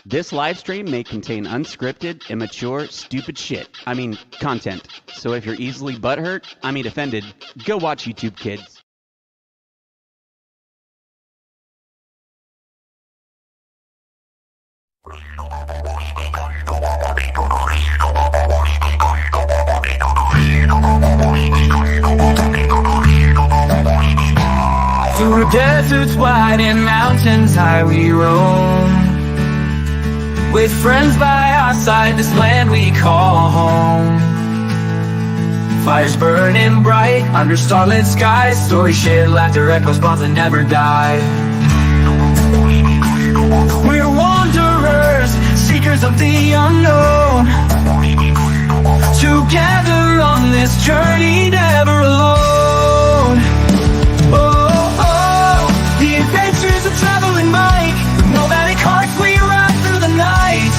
This live stream may contain unscripted, immature, stupid shit. Content. So if you're easily offended, go watch YouTube Kids. Through deserts wide and mountains high we roam, with friends by our side, this land we call home. Fires burning bright under starlit skies, stories shared, laughter echoes, bonds that never die. We're wanderers, seekers of the unknown, together on this journey, never alone. The adventures of traveling Mike, with nomadic hearts we ride through the night.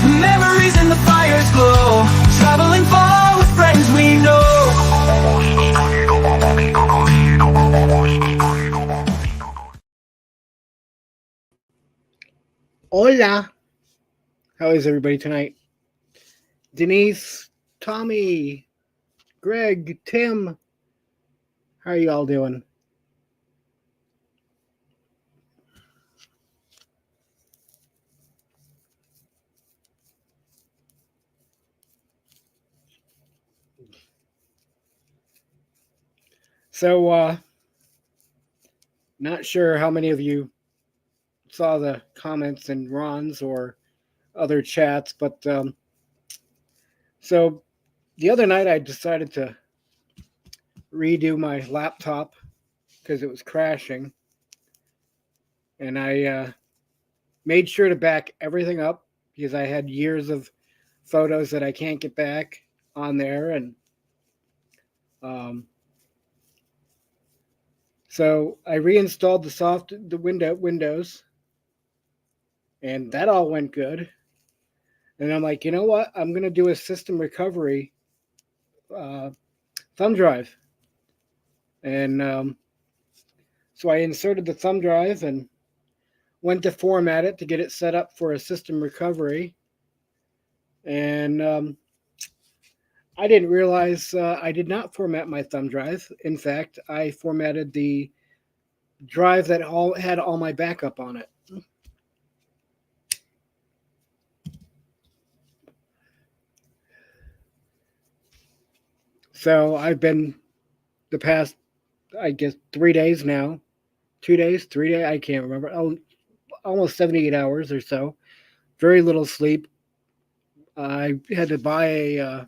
Memories in the fire's glow, traveling far with friends we know. Hola! How is everybody tonight? Denise, Tommy, Greg, Tim, how are you all doing? So, not sure how many of you saw the comments in Ron's or other chats, but so the other night I decided to redo my laptop because it was crashing, and I made sure to back everything up because I had years of photos that I can't get back on there, and so I reinstalled the Windows, and that all went good. And I'm like, you know what? I'm going to do a system recovery thumb drive. And so I inserted the thumb drive and went to format it to get it set up for a system recovery. And I didn't realize I did not format my thumb drive. In fact, I formatted the drive that had all my backup on it. So I've been the past, I guess, 3 days now, 2 days, 3 days, I can't remember, almost 78 hours or so. Very little sleep. I had to buy a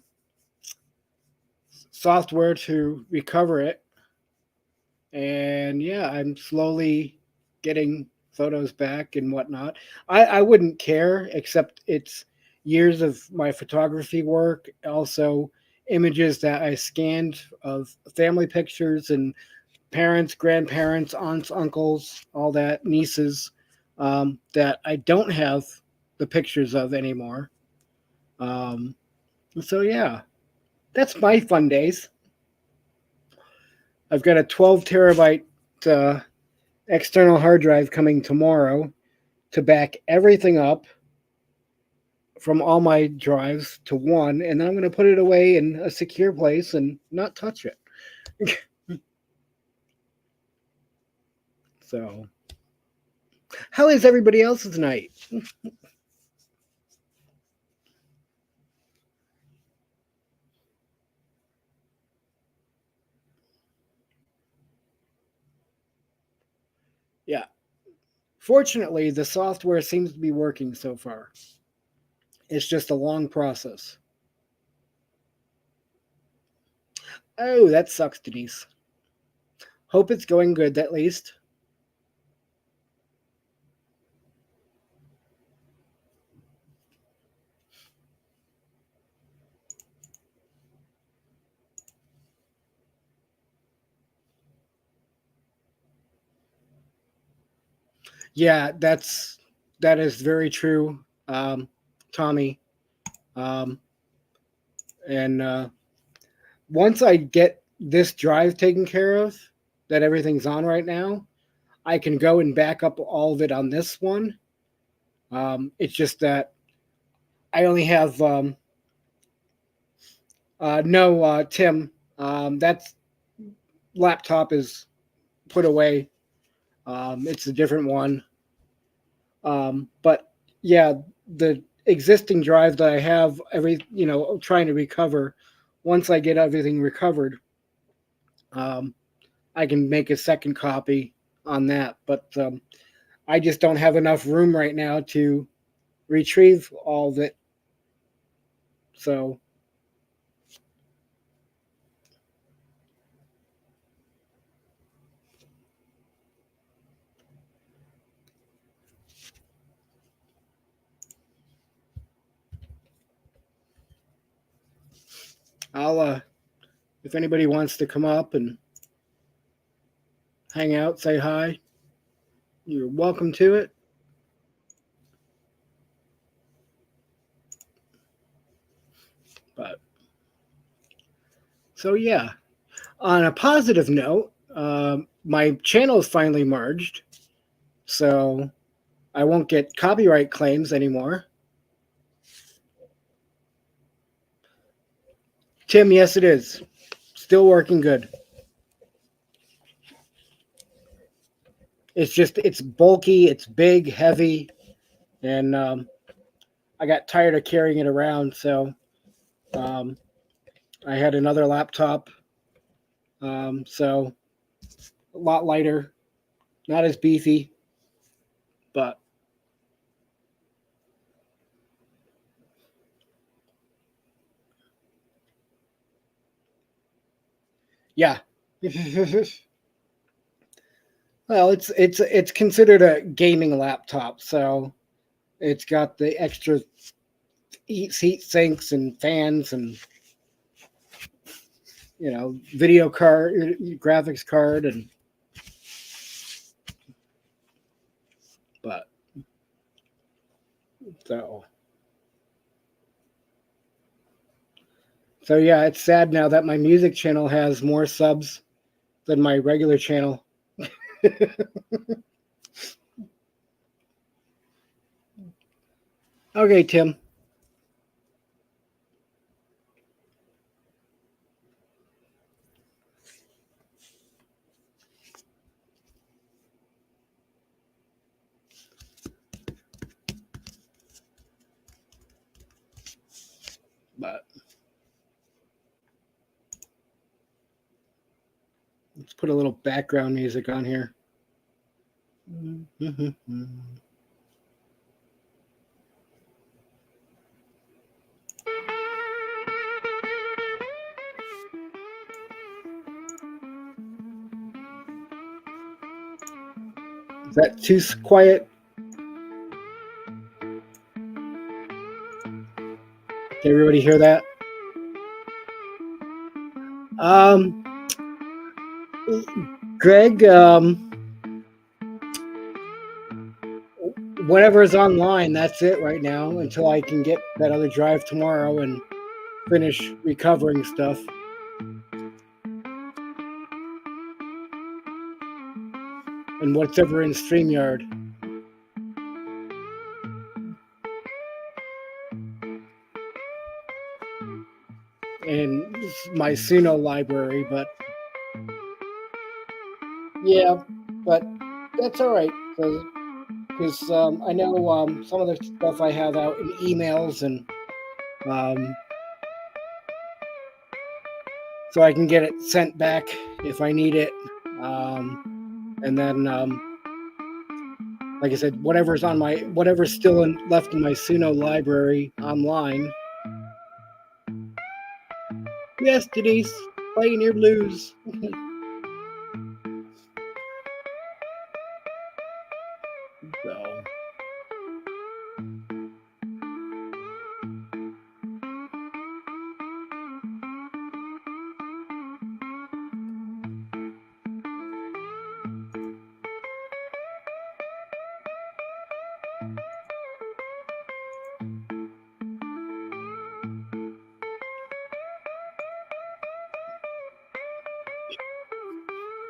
software to recover it. And yeah, I'm slowly getting photos back and whatnot. I wouldn't care, except it's years of my photography work, also images that I scanned of family pictures and parents, grandparents, aunts, uncles, all that, nieces, that I don't have the pictures of anymore. So yeah, that's my fun days. I've got a 12 terabyte external hard drive coming tomorrow to back everything up from all my drives to one, and then I'm going to put it away in a secure place and not touch it. So, how is everybody else's night? Yeah. Fortunately, the software seems to be working so far. It's just a long process. Oh, that sucks, Denise. Hope it's going good, at least. Yeah, that is very true, Tommy. And once I get this drive taken care of, that everything's on right now. I can go and back up all of it on this one. It's just that I only have no Tim. That's laptop is put away. It's a different one. But yeah, the existing drive that I have, trying to recover. Once I get everything recovered, um, I can make a second copy on that. But I just don't have enough room right now to retrieve all of it. So I'll, if anybody wants to come up and hang out, say hi, you're welcome to it. But so yeah, on a positive note, my channel is finally merged, so I won't get copyright claims anymore. Tim, yes, it is. Still working good. It's just, it's bulky, it's big, heavy, and I got tired of carrying it around, so um, I had another laptop, so a lot lighter, not as beefy, but yeah. Well, it's considered a gaming laptop, so it's got the extra heat sinks and fans and video card, graphics card, and but so yeah, it's sad now that my music channel has more subs than my regular channel. Okay, Tim. But let's put a little background music on here. Is that too quiet? Can everybody hear that? Greg, whatever is online, that's it right now until I can get that other drive tomorrow and finish recovering stuff. And whatever in StreamYard. And my Suno library, but yeah, but that's all right because I know some of the stuff I have out in emails, and so I can get it sent back if I need it, and then like I said, whatever's still left in my Suno library online. Yes, Denise, playing your blues. So.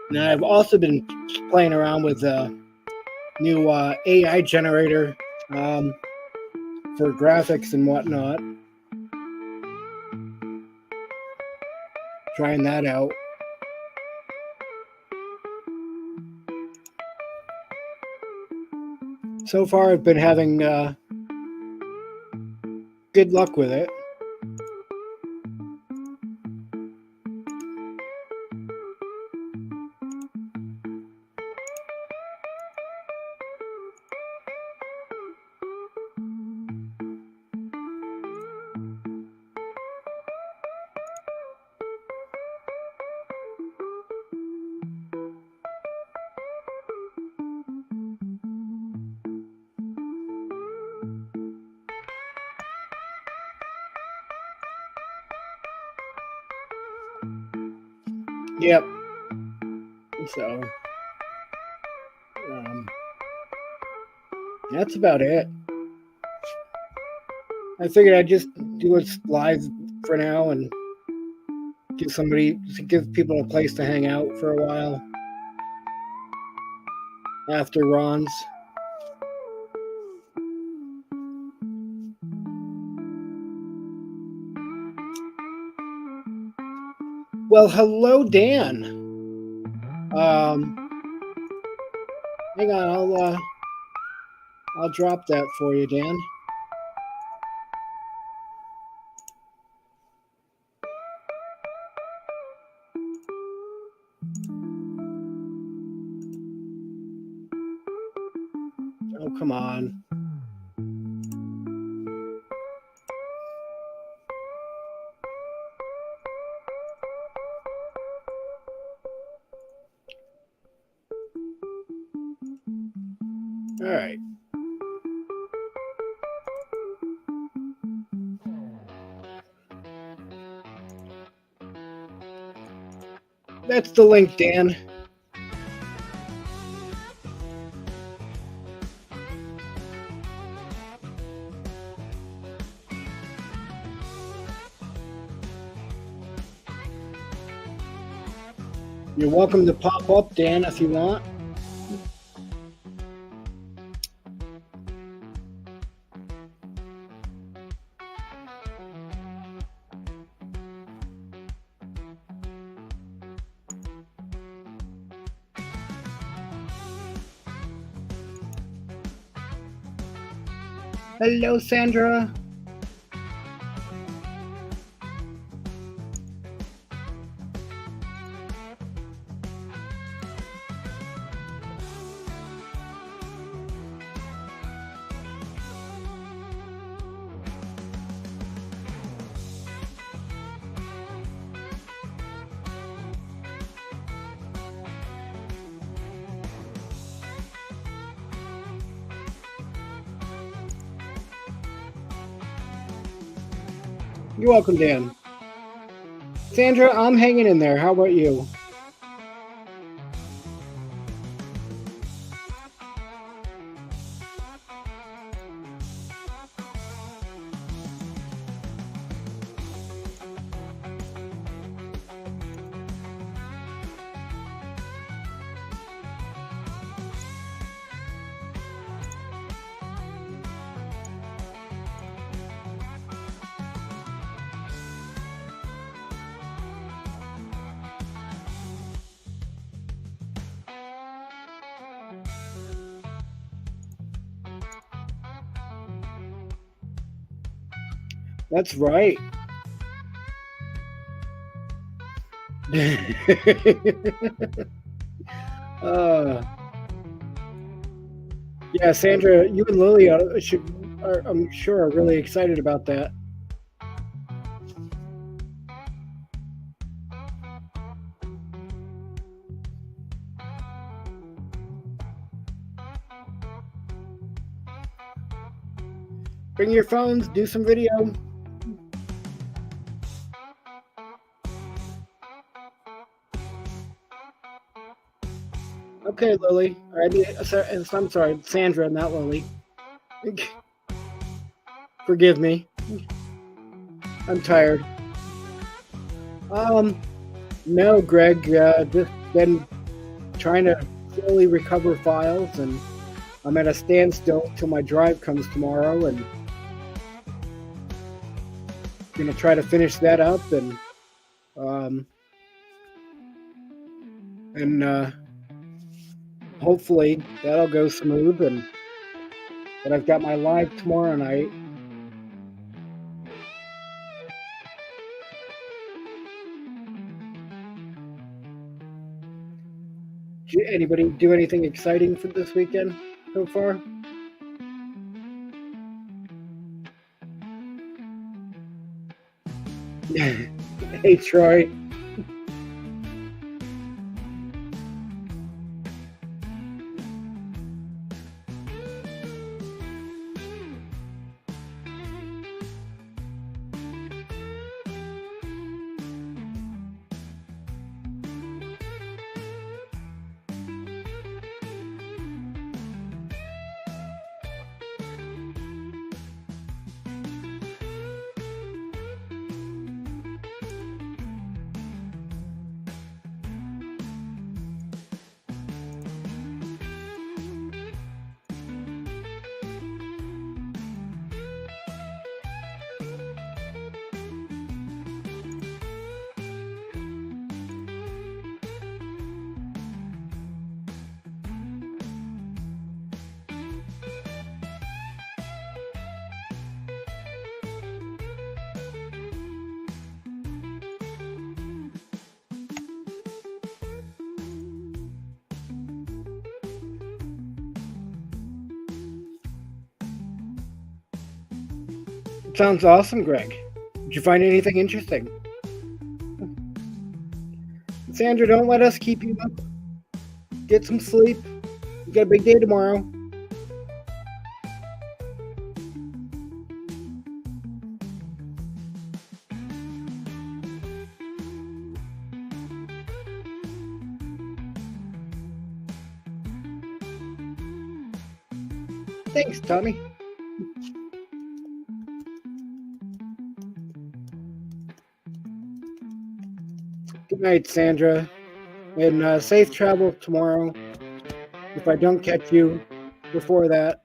And I've also been playing around with a new AI generator for graphics and whatnot. Trying that out. So far, I've been having good luck with it. Yep. So that's about it. I figured I'd just do it live for now and give people a place to hang out for a while after Ron's. Well, hello, Dan. Hang on, I'll drop that for you, Dan. Oh, come on. All right. That's the link, Dan. You're welcome to pop up, Dan, if you want. Hello, Sandra. You're welcome, Dan. Sandra, I'm hanging in there. How about you? That's right. Yeah, Sandra, you and Lily I'm sure, are really excited about that. Bring your phones, do some video. Okay, Lily. I'm sorry, Sandra, not Lily. Forgive me. I'm tired. No, Greg. Just been trying to slowly recover files, and I'm at a standstill till my drive comes tomorrow, and gonna try to finish that up, and hopefully that'll go smooth. And but I've got my live tomorrow night. Anybody do anything exciting for this weekend so far? Hey, Troy. Sounds awesome, Greg. Did you find anything interesting? Sandra, don't let us keep you up. Get some sleep. You got a big day tomorrow. Thanks, Tommy. Good night, Sandra, and safe travel tomorrow. If I don't catch you before that.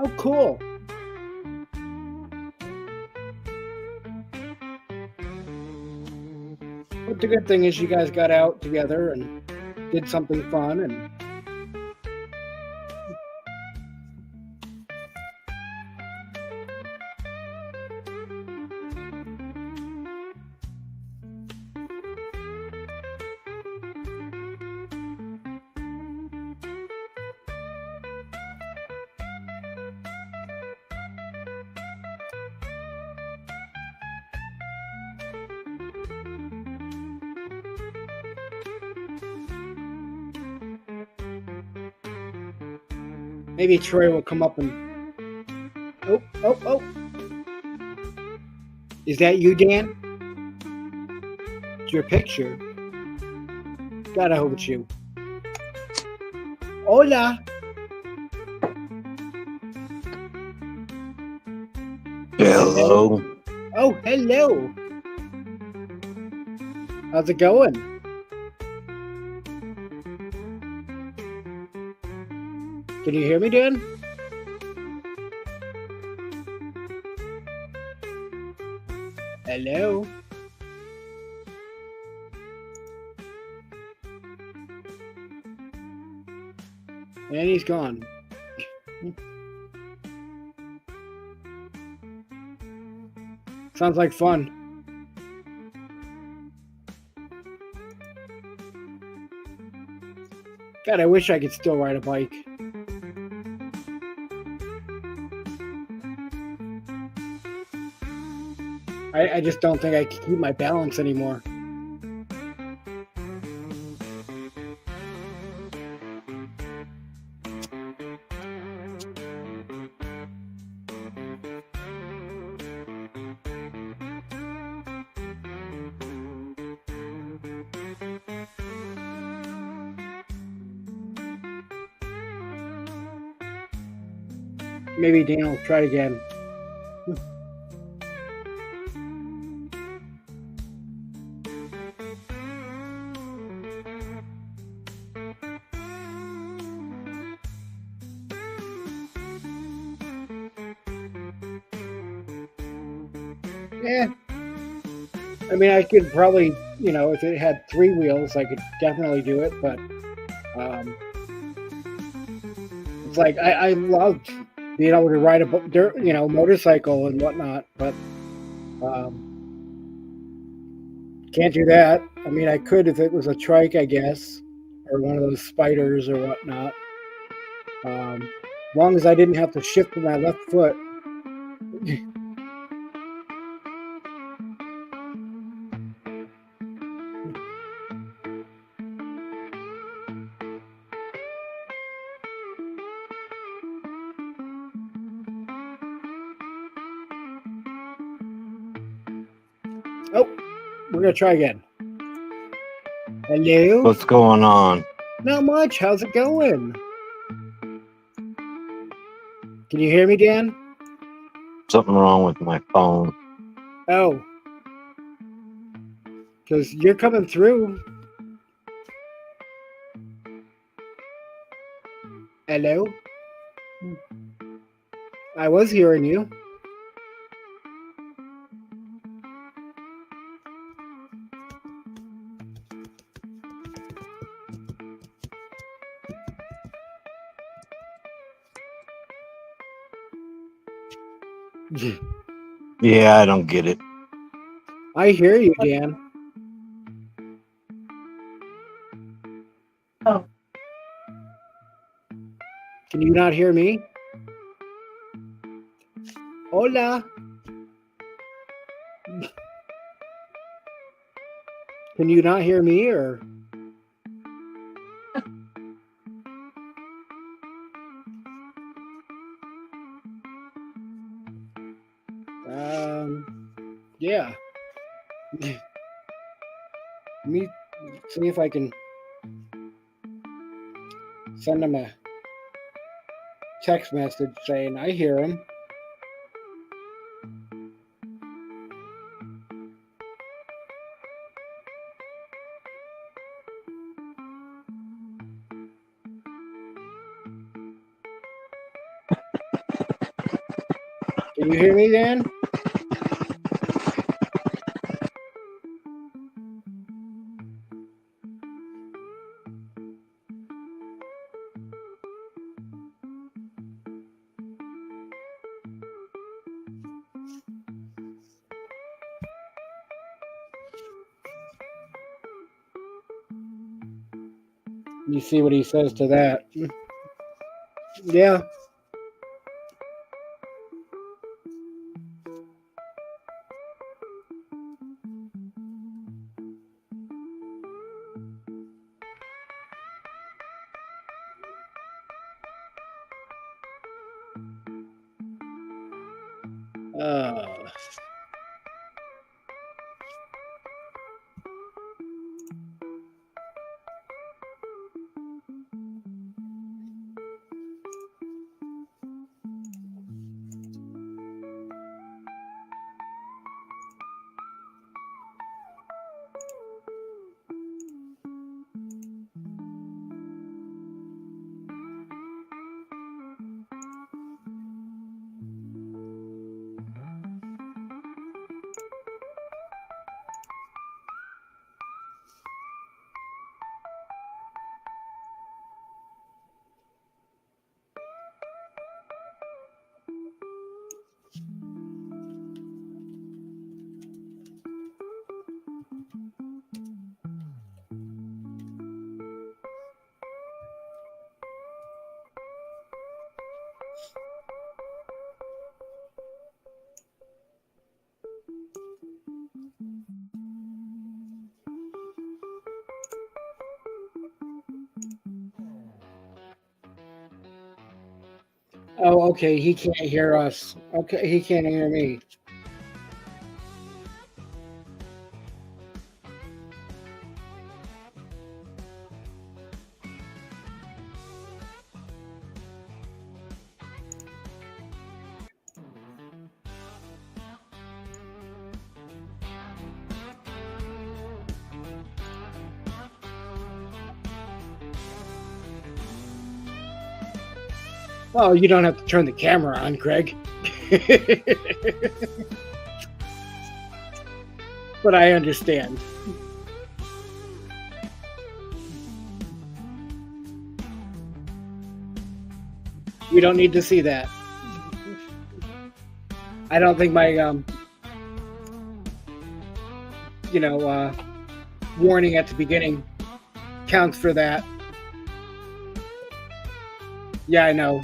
Oh, cool. But the good thing is you guys got out together and did something fun, and maybe Troy will come up and... Oh. Is that you, Dan? It's your picture. God, I hope it's you. Hola. Hello. Oh, hello. How's it going? Can you hear me, Dan? Hello? And he's gone. Sounds like fun. God, I wish I could still ride a bike. I just don't think I can keep my balance anymore. Maybe Dan will try again. Yeah. I mean, I could probably, if it had 3 wheels, I could definitely do it. But it's like I loved being able to ride a motorcycle and whatnot. But can't do that. I mean, I could if it was a trike, I guess, or one of those spiders or whatnot. As long as I didn't have to shift with my left foot. Oh, we're gonna try again. Hello? What's going on? Not much. How's it going? Can you hear me, Dan? Something wrong with my phone. Oh. Because you're coming through. Hello? I was hearing you. Yeah, I don't get it. I hear you, Dan. Oh. Can you not hear me? Hola. Can you not hear me or? Yeah. Let me see if I can send him a text message saying I hear him. Can you hear me, Dan? You see what he says to that. Yeah. Uh, Oh, okay. He can't hear us. Okay, he can't hear me. Well, you don't have to turn the camera on, Craig. But I understand. We don't need to see that. I don't think my warning at the beginning counts for that. Yeah, I know.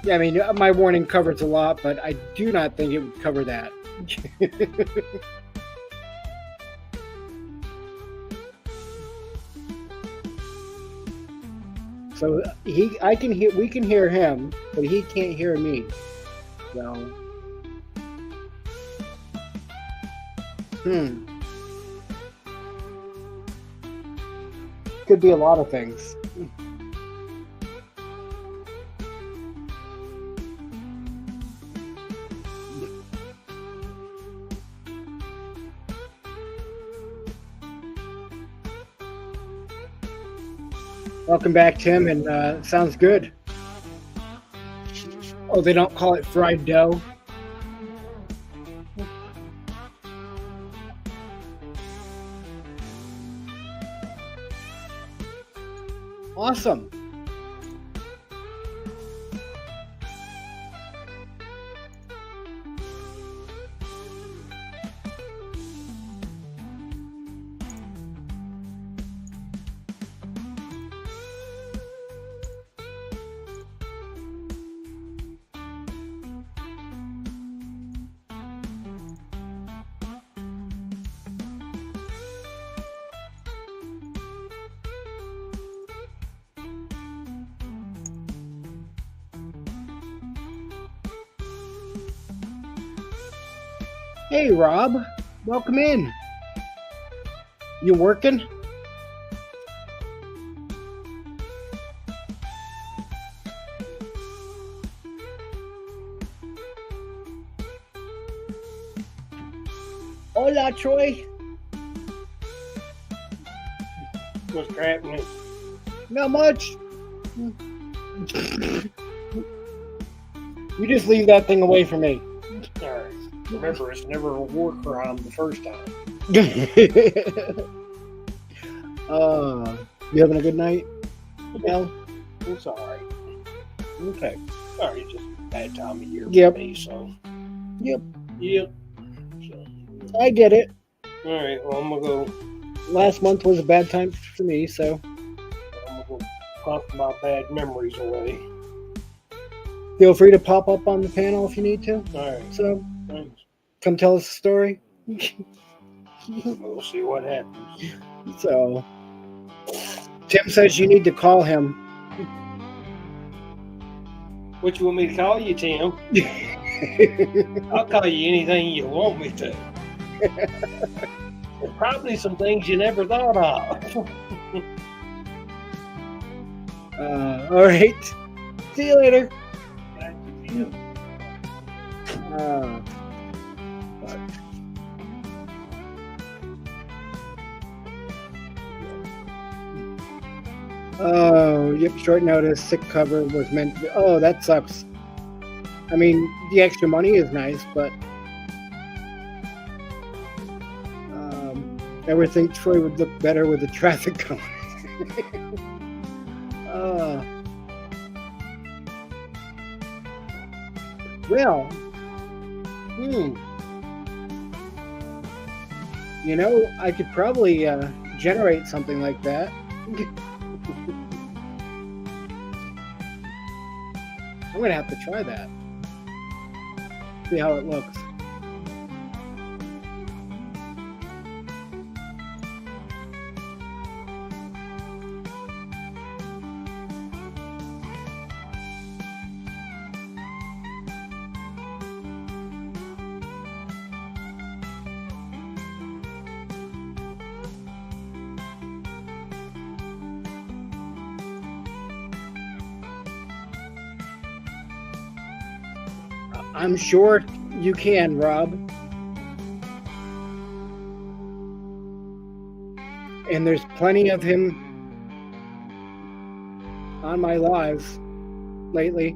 Yeah, I mean, my warning covers a lot, but I do not think it would cover that. So we can hear him, but he can't hear me. So, could be a lot of things. Welcome back, Tim, and sounds good. Oh, they don't call it fried dough? Awesome. Hey, Rob. Welcome in. You working? Hola, Troy. What's happening? Not much. You just leave that thing away from me. All right. Remember, it's never a war crime the first time. You having a good night? Well, It's all right. okay. All right, just bad time of year Yep. for me, so. Yep. Yep. So, I get it. all right, well, I'm going to Last month was a bad time for me, so go pop my bad memories away. feel free to pop up on the panel if you need to. All right, So thanks. come tell us a story. We'll see what happens. So Tim says you need to call him. What you want me to call you, Tim? I'll call you anything you want me to. There's probably some things you never thought of. All right. See you later. Oh, yep, short notice, sick cover was meant to be. Oh, that sucks. I mean, the extra money is nice, but I would think Troy would look better with the traffic cone. Well, you know, I could probably generate something like that. I'm gonna have to try that. See how it looks. I'm sure you can, Rob. And there's plenty of him on my lives lately.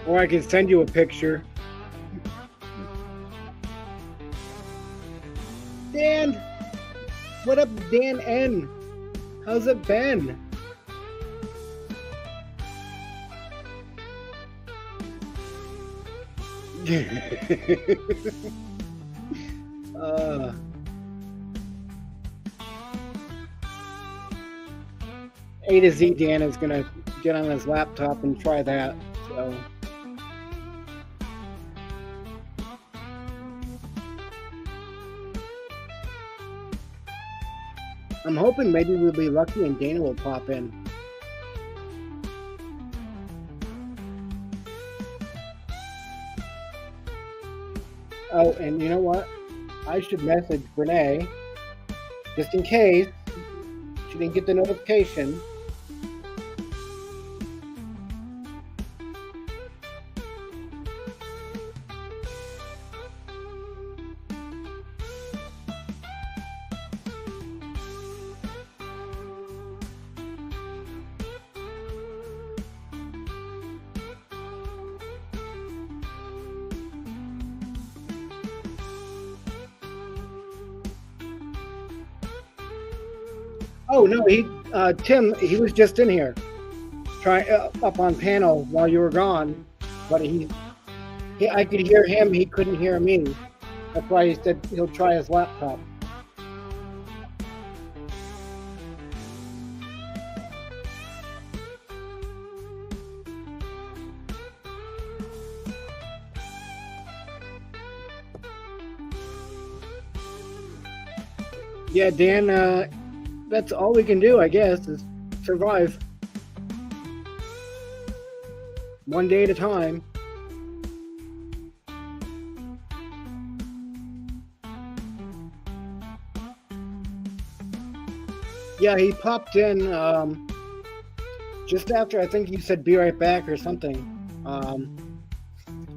Or I can send you a picture. Dan! What up, Dan N? How's it been? A to Z Dan is gonna get on his laptop and try that. So I'm hoping maybe we'll be lucky and Dana will pop in. Oh, and you know what? I should message Renee just in case she didn't get the notification. Oh no, Tim, he was just in here, trying up on panel while you were gone, but I could hear him, he couldn't hear me. That's why he said he'll try his laptop. Yeah, Dan, that's all we can do, I guess, is survive. One day at a time. Yeah, he popped in just after, I think he said be right back or something.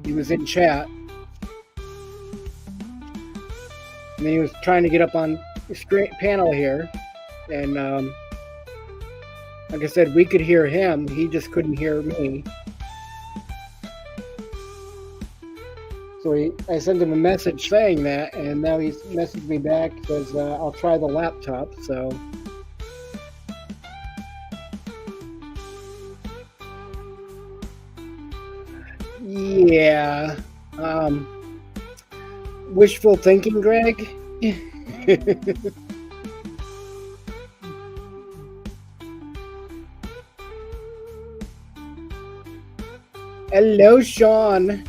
He was in chat. And then he was trying to get up on the screen panel here. And like I said, we could hear him. He just couldn't hear me. So I sent him a message saying that, and now he's messaged me back, says I'll try the laptop. So yeah, wishful thinking, Greg. Hello, Sean.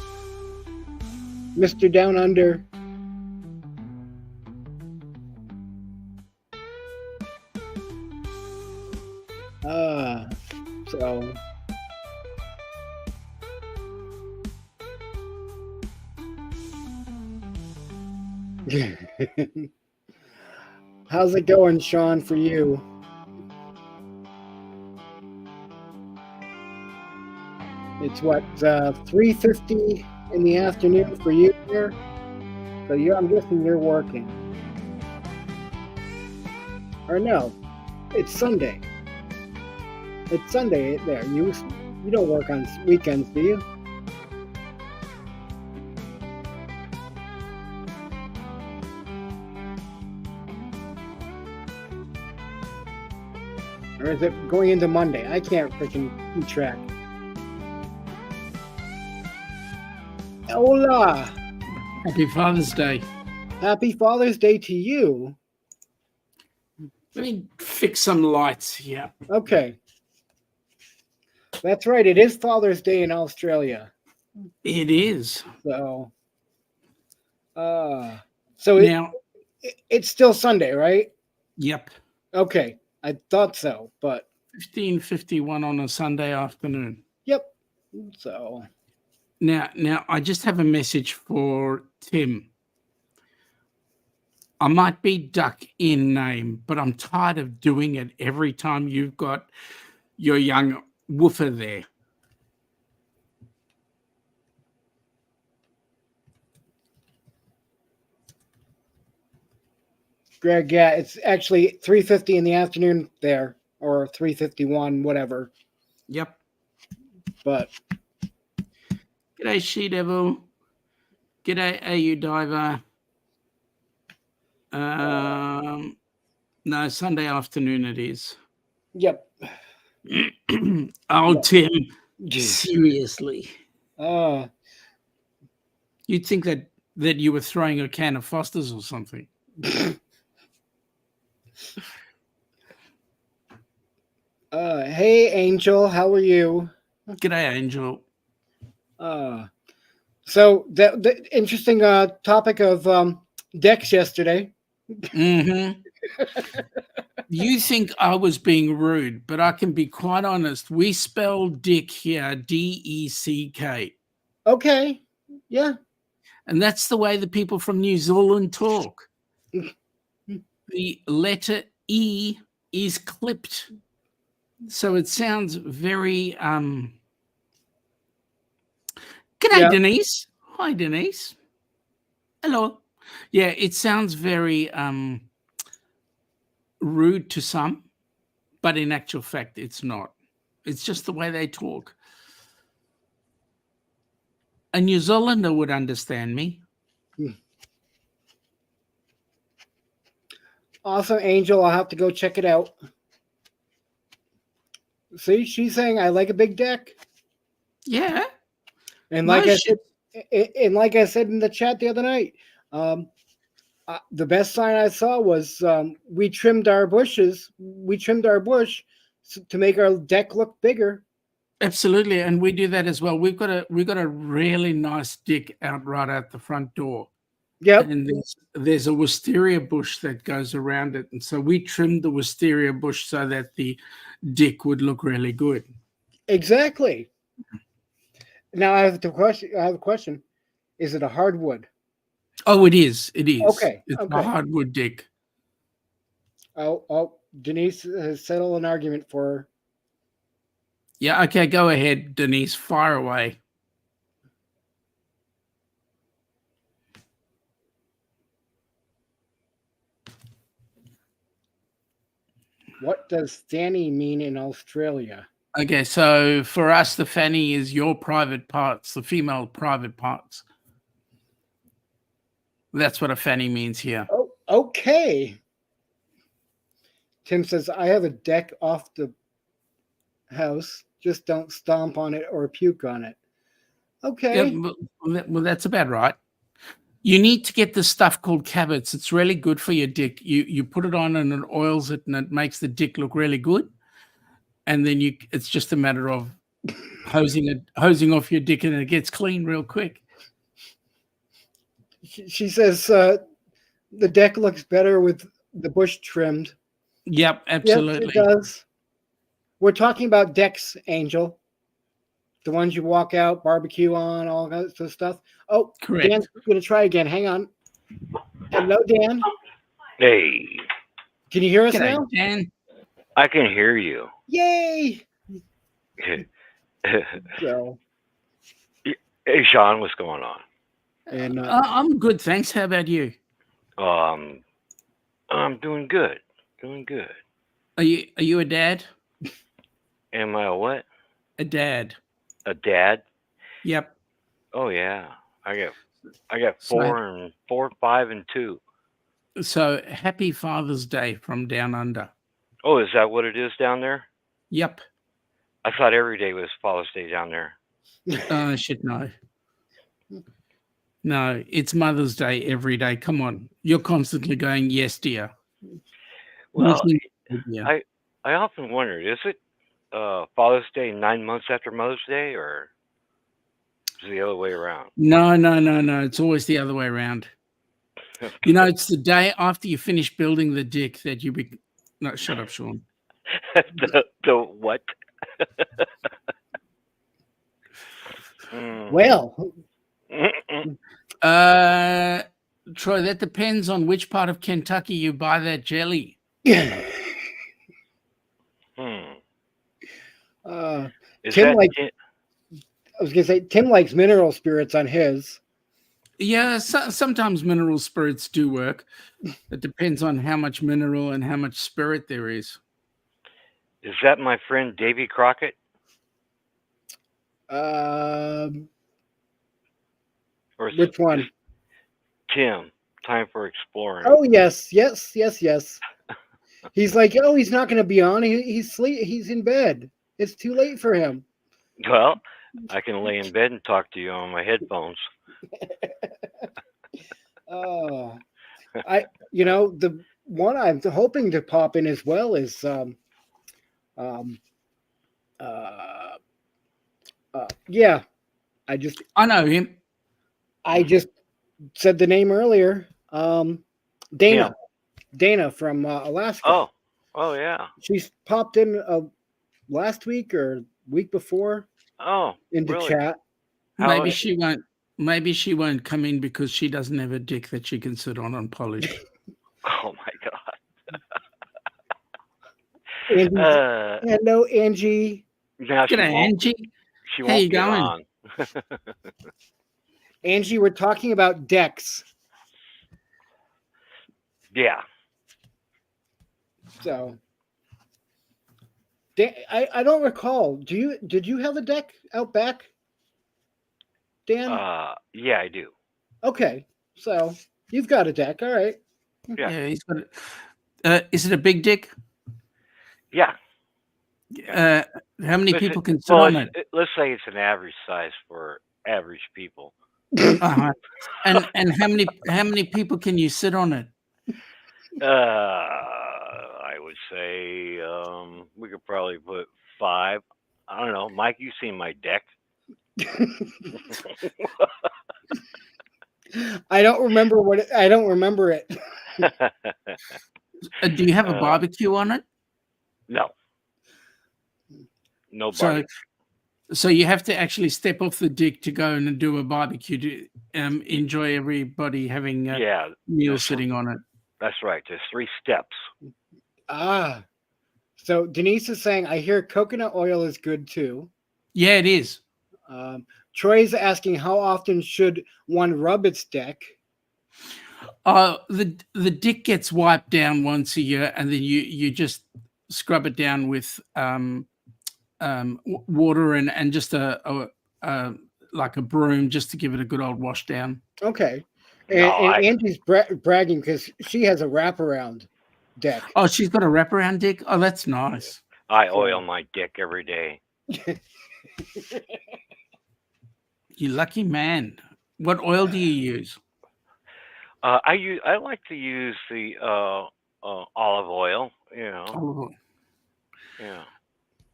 Mr. Down Under. So. How's it going, Sean, for you? It's what, 3:50 in the afternoon for you here? So I'm guessing you're working. Or no, it's Sunday. It's Sunday there. You don't work on weekends, do you? Or is it going into Monday? I can't freaking keep track. Hola! Happy Father's Day. Happy Father's Day to you. Let me fix some lights here. Okay. That's right. It is Father's Day in Australia. It is. So Now, it's still Sunday, right? Yep. Okay. I thought so, but 15:51 on a Sunday afternoon. yep. So Now I just have a message for Tim. I might be Duck in name, but I'm tired of doing it every time you've got your young woofer there. Greg, yeah, it's actually 3:50 in the afternoon there, or 3:51, whatever. Yep. But G'day, She Devil. G'day, AU Diver. No, Sunday afternoon it is. yep. Oh, Yeah. Tim, Jeez. seriously. Uh, You'd think that you were throwing a can of Foster's or something. hey, Angel, how are you? G'day, Angel. So the interesting topic of decks yesterday. Mm-hmm. You think I was being rude, but I can be quite honest. We spell dick here D-E-C-K. Okay, yeah. And that's the way the people from New Zealand talk. The letter E is clipped. So it sounds very G'day, Yeah. Denise. Hi, Denise. Hello. Yeah, it sounds very rude to some, but in actual fact, it's not. It's just the way they talk. A New Zealander would understand me. Awesome, Angel. I'll have to go check it out. See, she's saying I like a big deck, Yeah. and No like I shit. said, and like I said in the chat the other night, the best sign I saw was we trimmed our bushes. We trimmed our bush to make our deck look bigger. Absolutely, and we do that as well. We've got a really nice dick out right out the front door. Yep, And there's a wisteria bush that goes around it, and so we trimmed the wisteria bush so that the dick would look really good. exactly. Now I have a question. Is it a hardwood? Oh, it is. It is. Okay, It's okay. a hardwood dick. Oh, Denise has settled an argument for her. Yeah. Okay. Go ahead, Denise. Fire away. What does Fanny mean in Australia? Okay. So for us, the fanny is your private parts, the female private parts. That's what a fanny means here. Oh, okay. Tim says, I have a deck off the house. Just don't stomp on it or puke on it. Okay. Yeah, well, that's about right. You need to get this stuff called Cabots. It's really good for your dick. You put it on and it oils it and it makes the dick look really good. And then it's just a matter of hosing off your dick and it gets clean real quick. She says the deck looks better with the bush trimmed. Yep, absolutely. Yes, it does. We're talking about decks, Angel. The ones you walk out, barbecue on, all that sort of stuff. Oh, Correct. Dan's going to try again. Hang on. Hello, Dan. Hey, Can you hear us G'day, now? Dan. I can hear you. Yay! Hey, So, Sean, what's going on? and I'm good, thanks. How about you? I'm doing good. Doing good. Are you a dad? Am I a what? A dad. A dad? Yep. Oh yeah. I got 4, 5, and 2. So happy Father's Day from down under. Oh, is that what it is down there? Yep. I thought every day was Father's Day down there. Shit, no. No, it's Mother's Day every day. Come on. You're constantly going, yes, dear. Well, Yeah. I often wondered, is it Father's Day 9 months after Mother's Day, or is it the other way around? No. It's always the other way around. You know, it's the day after you finish building the dick that you be. No, shut up, Sean. the what? well, Troy, that depends on which part of Kentucky you buy that jelly. Is Tim that like I was gonna say Tim likes mineral spirits on his. Yeah, sometimes mineral spirits do work. It depends on how much mineral and how much spirit there is. my friend Davy Crockett? Or Which one? is Tim? Time for exploring. Oh yes. He's like, oh, he's not going to be on. He's in bed. It's too late for him. Well, I can lay in bed and talk to you on my headphones. Oh, the one I'm hoping to pop in as well is yeah. I know him. I just said the name earlier. Dana. Tim. Dana from Alaska. Oh yeah. She's popped in last week or week before into really? chat. Maybe she won't come in because she doesn't have a dick that she can sit on and polish. Oh my God. Hello, Angie. Now G'day, Angie. She How won't you get going? on. Angie, we're talking about decks. Yeah. So, I don't recall. Did you have a deck out back, Dan? Yeah, I do. Okay, so you've got a deck. All right. Yeah. He's got it. Is it a big dick? Yeah. How many people can sit on it? Let's say it's an average size for average people. Uh-huh. And how many people can you sit on it? I would say we could probably put 5. I don't know, Mike. You've seen my deck. I don't remember I don't remember it. Do you have a barbecue on it? No. No barbecue. So you have to actually step off the dick to go and do a barbecue to enjoy everybody having a meal sitting on it. That's right. There's 3 steps. So Denise is saying, I hear coconut oil is good too. Yeah, it is. Troy's asking, how often should one rub its deck? The dick gets wiped down once a year, and then you just scrub it down with water and just a like a broom just to give it a good old wash down. Okay. And Angie's bragging because she has a wraparound deck. Oh, she's got a wraparound dick? Oh, that's nice. I oil my dick every day. You lucky man. What oil do you use? I like to use the olive oil, Olive oil. Yeah.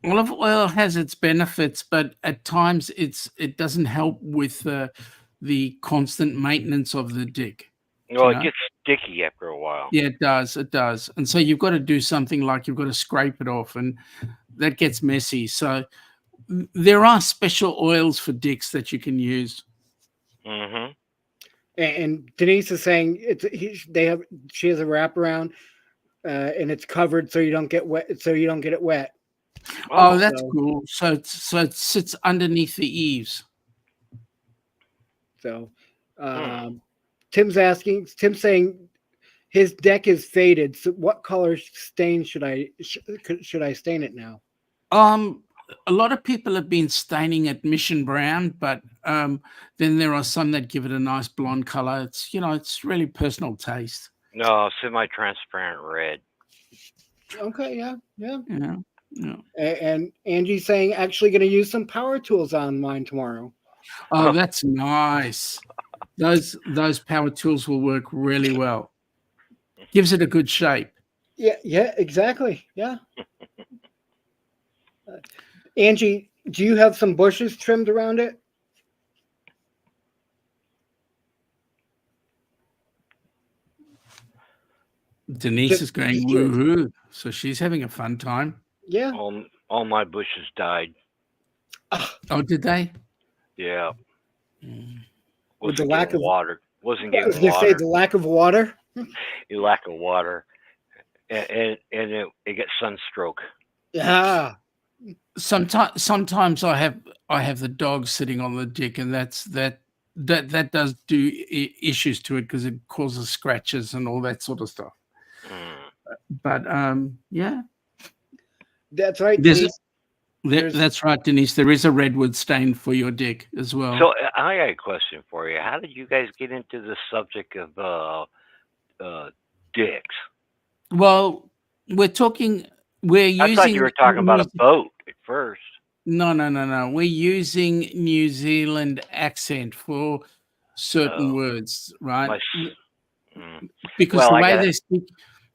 Olive oil has its benefits, but at times it doesn't help with the constant maintenance of the dick. Well, it gets sticky after a while. Yeah, it does. It does. And so you've got to do something like you've got to scrape it off, and that gets messy. So there are special oils for dicks that you can use. Mm-hmm. And Denise is saying she has a wraparound, and it's covered so you don't get wet. So you don't get it wet. Oh, that's cool. So it sits underneath the eaves. So Tim's saying his deck is faded. So what color stain should I stain it now? A lot of people have been staining it mission brown, but then there are some that give it a nice blonde color. It's really personal taste. No, semi-transparent red. Okay, yeah. Yeah. And Angie's saying actually going to use some power tools on mine tomorrow. Oh, that's nice. Those power tools will work really well. Gives it a good shape. Yeah, exactly. Yeah. Angie, do you have some bushes trimmed around it? Denise is going woohoo, so she's having a fun time. Yeah. All my bushes died. Oh, did they? Yeah. With the lack of water. wasn't I getting was going to say water. the lack of water. You lack of water, and it gets sunstroke. Yeah. Sometimes I have the dog sitting on the dick, and that does do issues to it because it causes scratches and all that sort of stuff. Mm. But yeah, That's right, there's Denise. There's that's right, Denise. There is a redwood stain for your dick as well. So I got a question for you. How did you guys get into the subject of dicks? Well, we're talking. We're I thought you using were talking about a boat at first. No. We're using New Zealand accent for certain Oh, words, right? my. Mm. Because Well, I got it.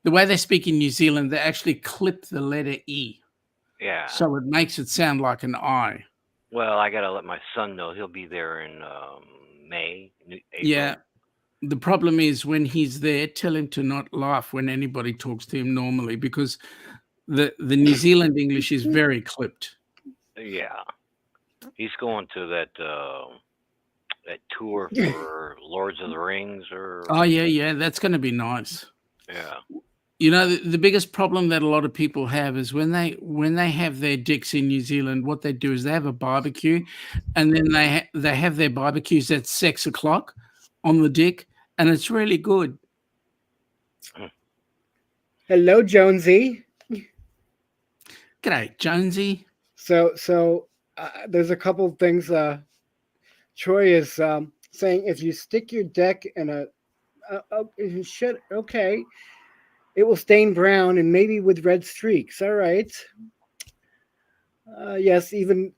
the way they speak in New Zealand, they actually clip the letter E, Yeah. so it makes it sound like an I. Well, I got to let my son know. He'll be there in May, April. Yeah. The problem is when he's there, tell him to not laugh when anybody talks to him normally, because the New Zealand English is very clipped. Yeah. He's going to that tour for Lords of the Rings or Oh yeah, that's going to be nice. yeah. You know, the biggest problem that a lot of people have is when they have their dicks in New Zealand, what they do is they have a barbecue, and then they have their barbecues at 6:00 on the dick, and it's really good. hello, Jonesy. G'day, Jonesy. So there's a couple of things. Troy is saying if you stick your deck in if you should, okay, it will stain brown and maybe with red streaks. All right. Yes, even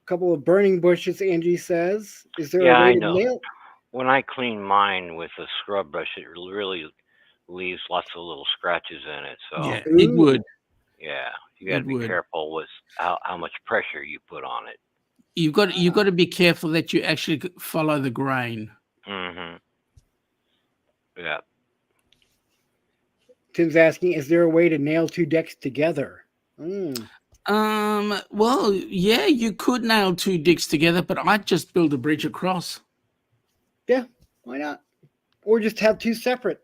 a couple of burning bushes. Angie says, "Is there Yeah, a way I to know. nail?" When I clean mine with a scrub brush, it really leaves lots of little scratches in it. So Yeah, it Ooh. would. yeah, you got to It be would. careful with how much pressure you put on it. You've got to be careful that you actually follow the grain. Mm-hmm. Yeah. Tim's asking, "Is there a way to nail two decks together?" Mm. Well, yeah, you could nail two dicks together, but I'd just build a bridge across. Yeah, why not? Or just have two separate.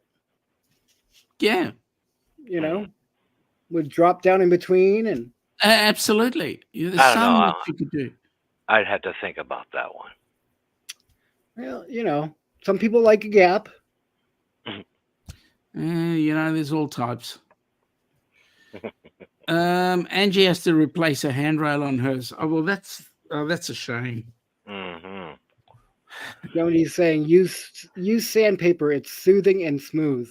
Yeah, You know, would drop down in between and. absolutely. There's I don't so know. much you could do. I'd have to think about that one. Well, some people like a gap. There's all types. Angie has to replace a handrail on hers. Oh well, that's a shame. Mm-hmm. Nobody's saying use sandpaper. It's soothing and smooth.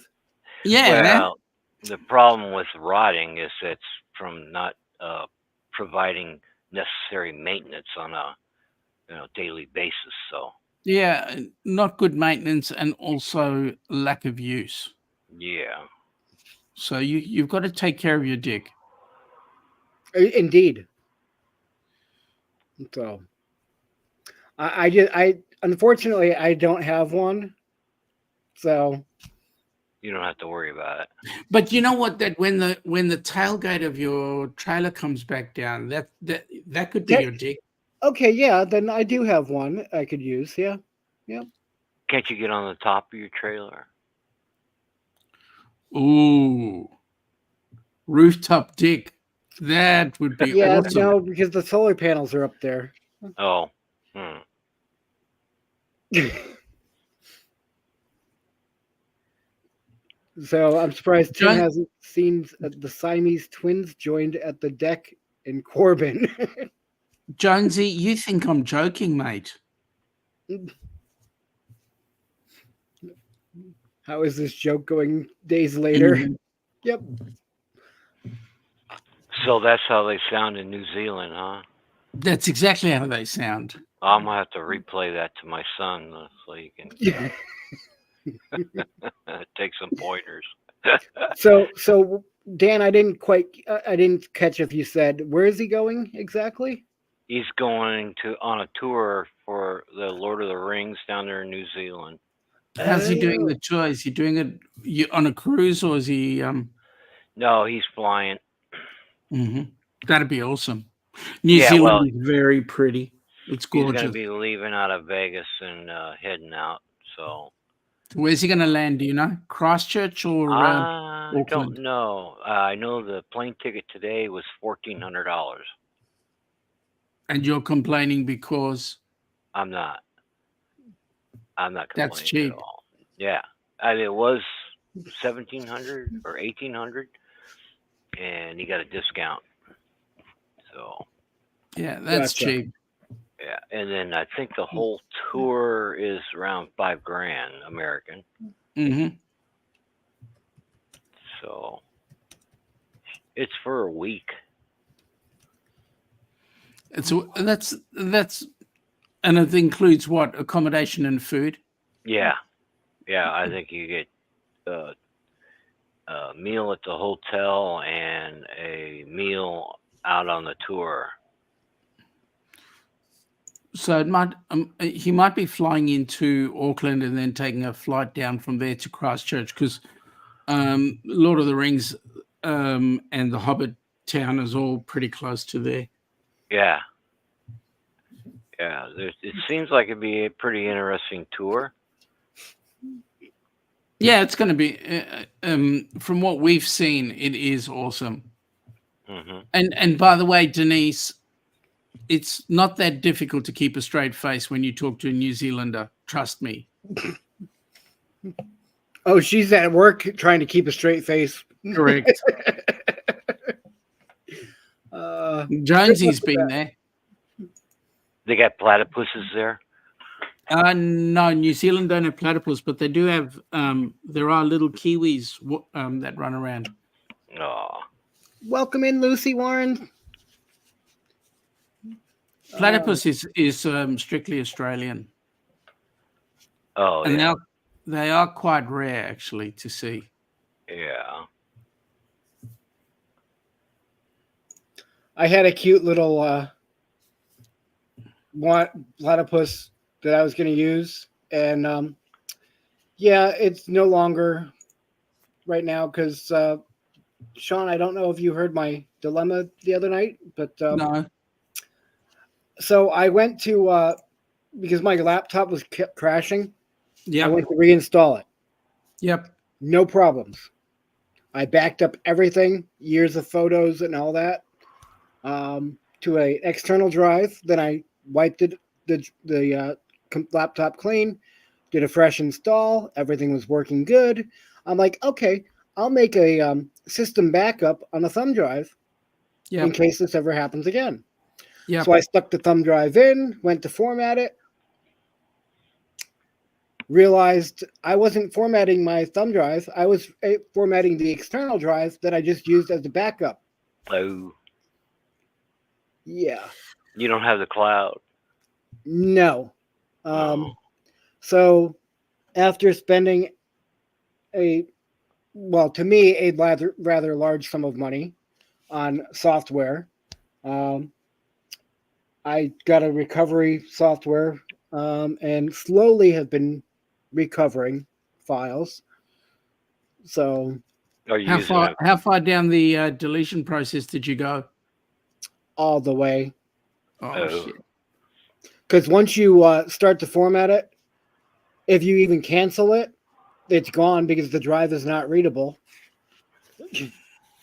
Yeah. Well, the problem with rotting is it's from not providing necessary maintenance on a daily basis. So Yeah, not good maintenance and also lack of use. yeah. So you've got to take care of your dick. Indeed. So, I unfortunately I don't have one. So You don't have to worry about it. But you know what? That when the tailgate of your trailer comes back down, that could be your dick. okay, yeah, then I do have one I could use. Yeah. Can't you get on the top of your trailer? Ooh, rooftop dick. That would be Yeah, awesome. no, because the solar panels are up there. Oh. So I'm surprised Tim John- hasn't seen the Siamese twins joined at the deck in Corbin. Jonesy, you think I'm joking, mate? How is this joke going days later? Mhm. Yep. So that's how they sound in New Zealand, huh? That's exactly how they sound. I'm gonna have to replay that to my son so he can take some pointers. So Dan, I didn't catch if you said where is he going exactly? He's going on a tour for the Lord of the Rings down there in New Zealand. How's he doing the tour? Is he doing it on a cruise or is he? No, he's flying. That'd be awesome. New Zealand is very pretty. It's He's gorgeous. going to be leaving out of Vegas and heading out. So Where's he going to land? Do you know? Christchurch or I Auckland? don't know. I know the plane ticket today was $1,400. And you're complaining because I'm not that's complaining cheap. at all. Yeah, I mean, it was 1,700 or 1,800, and he got a discount. So Yeah, that's Gotcha. cheap. yeah, and then I think the whole tour is around $5,000 American. Mm-hmm. So it's for a week. That's and it includes what? Accommodation and food? Yeah, yeah. I think you get a meal at the hotel and a meal out on the tour. So it might he might be flying into Auckland and then taking a flight down from there to Christchurch because Lord of the Rings and the Hobbit town is all pretty close to there. Yeah, yeah. It seems like it'd be a pretty interesting tour. Yeah, it's going to be. From what we've seen, it is awesome. Hmm. And by the way, Denise, it's not that difficult to keep a straight face when you talk to a New Zealander. Trust me. Oh, she's at work trying to keep a straight face. Correct. Jonesy's been there. They got platypuses there. No, New Zealand don't have platypus, but they do have. There are little kiwis that run around. Oh, Welcome in, Lucy Warren. Platypus is strictly Australian, oh and yeah, they are quite rare actually to see. yeah. I had a cute little platypus that I was going to use, and yeah, it's no longer right now because Sean, I don't know if you heard my dilemma the other night, but No. so I went to because my laptop was kept crashing. I Yep. went to reinstall it. Yep. No problems. I backed up everything, years of photos and all that, to an external drive. Then I wiped the laptop clean, did a fresh install. Everything was working good. I'm like, okay, I'll make a system backup on a thumb drive in Yep. case this ever happens again. Yep. So I stuck the thumb drive in, went to format it, realized I wasn't formatting my thumb drive. I was formatting the external drive that I just used as a backup. Oh, Yeah. you don't have the cloud. No. Oh. So after spending to me, a rather large sum of money on software, I got a recovery software and slowly have been recovering files. So Are you How using far? it? How far down the deletion process did you go? all the way, Oh, Oh. shit! because once you start to format it, if you even cancel it, it's gone because the drive is not readable. If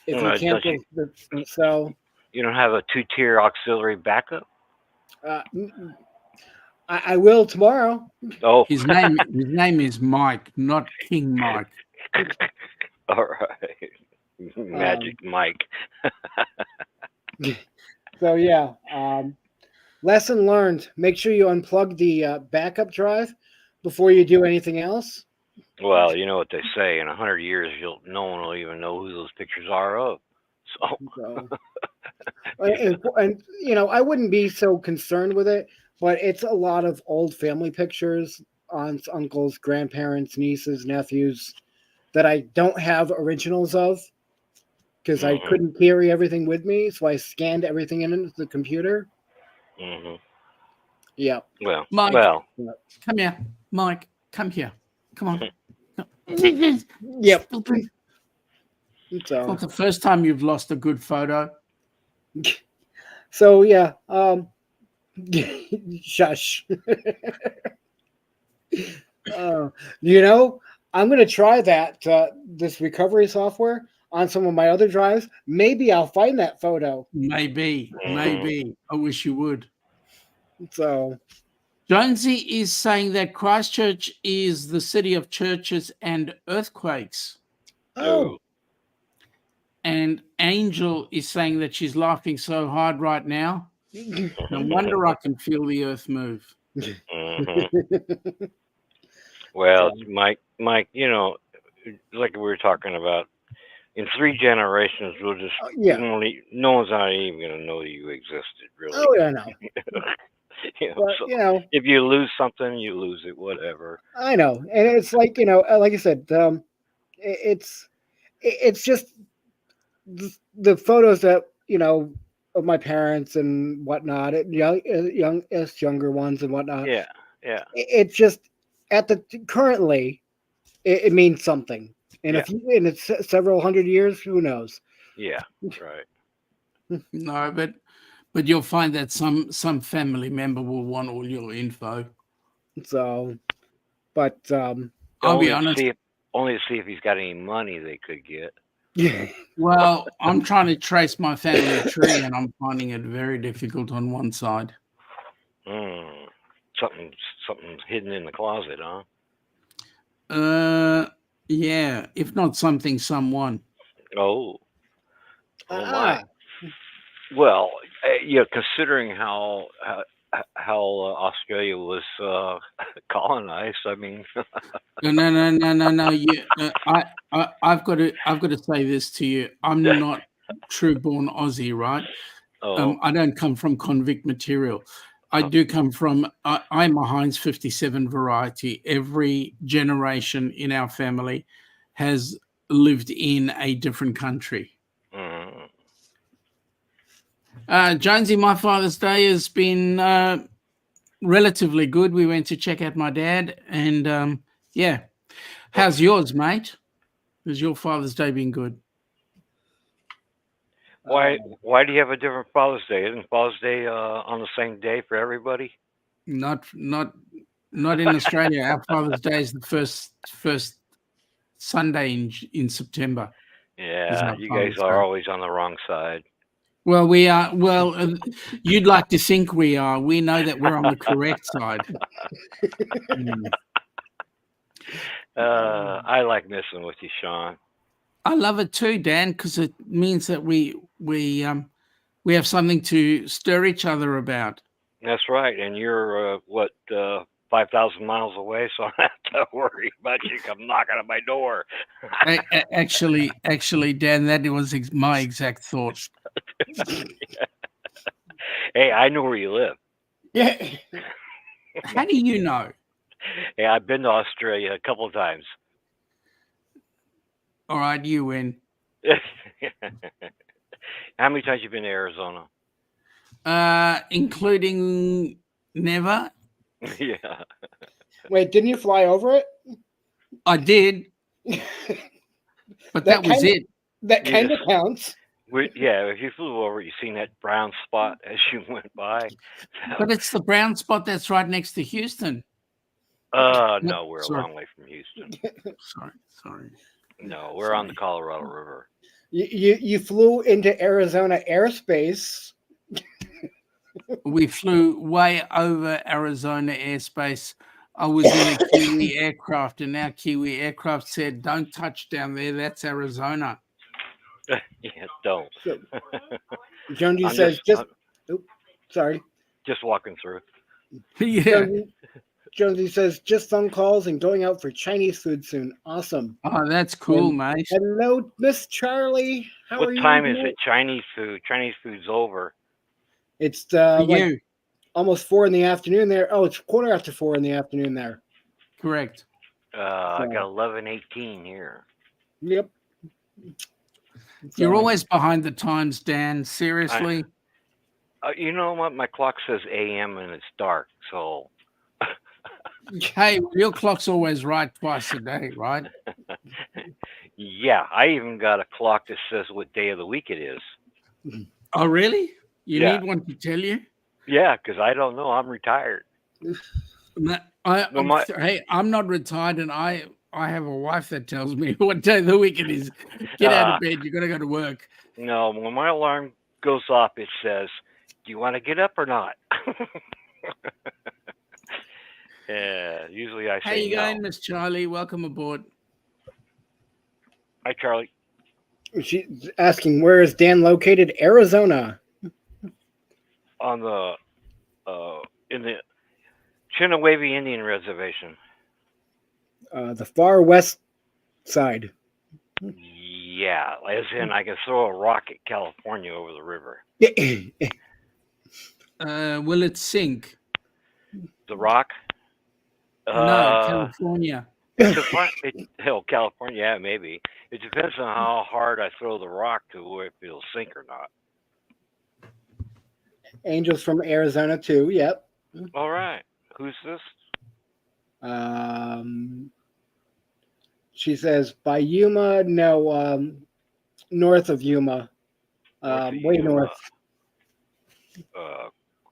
you Don't cancel so You don't have a 2-tier auxiliary backup? uh, I will tomorrow. Oh. His name is Mike, not King Mike. All right. Magic Mike. So yeah, lesson learned. Make sure you unplug the backup drive before you do anything else. Well, you know what they say. In 100 years, no one will even know who those pictures are of. So. So, and I wouldn't be so concerned with it, but it's a lot of old family pictures, aunts, uncles, grandparents, nieces, nephews that I don't have originals of because I Mhm. couldn't carry everything with me, so I scanned everything into the computer. Mhm. Yeah. Well. Mike, Well. come here. Mike, come here. Come on. Yep. It's So not the first time you've lost a good photo. yeah. Shush. You know, I'm going to try that this recovery software on some of my other drives. Maybe I'll find that photo. Maybe. I wish you would. So, Jonesy is saying that Christchurch is the city of churches and earthquakes. oh, And Angel is saying that she's laughing so hard right now. No wonder I can feel the earth move. Mhm. Well, Mike, you know, like we were talking about, in 3 generations, we'll just yeah. no one's not even gonna know you existed, really. Oh, yeah, I know. You know, But, so you know, if you lose something, you lose it, whatever. I know. And it's like, like I said, it's just the photos that, of my parents and whatnot, younger ones and whatnot. Yeah, yeah, It's just currently it means something. And yeah, in it's several hundred years, who knows? yeah. Right. No, but you'll find that some family member will want all your info. So, but I'll be honest. Only to see if he's got any money they could get. yeah, Well, I'm trying to trace my family tree, and I'm finding it very difficult on one side. Mm. Something's hidden in the closet, huh? Yeah, if not something, someone. Oh, oh my. Well, considering how Australia was colonized, I mean, No. I've got to say this to you. I'm not true born Aussie, right? oh, I don't come from convict material. I do come from. I'm a Heinz 57 variety. Every generation in our family has lived in a different country. mm. Jonesy, my Father's Day has been relatively good. We went to check out my dad, and yeah. How's yours, mate? Has your Father's Day been good? Why do you have a different Father's Day? Isn't Father's Day on the same day for everybody? Not in Australia. Our Father's Day is the first Sunday in September. Yeah, you guys are always on the wrong side. Well, we are. Well, you'd like to think we are. We know that we're on the correct side. I like messing with you, Sean. I love it too, Dan, because it means that we have something to stir each other about. That's right, and you're 5,000 miles away, so I don't have to worry about you come knocking at my door. Actually, Dan, that was my exact thought. Hey, I know where you live. Yeah. How do you know? Hey, I've been to Australia a couple of times. All right, you win. How many times you been to Arizona? Including never. Yeah. Wait, didn't you fly over it? I did, but that was it. That kind of counts. If you flew over, you seen that brown spot as you went by. But it's the brown spot that's right next to Houston. No, we're a long way from Houston. Sorry. No, we're on the Colorado River. You flew into Arizona airspace. We flew way over Arizona airspace. I was in a Kiwi aircraft, and our Kiwi aircraft said, "Don't touch down there. That's Arizona." Yeah, don't. So, Jonesy says, sorry. Just walking through. Yeah. Jonesy says, just phone calls and going out for Chinese food soon. Awesome. Oh, that's cool, mate. Hello, Miss Charlie. How are you? What time is it? Chinese food. Chinese food's over. It's almost 4 in the afternoon there. Oh, it's 4:15 in the afternoon there. Correct. I got 11:18 here. Yep. You're always behind the times, Dan. Seriously. You know what? My clock says AM and it's dark, so. Hey, your clock's always right twice a day, right? Yeah, I even got a clock that says what day of the week it is. Oh, really? You need one to tell you? Yeah, because I don't know. I'm retired. Hey, I'm not retired, and I have a wife that tells me what day of the week it is. Get out of bed. You got to go to work. No, when my alarm goes off, it says, "Do you want to get up or not?" Yeah, usually I How say you no. going, Miss Charlie? Welcome aboard. Hi, Charlie. She's asking, where is Dan located? Arizona. On the in the Chinawave Indian Reservation. The far west side. Yeah, as in I can throw a rock at California over the river. Will it sink? The rock? No, California. Hell, California, yeah, maybe. It depends on how hard I throw the rock to if it'll sink or not. Angels from Arizona too. Yep. All right. Who's this? She says by Yuma. No, north of Yuma. Way Yuma. north.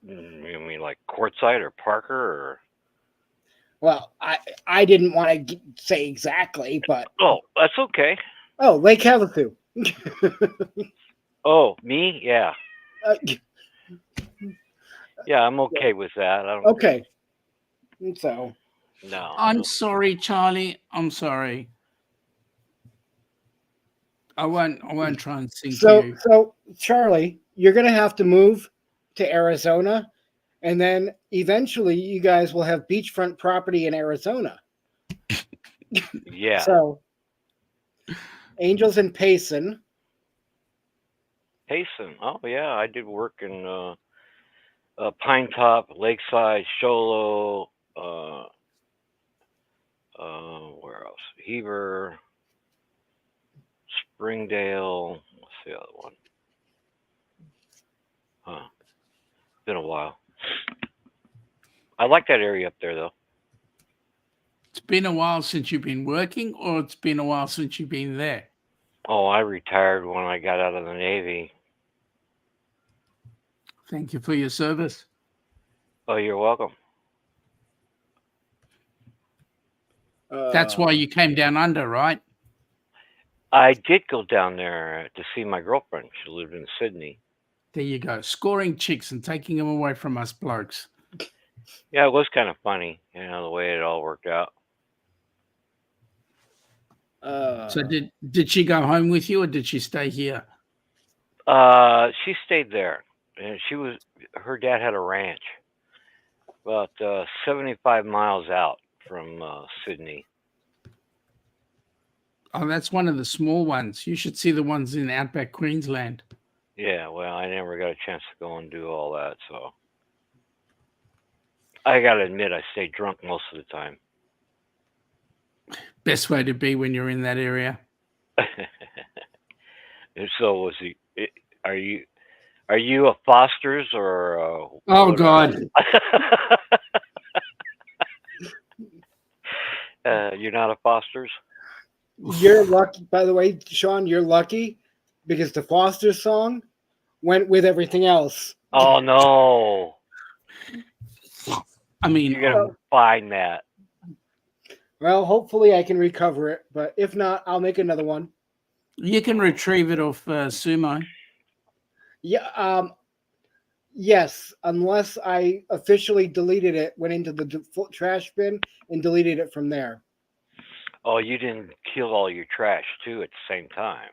You mean like Quartzsite or Parker or? Well, I didn't want to say exactly, but Oh, that's okay. oh, Lake Havasu. Oh, me? Yeah. Uh, Yeah, I'm okay with that. I don't. okay. So. No. I'm sorry, Charlie. I'm sorry. I won't try and sink you. So Charlie, you're gonna have to move to Arizona, and then eventually you guys will have beachfront property in Arizona. Yeah. So Angels in Payson. Payson. Oh yeah, I did work in Pine Top, Lakeside, Sholo. Where else? Heber, Springdale. What's the other one? Huh. Been a while. I like that area up there, though. It's been a while since you've been working, or it's been a while since you've been there? Oh, I retired when I got out of the Navy. Thank you for your service. Oh, you're welcome. That's why you came down under, right? I did go down there to see my girlfriend. She lived in Sydney. There you go. Scoring chicks and taking them away from us blokes. Yeah, it was kind of funny, the way it all worked out. So did she go home with you, or did she stay here? She stayed there, and her dad had a ranch about 75 miles out from Sydney. Oh, that's one of the small ones. You should see the ones in outback Queensland. Yeah, well, I never got a chance to go and do all that, so I gotta admit I stayed drunk most of the time. Best way to be when you're in that area. And so was he? Are you a Foster's or? Oh God! You're not a Foster's. You're lucky, by the way, Sean. You're lucky because the Foster song went with everything else. Oh no! I mean, You're gonna find that. Well, hopefully I can recover it, but if not, I'll make another one. you can retrieve it off Sumo. Yeah. Yes, unless I officially deleted it, went into the trash bin and deleted it from there. Oh, you didn't kill all your trash too at the same time.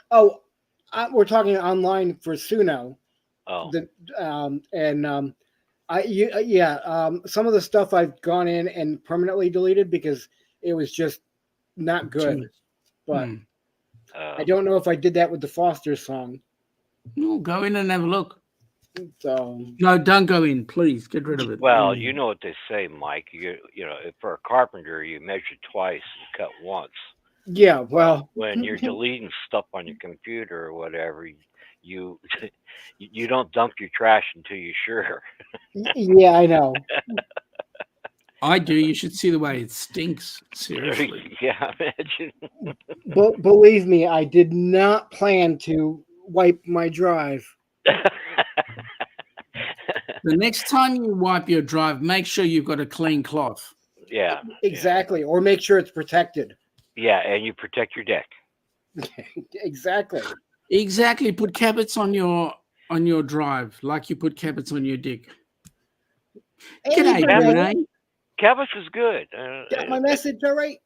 Oh, we're talking online for Suno. Oh. Some of the stuff I've gone in and permanently deleted because it was just not good. But I don't know if I did that with the Foster song. No, go in and have a look. So no, don't go in, please. Get rid of it. Well, you know what they say, Mike. For a carpenter, you measure twice and cut once. Yeah, well, when you're deleting stuff on your computer or whatever, you don't dump your trash until you're sure. Yeah, I know. I do. You should see the way it stinks. Seriously. Yeah, imagine. But believe me, I did not plan to wipe my drive. The next time you wipe your drive, make sure you've got a clean cloth. Yeah. Exactly. Or make sure it's protected. Yeah, and you protect your deck. Exactly. Exactly. Put cabots on your drive, like you put cabots on your dick. Hey, G'day, Bernard. Bernard. Cabas is good. Got my message all right?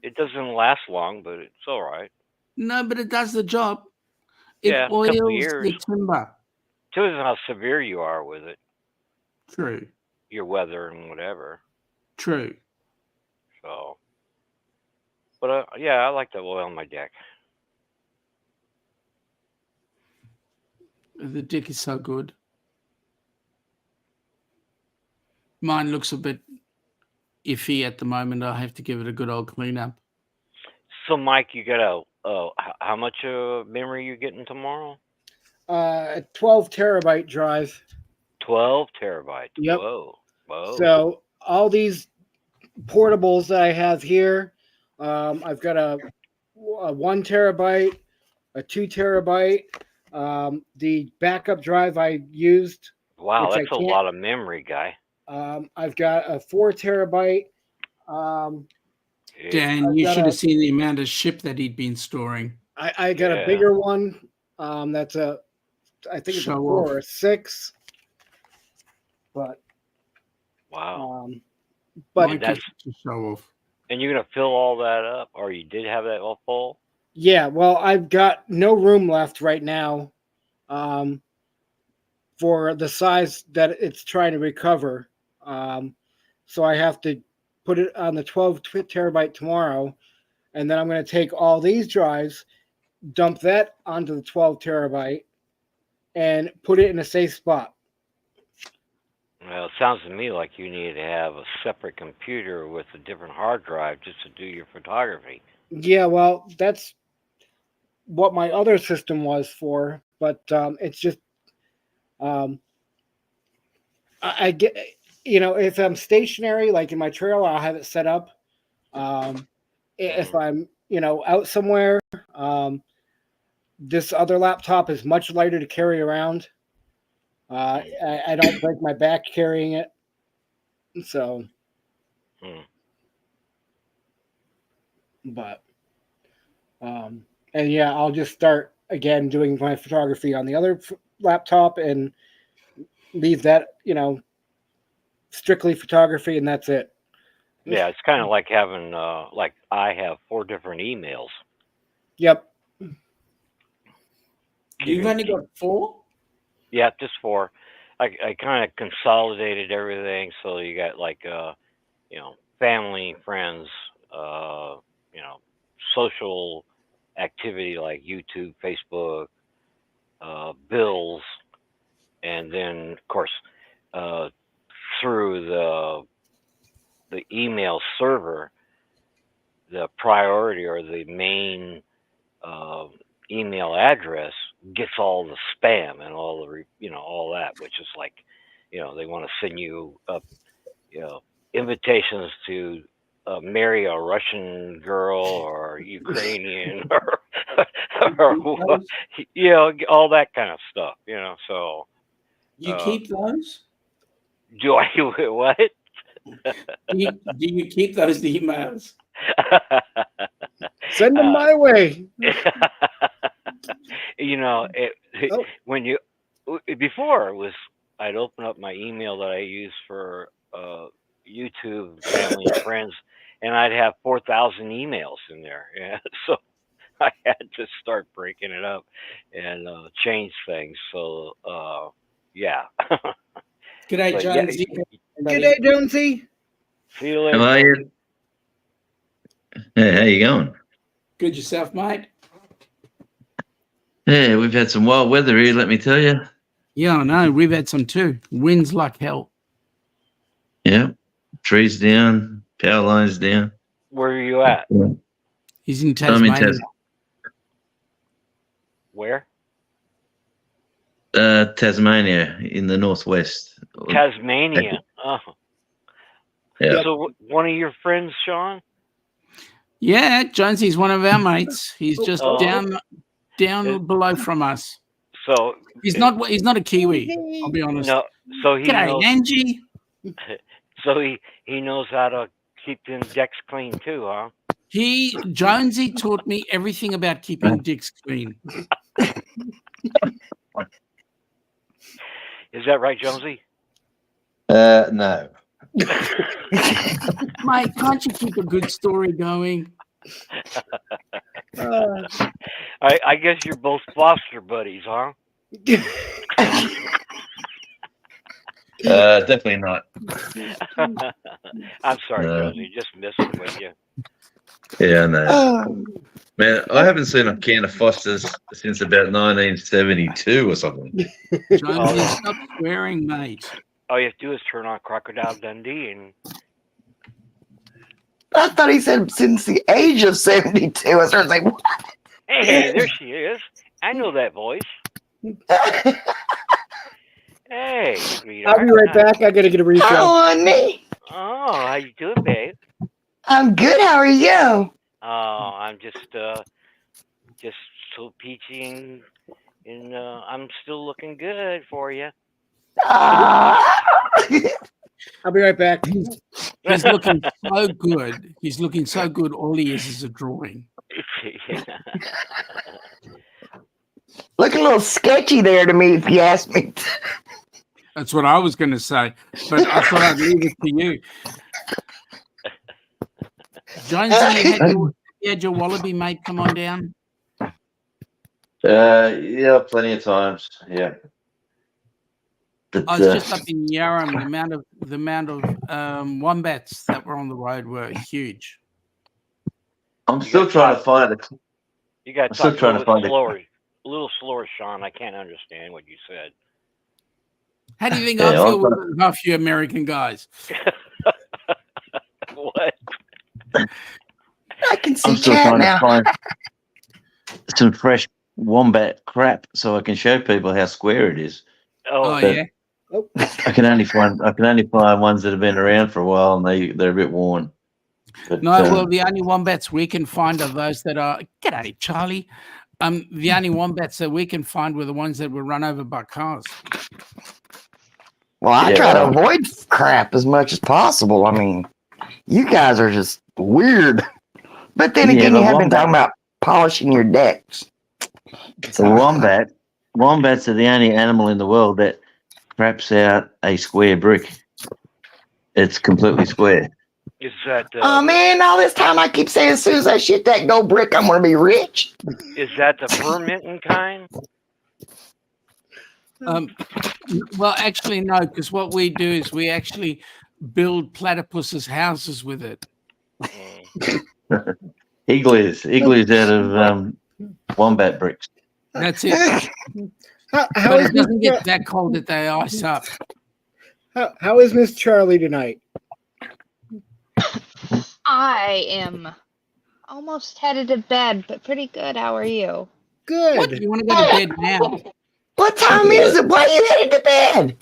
It doesn't last long, but it's all right. No, but it does the job. It Yeah, a couple of oils years. the timber. Depends on how severe you are with it, True. your weather and whatever. True. So, but yeah, I like to oil my deck. The dick is so good. Mine looks a bit iffy at the moment. I have to give it a good old cleanup. So, Mike, you got how much memory you getting tomorrow? 12 terabyte drive. 12 terabytes. Yep. Whoa. So all these portables that I have here, I've got a 1 terabyte, a 2 terabyte. The backup drive I used. Wow, which that's a lot of memory, guy. I've got a 4 terabyte. Dan, you should have seen the amount of shit that he'd been storing. I got a bigger one. That's I think it's a 4 or a 6. But wow. But that's to show off. And you're gonna fill all that up, or you did have that all full? Yeah, well, I've got no room left right now, for the size that it's trying to recover. So I have to put it on the 12 terabyte tomorrow, and then I'm going to take all these drives, dump that onto the 12 terabyte, and put it in a safe spot. Well, it sounds to me like you need to have a separate computer with a different hard drive just to do your photography. Yeah, well, that's what my other system was for, but it's just I get, if I'm stationary, like in my trailer, I'll have it set up. If I'm, out somewhere, this other laptop is much lighter to carry around. I don't break my back carrying it. So, but, and yeah, I'll just start again doing my photography on the other laptop and leave that, strictly photography, and that's it. Yeah, it's kind of like having, like I have 4 different emails. Yep. You've only got 4? Yeah, just 4. I kind of consolidated everything, so you got like, family, friends, social activity like YouTube, Facebook, bills, and then of course through the email server, the priority or the main email address gets all the spam and all the all that, which is like, they want to send you invitations to marry a Russian girl or Ukrainian or all that kind of stuff, so You keep those? do I what? Do you keep those emails? Send them my way. When you before it was, I'd open up my email that I use for YouTube, family and friends, and I'd have 4,000 emails in there. Yeah, so I had to start breaking it up and change things. So yeah. G'day, Jonesy. G'day, Jonesy. See you later. How are you? Hey, how you going? Good yourself, mate? Yeah, we've had some wild weather here, let me tell you. Yeah, I know. We've had some too. Winds like hell. Yeah, trees down, power lines down. Where are you at? He's in I'm in Tasmania. Where? Tasmania in the northwest. Tasmania. Oh. Yeah. So one of your friends, Sean? Yeah, Jonesy's one of our mates. He's just down below from us. So He's not a Kiwi. I'll be honest. no. So he G'day, knows. Angie. So he knows how to keep them decks clean too, huh? Jonesy taught me everything about keeping dicks clean. Is that right, Jonesy? No. Mate, can't you keep a good story going? I guess you're both foster buddies, huh? Definitely not. I'm sorry, No. Jonesy. Just messing with you. Yeah, no. Man, I haven't seen a can of Foster's since about 1972 or something. Jonesy, stop swearing, mate. All you have to do is turn on Crocodile Dundee and I thought he said since the age of 72. I started like, what? hey, there she is. I know that voice. Hey, sweetheart. I'll be right back. I gotta get a refill. Honey, Oh, how you doing, babe? I'm good. How are you? Oh, I'm just so peachy and I'm still looking good for you. Ah. I'll be right back. He's looking so good. He's looking so good. All he is a drawing. Yeah. Looking a little sketchy there to me, if you ask me. That's what I was going to say, but I thought I'd leave it to you. Jonesy, you had your wallaby mate come on down? Yeah, plenty of times. Yeah. But, I was just up in Yarram. The amount of wombats that were on the road were huge. I'm still trying to find it. You got I'm still to talk trying a to find little it. slower. A little slower, Sean. I can't understand what you said. How do you think Yeah, I feel I'll- with half you American guys? What? I can see I'm still cat trying now. to find some fresh wombat crap so I can show people how square it is. Oh, but- yeah. I can only find ones that have been around for a while and they're a bit worn. But, No, well, the only wombats we can find are those that are. G'day, Charlie. The only wombats that we can find were the ones that were run over by cars. Well, I Yeah, try to well- avoid crap as much as possible. I mean, you guys are just weird. But then Yeah, again, the you have been wombat- talking about polishing your decks. the wombats are the only animal in the world that craps out a square brick. It's completely square. Is that Oh man, all this time I keep saying as soon as I shit that gold brick, I'm gonna be rich. is that the fermenting kind? Well, actually, no, because what we do is we actually build platypuses' houses with it. Igloos out of wombat bricks. That's it. How But is it doesn't Miss get that cold that they ice up. how is Miss Charlie tonight? I am almost headed to bed, but pretty good. How are you? Good. You want to go to bed now? What time is it? Why are you headed to bed?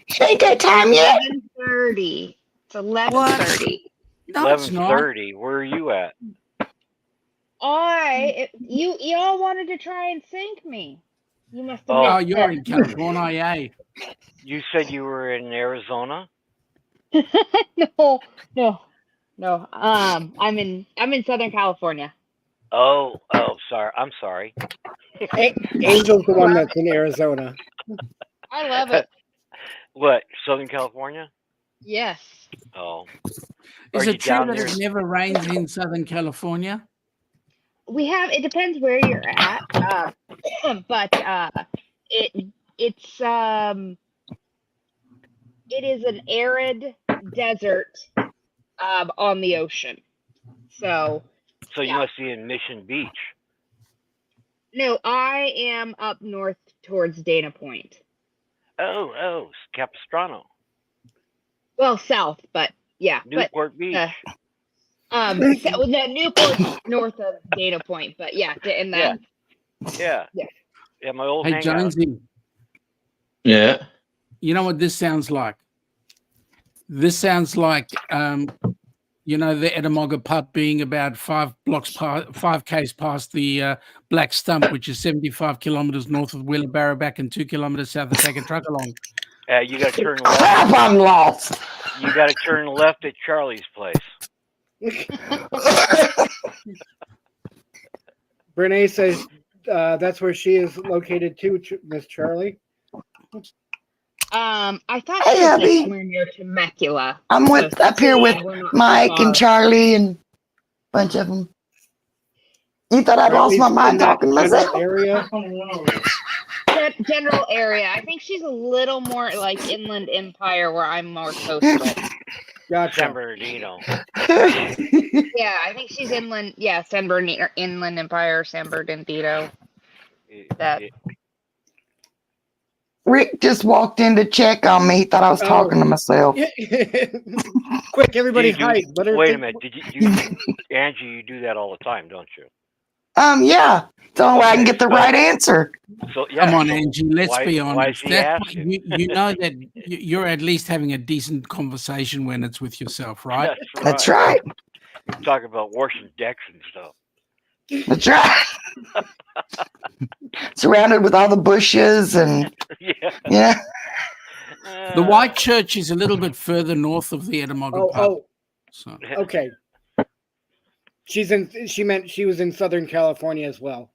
It ain't that time yet. 11:30. It's 11:30. No, it's not. 11:30. Where are you at? You all wanted to try and sink me. You must have. Oh, Oh, missed you're it. in California, eh? You said you were in Arizona. No. I'm in Southern California. Oh, sorry. I'm sorry. Angel's the one that's in Arizona. I love it. What? Southern California? Yes. Oh. Is Are you it true down that there? it never rains in Southern California? It depends where you're at. But it is an arid desert on the ocean. So So you yeah. must be in Mission Beach. No, I am up north towards Dana Point. Oh, Capistrano, Well, south, but yeah. Newport Beach. The Newport's north of Dana Point, but yeah, and that. Yeah. My old Hey, hangout. Jonesy, Yeah. you know what this sounds like? This sounds like You know, the Ettamogah Putt being about 5 k's past the Black Stump, which is 75 kilometers north of Wheelabarrow back and 2 kilometers south of Take a Truck Along. You got to turn left. Crap, I'm lost. You got to turn left at Charlie's place. Brene says that's where she is located too, Miss Charlie. I thought Hey, she was Abby. like somewhere near Temecula. I'm with up here with We're not Mike far. and Charlie and a bunch of them. You thought I'd lost my Charlie's mind in that talking to general myself? area. General area. I think she's a little more like Inland Empire, where I'm more coastal. Gotcha. San Bernardino. Yeah, I think she's inland. Yeah, San Bernardino, Inland Empire, San Bernardino. That. Rick just walked in to check on me. He thought I was talking to myself. Quick, everybody Do you hide. Let her wait a think- minute. Did Angie, you do that all the time, don't you? Yeah. It's the only way I can get the right answer. So yeah. Come on, Angie. Let's be Why honest. is he That's asking? you know that you're at least having a decent conversation when it's with yourself, right? That's right. We're talking about washing decks and stuff. That's right. Surrounded with all the bushes and yeah. The White Church is a little bit further north of the Ettamogah Putt. So. Okay. She meant she was in Southern California as well.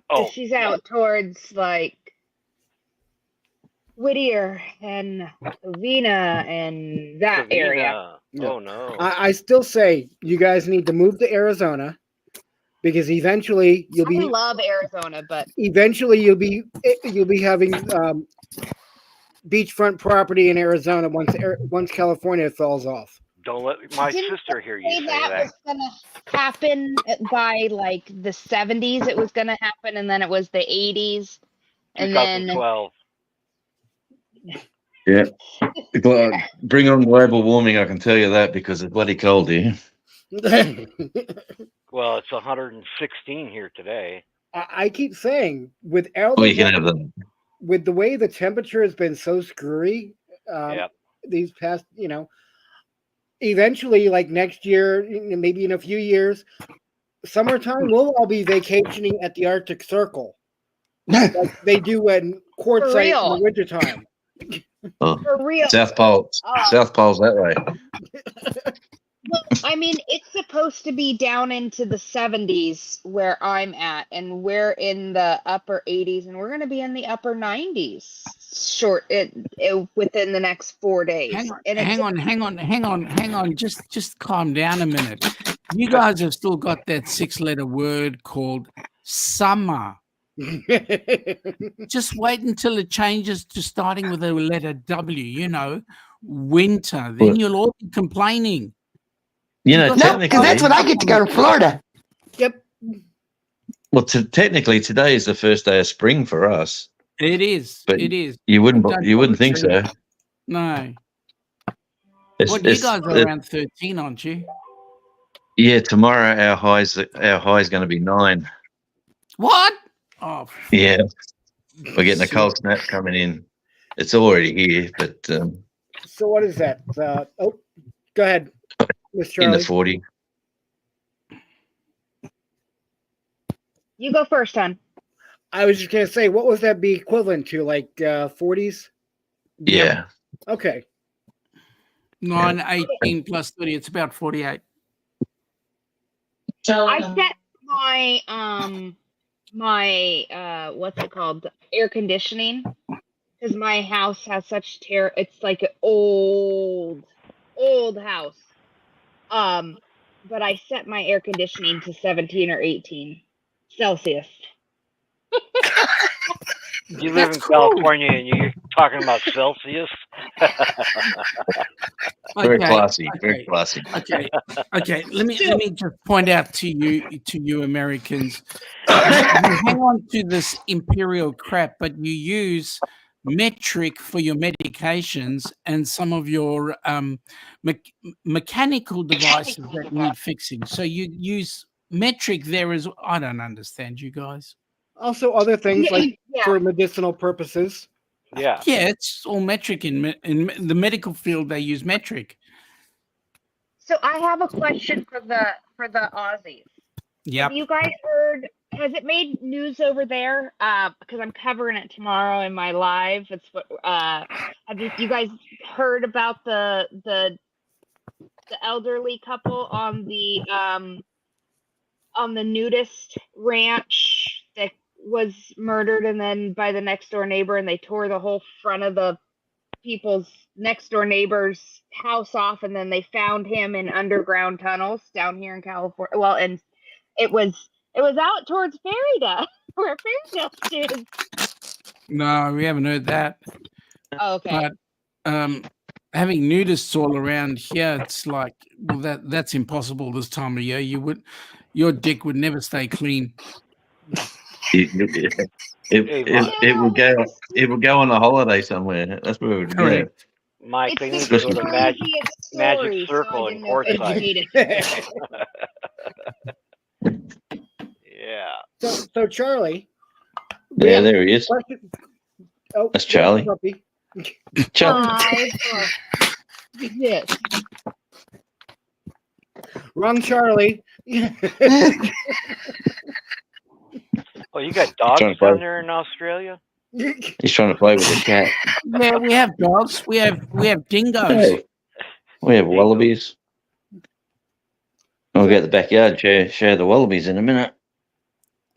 Oh, she's out towards like Whittier and Covina and that area. Oh no. I still say you guys need to move to Arizona because eventually you'll be. I love Arizona, but eventually you'll be having beachfront property in Arizona once California falls off. Don't let my sister hear you say that that. was gonna happen by like the 70s. It was gonna happen, and then it was the 80s, and then 2012. Yeah. Bring on global warming, I can tell you that, because it's bloody cold here. Well, it's 116 here today. I keep saying with the way the temperature has been so screwy these past, eventually, like next year, maybe in a few years, summertime, we'll all be vacationing at the Arctic Circle, like they do in Quartzsite in the wintertime. For real. South Pole's that way. Well, I mean, it's supposed to be down into the 70s where I'm at, and we're in the upper 80s, and we're going to be in the upper 90s within the next 4 days. Hang on. Just calm down a minute. You guys have still got that 6-letter word called summer. Just wait until it changes to starting with the letter W, winter. Then you'll all be complaining. No, because that's when I get to go to Florida. Yep. Well, technically, today is the first day of spring for us. It is. But it is. You wouldn't think so. No. You guys are around 13, aren't you? Yeah, tomorrow our high is going to be 9. What? Oh. Yeah, we're getting a cold snap coming in. It's already here, but so what is that? Go ahead, Miss Charlie. In the 40. You go first, hon. I was just gonna say, what would that be equivalent to? Like 40s? Yeah. Okay. 9, 18 plus 30. It's about 48. I set my what's it called? Air conditioning, because my house has such it's like an old house. But I set my air conditioning to 17 or 18 Celsius. You live in California and you're talking about Celsius? Very classy. Very classy. Okay. Let me just point out to you Americans. You hang on to this imperial crap, but you use metric for your medications and some of your mechanical devices that need fixing. So you use metric there as I don't understand you guys. Also, other things for medicinal purposes. Yeah. Yeah, it's all metric in the medical field. They use metric. So I have a question for the Aussies. Yep. Have you guys heard? Has it made news over there? Because I'm covering it tomorrow in my live. It's what. Have you guys heard about the elderly couple on the nudist ranch that was murdered, and then by the next door neighbor, and they tore the whole front of the people's next door neighbor's house off, and then they found him in underground tunnels down here in California. Well, and it was out towards Ferryda, where Ferryda is. No, we haven't heard that. Oh, okay. But having nudists all around here, it's like, well, that's impossible this time of year. Your dick would never stay clean. It would go on a holiday somewhere. That's where it would go. Correct. Mike, It's they the need to go to craziest Magic story, so Circle I in didn't know if you Quartzsite. made it. Yeah. So Charlie. Yeah, there he is. Question. Oh, That's Charlie. Puppy. Charlie. Yes. Wrong, Charlie. Oh, you got dogs down there in Australia? He's trying to play with the cat. Yeah, we have dogs. We have dingoes. Hey, we have wallabies. We'll get the backyard, share the wallabies in a minute.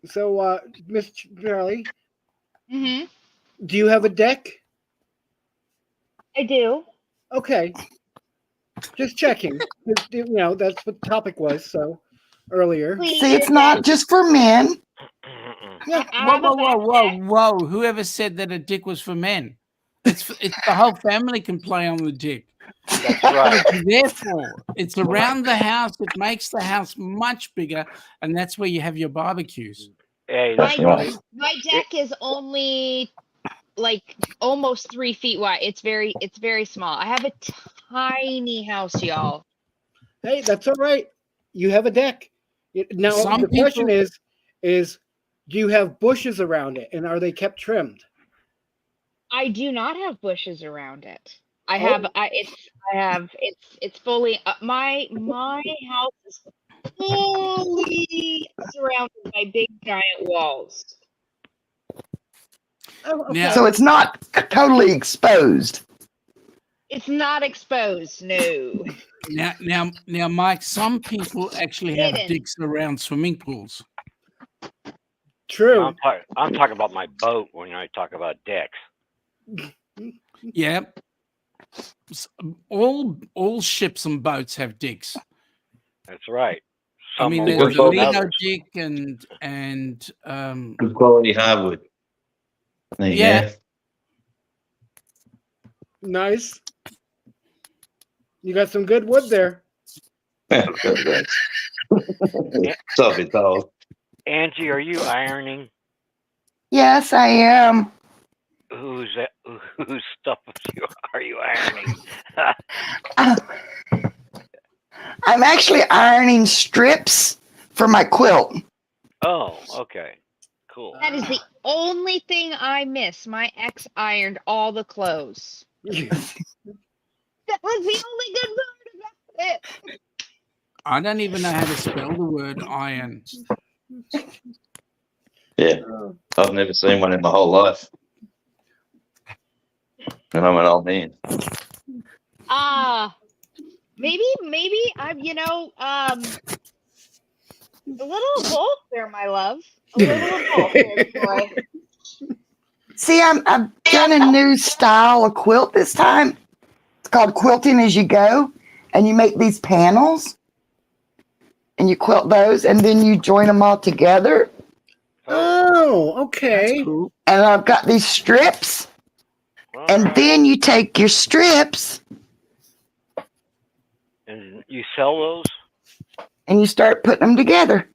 So, Miss Charlie, Mm-hmm. do you have a deck? I do. Okay. Just checking. You know, that's what the topic was, so earlier. Please. See, it's not just for men. Yeah. Whoa. Whoever said that a dick was for men? It's the whole family can play on the dick. That's right. Therefore, it's around the house. It makes the house much bigger, and that's where you have your barbecues. Hey, That's right. My deck is only like almost 3 feet wide. It's very small. I have a tiny house, y'all. Hey, that's all right. You have a deck. Now, Some the question people- is, do you have bushes around it, and are they kept trimmed? I do not have bushes around it. I Oh. have it's fully my house is fully surrounded by big giant walls. Oh, okay. Now- So it's not totally exposed. It's not exposed, no. Now, Mike. Some people actually have Hidden. dicks around swimming pools. True. I'm talking about my boat when I talk about decks. Yeah. All ships and boats have dicks. That's right. I Some mean, are there's worse the than Lido others. dick and Good quality hardwood. There you Yeah. go. Nice. You got some good wood there. So it's all. Angie, are you ironing? Yes, I am. Whose stuff are you ironing? I'm actually ironing strips for my quilt. Oh, okay. Cool. That is the only thing I miss. My ex ironed all the clothes. That was the only good part about it. I don't even know how to spell the word iron. Yeah, I've never seen one in my whole life. And I'm an old man. Maybe I'm a little of both there, my love. A little of both there, boy. See, I've done a new style of quilt this time. It's called quilting as you go, and you make these panels, and you quilt those, and then you join them all together. Oh, okay. That's cool. And I've got these strips, and then you take your strips And you sell those? and you start putting them together.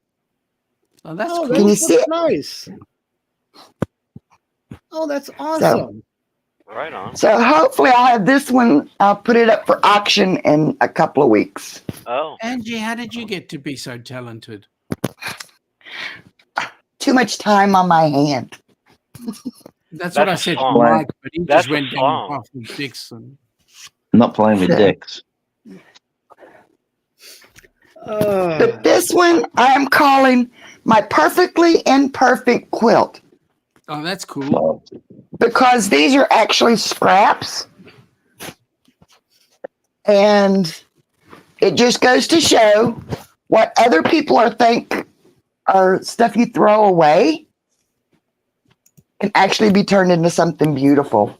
Oh, that's Oh, cool. Can you that's see it? nice. Oh, that's awesome. Right on. So hopefully I'll have this one. I'll put it up for auction in a couple of weeks. Oh, Angie, how did you get to be so talented? Too much time on my hand. That's what I That's a said to song. Mike, but he That's just a went down song. the path of dicks. And Not playing with decks. But this one I'm calling my perfectly imperfect quilt Oh, that's cool. because these are actually scraps. And it just goes to show what other people think are stuff you throw away can actually be turned into something beautiful.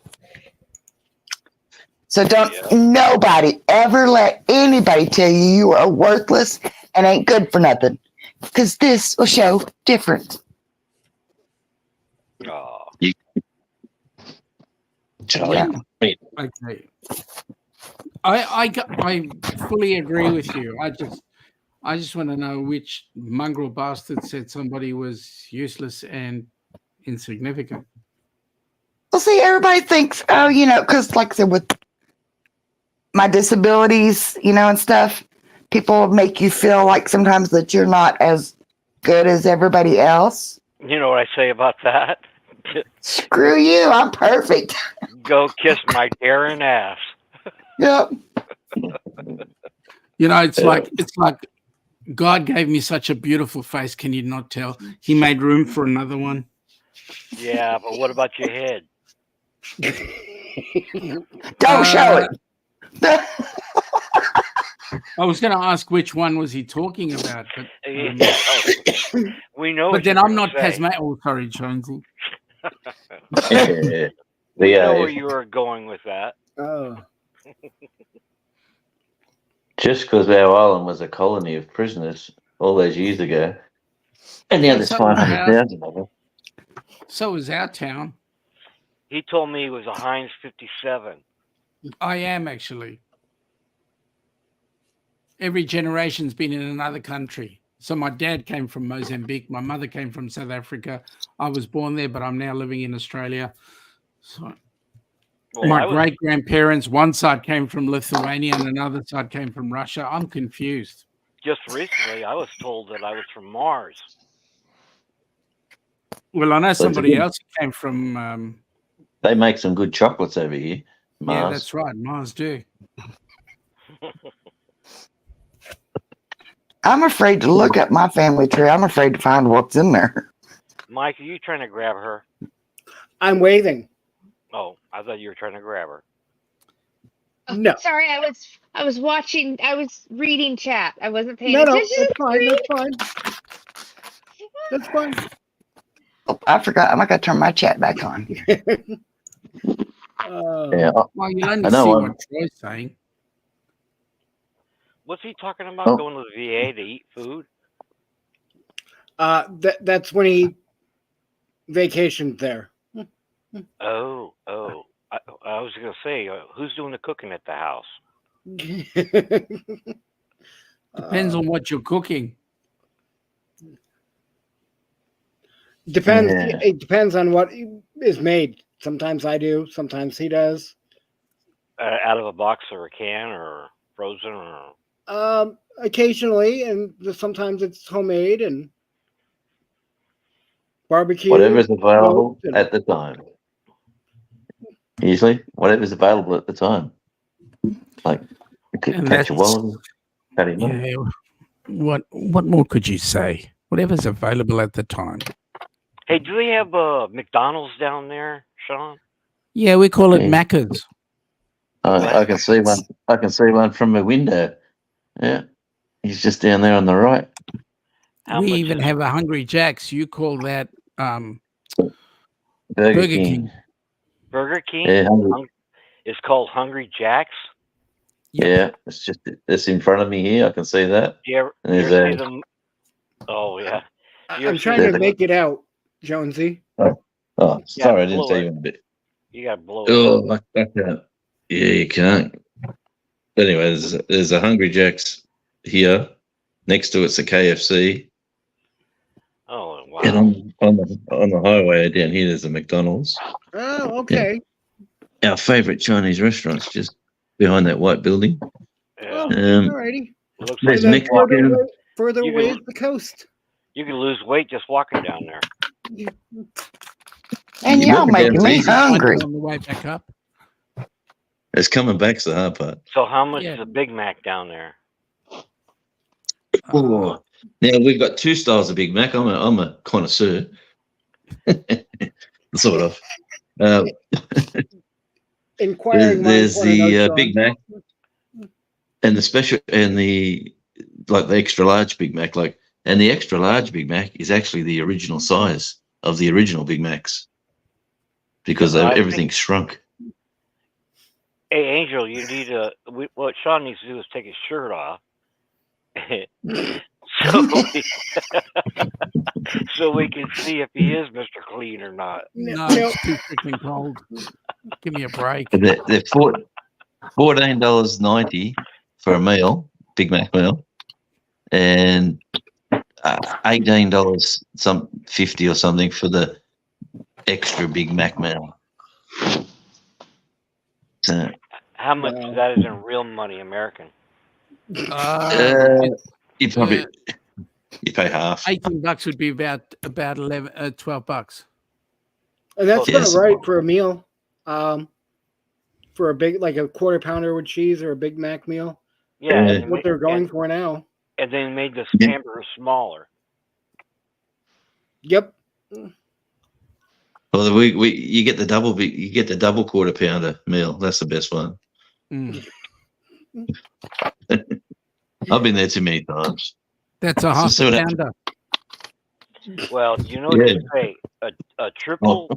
So don't nobody ever let anybody tell you you are worthless and ain't good for nothing, because this will show different. Oh. Yeah. Okay. I fully agree with you. I just want to know which mongrel bastard said somebody was useless and insignificant. Well, see, everybody thinks, oh, because like I said, with my disabilities, and stuff, people make you feel like sometimes that you're not as good as everybody else. You know what I say about that? Screw you, I'm perfect. Go kiss my daring ass. Yep. It's like God gave me such a beautiful face. Can you not tell? He made room for another one. Yeah, but what about your head? Don't show it. I was going to ask which one was he talking about, but we know. But then I'm not Tasmanian. Oh, sorry, Jonesy. We know where you were going with that. Oh. Just because our island was a colony of prisoners all those years ago, and now there's 500,000 of them. So was our town. He told me it was a Heinz 57. I am actually. Every generation's been in another country. So my dad came from Mozambique. My mother came from South Africa. I was born there, but I'm now living in Australia. So my great-grandparents, one side came from Lithuania and another side came from Russia. I'm confused. Just recently, I was told that I was from Mars. Well, I know somebody else came from... they make some good chocolates over here, Mars. Yeah, that's right. Mars do. I'm afraid to look at my family tree. I'm afraid to find what's in there. Mike, are you trying to grab her? I'm waving. Oh, I thought you were trying to grab her. No. Sorry, I was watching. I was reading chat. I wasn't paying attention. That's fine. That's fine. That's fine. Oh, I forgot. I'm not gonna turn my chat back on. Yeah. Well, you only see what Troy's saying. What's he talking about? Going to the VA to eat food? That's when he vacationed there. Oh. I was going to say, who's doing the cooking at the house? Depends on what you're cooking. Depends. Yeah. It depends on what is made. Sometimes I do. Sometimes he does. Out of a box or a can or frozen or... occasionally, and sometimes it's homemade and barbecue. Whatever's available at the time. Usually, whatever's available at the time. Like, you could catch a wallet, cut him up. What more could you say? Whatever's available at the time. Hey, do they have McDonald's down there, Sean? Yeah, we call it Macca's. I can see one. I can see one from my window. Yeah, he's just down there on the right. We even have a Hungry Jack's. You call that Burger King. Burger King? Yeah, it's called Hungry Jack's? Yep. Yeah, it's in front of me here. I can see that. You ever see them? Oh, yeah. I'm trying to make it out, Jonesy. Oh, sorry, I didn't see you in a bit. You got to blow it. I can't. Yeah, you can't. Anyway, there's a Hungry Jack's here. Next to it's a KFC. Oh, wow. And on the highway down here, there's a McDonald's. Oh, okay. Yeah. Our favourite Chinese restaurant's just behind that white building. Oh, alrighty. There's Mexican. Further away is the coast. You can lose weight just walking down there. And y'all making me hungry. On the way back up. It's coming back's the hard part. So how much is a Big Mac down there? Oh, now we've got two styles of Big Mac. I'm a connoisseur, sort of. Inquiring minds There's want to know, the Sean. Big Mac and the special and the extra large Big Mac. And the extra large Big Mac is actually the original size of the original Big Macs because everything's shrunk. Hey, Angel, you need what Sean needs to do is take his shirt off. So we can see if he is Mr. Clean or not. No, it's too freaking cold. Give me a break. They're $14.90 for a meal, Big Mac meal, and $18.50 or something for the extra Big Mac meal. So, how much that is in real money, American? you probably you pay half. $18 would be about 12 bucks. And that's about right for a meal. For a big, like a quarter pounder with cheese or a Big Mac meal. Yeah, that's what they're going for now. And they made the hamburger smaller. Yep. Well, you get the double quarter pounder meal. That's the best one. I've been there too many times. That's a half a pounder. Well, you know what you say? A triple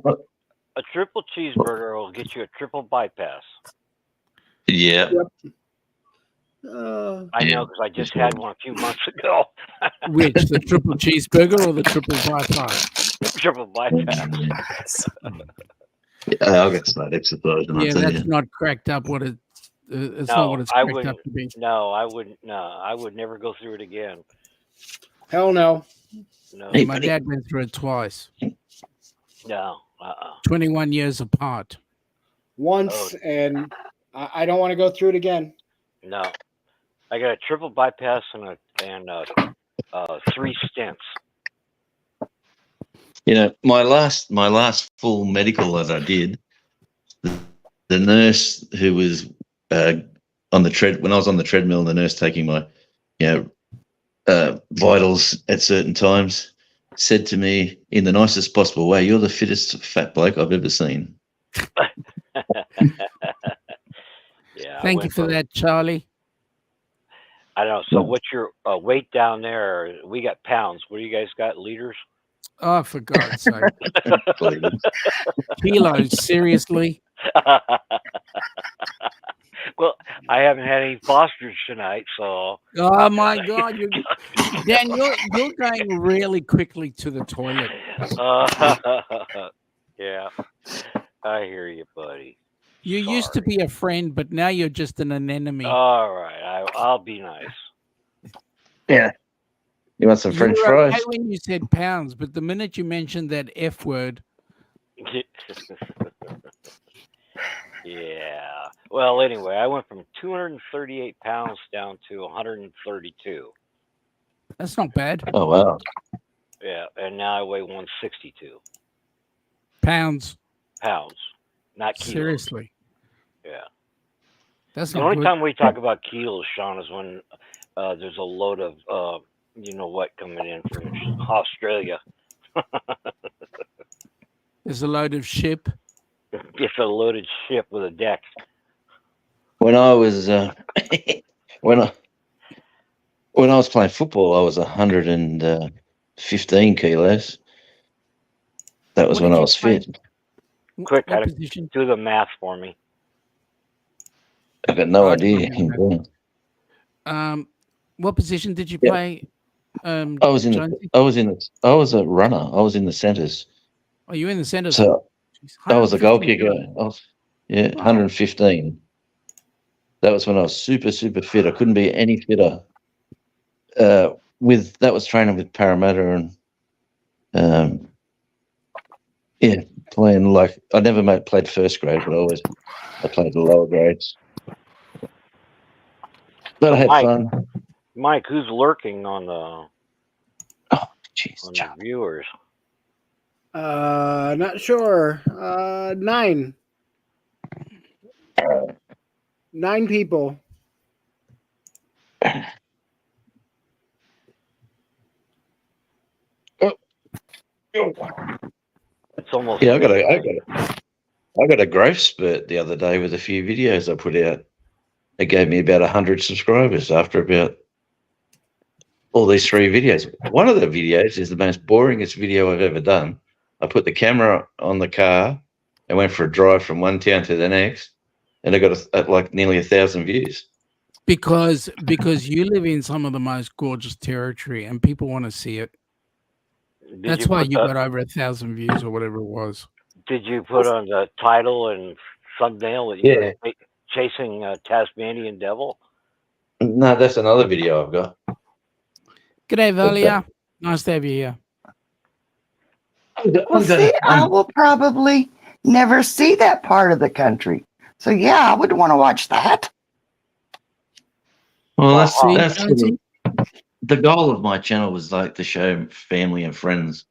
cheeseburger will get you a triple bypass. Yeah. Yep. I know because I just had one a few months ago. Which, the triple cheeseburger or the triple bypass? Triple bypass. I'll get some exercise. Yeah, that's not cracked up what it's not what it's cracked up to be. No, I wouldn't. No, I would never go through it again. Hell no. No. Hey, my dad went through it twice. No. 21 years apart. Once, and I don't want to go through it again. No. I got a triple bypass and 3 stents. You know, my last full medical that I did, the nurse who was on the when I was on the treadmill, the nurse taking my vitals at certain times said to me in the nicest possible way, "You're the fittest fat bloke I've ever seen." Yeah. Thank you for that, Charlie. I don't know. So, what's your weight down there? We got pounds. What do you guys got? Liters? Oh, for God's sake! Kilos, seriously? Well, I haven't had any Fosters tonight, so. Oh my God, Dan, you're going really quickly to the toilet. Yeah, I hear you, buddy. You used to be a friend, but now you're just an enemy. All right, I'll be nice. Yeah. You want some French fries? Okay when you said pounds, but the minute you mentioned that F word. Yeah. Well, anyway, I went from 238 pounds down to 132. That's not bad. Oh, wow. Yeah, and now I weigh 162 pounds, not kilos. Seriously. Yeah. That's the not only good. time we talk about kilos, Sean, is when there's a load of coming in from Australia. There's a load of ship. It's a loaded ship with a deck. When I was when I was playing football, I was 115 kilos. That was when I was fit. Quick, do the math for me. I got no idea. What position did you play? I was a runner. I was in the centres. Are you in the centres? So I was a goal kicker. 115. That was when I was super, super fit. I couldn't be any fitter. That was training with Parramatta and playing I never played first grade, but I played the lower grades. But I had fun. Mike, who's lurking on the viewers? Not sure. 9. 9 people. It's almost. Yeah, I got a growth spurt the other day with a few videos I put out. It gave me about 100 subscribers after about all these 3 videos. One of the videos is the most boringest video I've ever done. I put the camera on the car and went for a drive from one town to the next, and I got like nearly 1,000 views. Because you live in some of the most gorgeous territory, and people want to see it. That's why you got over 1,000 views or whatever it was. Did you put on the title and thumbnail that you're chasing a Tasmanian devil? No, that's another video I've got. G'day, Valia. Nice to have you here. Well, see, I will probably never see that part of the country. So, yeah, I would want to watch that. Well, that's the goal of my channel was like to show family and friends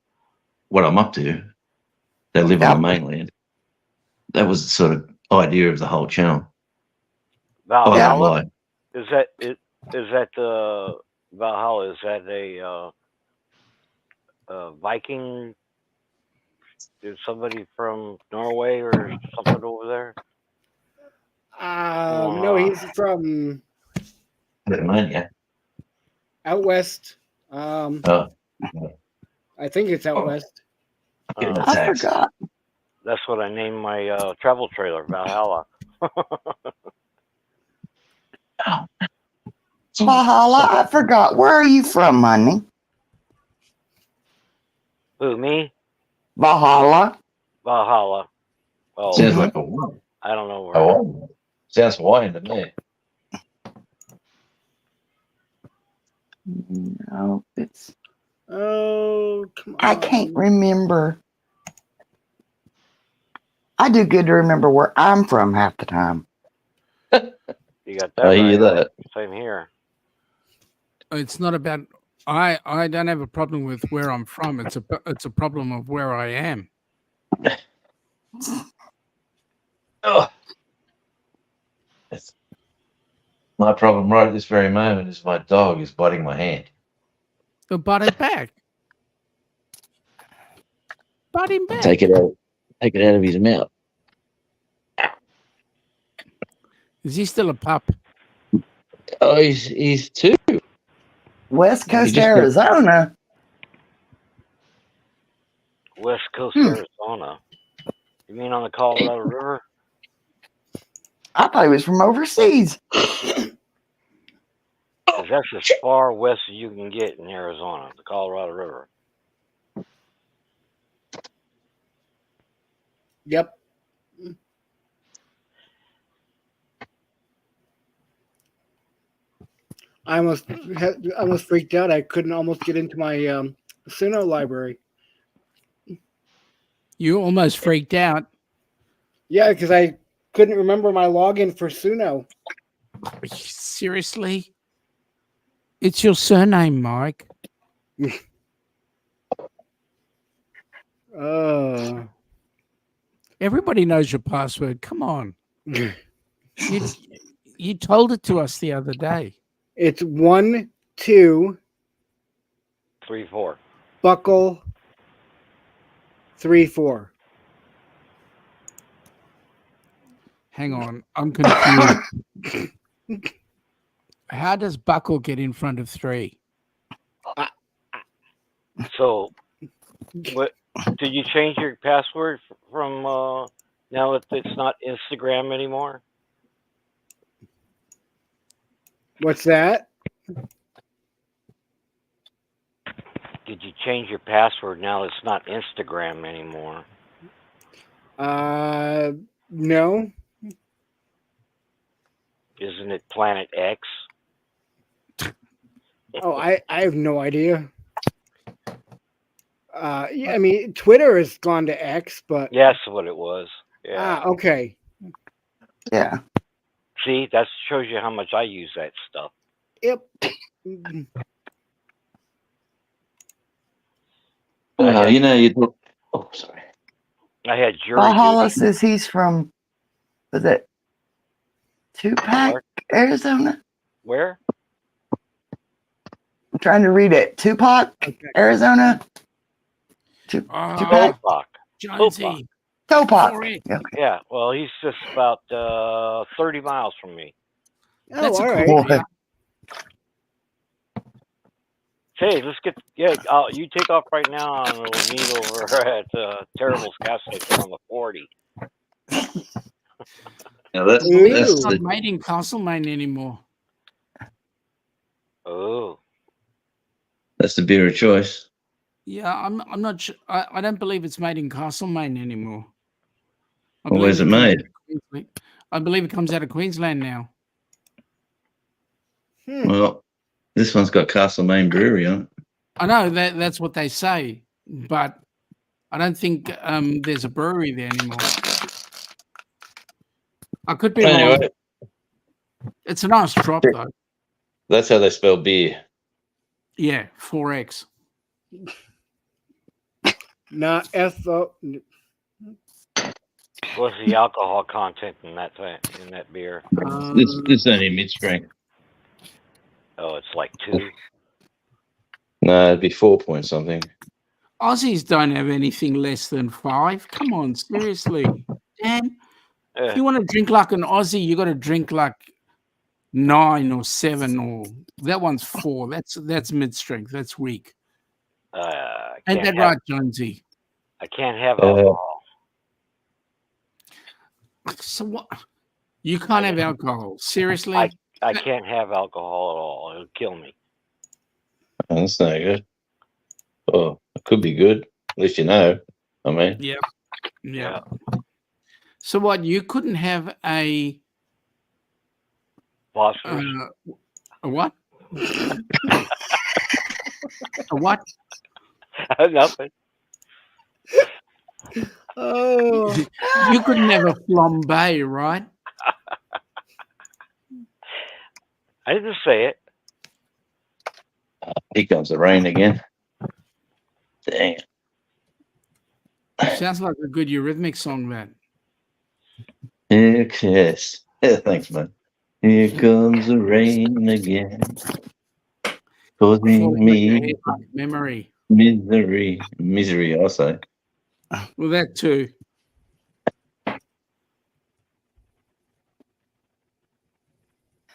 what I'm up to. They live on the mainland. That was the sort of idea of the whole channel. Valhalla? Is that Valhalla? Is that a Viking? Is somebody from Norway or something over there? No, he's from out west. I think it's out west. I forgot. That's what I named my travel trailer, Valhalla. Valhalla, I forgot. Where are you from, honey? Who, me? Valhalla. Valhalla. Oh, sounds like a word. I don't know where. Oh, sounds Hawaiian to me. No, it's. Oh, come on. I can't remember. I do good to remember where I'm from half the time. You got that. I hear that. Same here. It's not about. I don't have a problem with where I'm from. It's a problem of where I am. Oh. My problem right at this very moment is my dog is biting my hand. So bite it back. Bite him back. Take it out of his mouth. Is he still a pup? Oh, he's 2. West Coast, Arizona. West Coast, Arizona. You mean on the Colorado River? I thought he was from overseas. 'Cause that's as far west as you can get in Arizona, the Colorado River. Yep. I almost freaked out. I couldn't almost get into my Suno library. You almost freaked out. Yeah, because I couldn't remember my login for Suno. Seriously? It's your surname, Mike. Everybody knows your password. Come on. You told it to us the other day. It's 1, 2, 3, 4. buckle 3, 4. Hang on, I'm confused. How does buckle get in front of 3? So, what did you change your password from now that it's not Instagram anymore? What's that? Did you change your password now it's not Instagram anymore? No. Isn't it Planet X? Oh, I have no idea. Yeah, I mean, Twitter has gone to X, but Yeah, that's what it was. Yeah. Okay. Yeah. See, that shows you how much I use that stuff. Yep. You know, oh, sorry. I had jury Valhalla duty. says he's from, was it Tupac, Arizona? Where? I'm trying to read it. Tupac, Arizona? Tupac? Jonesy. Tupac. 4X. Okay. Yeah, well, he's just about 30 miles from me. Oh, That's a all cool right. area. Hey, let's get you take off right now, and we'll meet over at Terrible's gas station on the 40. Now that's I believe it's Ooh. not made in Castlemaine anymore. Oh, the beer of choice. Yeah, I'm not sure. I don't believe it's made in Castlemaine anymore. Well, where's it comes out made? of Queensland. I believe it comes out of Queensland now. Well, this one's got Castlemaine Brewery on it. I know that's what they say, but I don't think there's a brewery there anymore. I could be wrong. Anyway, It's a nice drop though. that's how they spell beer. Yeah, 4X. Not FO. what's the alcohol content in that beer? This only mid strength. Oh, it's like 2. No, it'd be 4 point something. Aussies don't have anything less than 5. Come on, seriously. Dan, if you want to drink like an Aussie, you got to drink like 9 or 7 or that one's 4. That's mid strength. That's weak. Ain't that right, Jonesy? I can't have alcohol. So what? You can't have alcohol. Seriously? I can't have alcohol at all. It'll kill me. Oh, that's no good. Oh, it could be good. At least you know. I mean, Yeah. So what? You couldn't have a Phosphorus. a what? A what? Nothing. Oh. You couldn't have a flambe, right? I didn't say it. here comes the rain again. Dang. Sounds like a good Eurythmics song, man. Yes. Yeah, thanks, man. Here comes the rain again. Causing me Memory. misery, I'll say. Well, that too.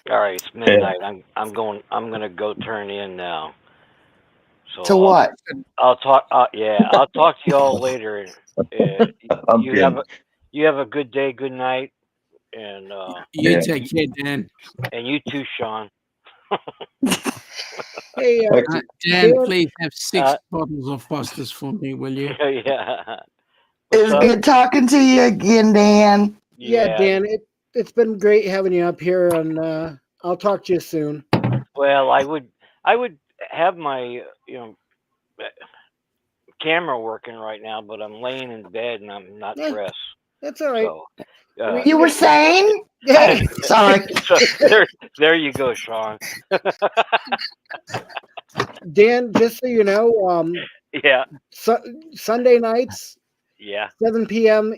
All right, it's midnight. I'm gonna go turn in now. So To what? I'll talk. I'll talk to you all later. You have a good day, good night, and You take care, Dan. And you too, Sean. Hey, Dan, please have 6 bottles of Foster's for me, will you? Yeah. It's good talking to you again, Dan. Yeah, Dan. It's been great having you up here, and I'll talk to you soon. Well, I would have my camera working right now, but I'm laying in bed and I'm not dressed. That's all right. So, you were saying? Yeah. Sorry. So there you go, Sean. Dan, just so you know, Yeah. Sunday nights, Yeah. 7 p.m.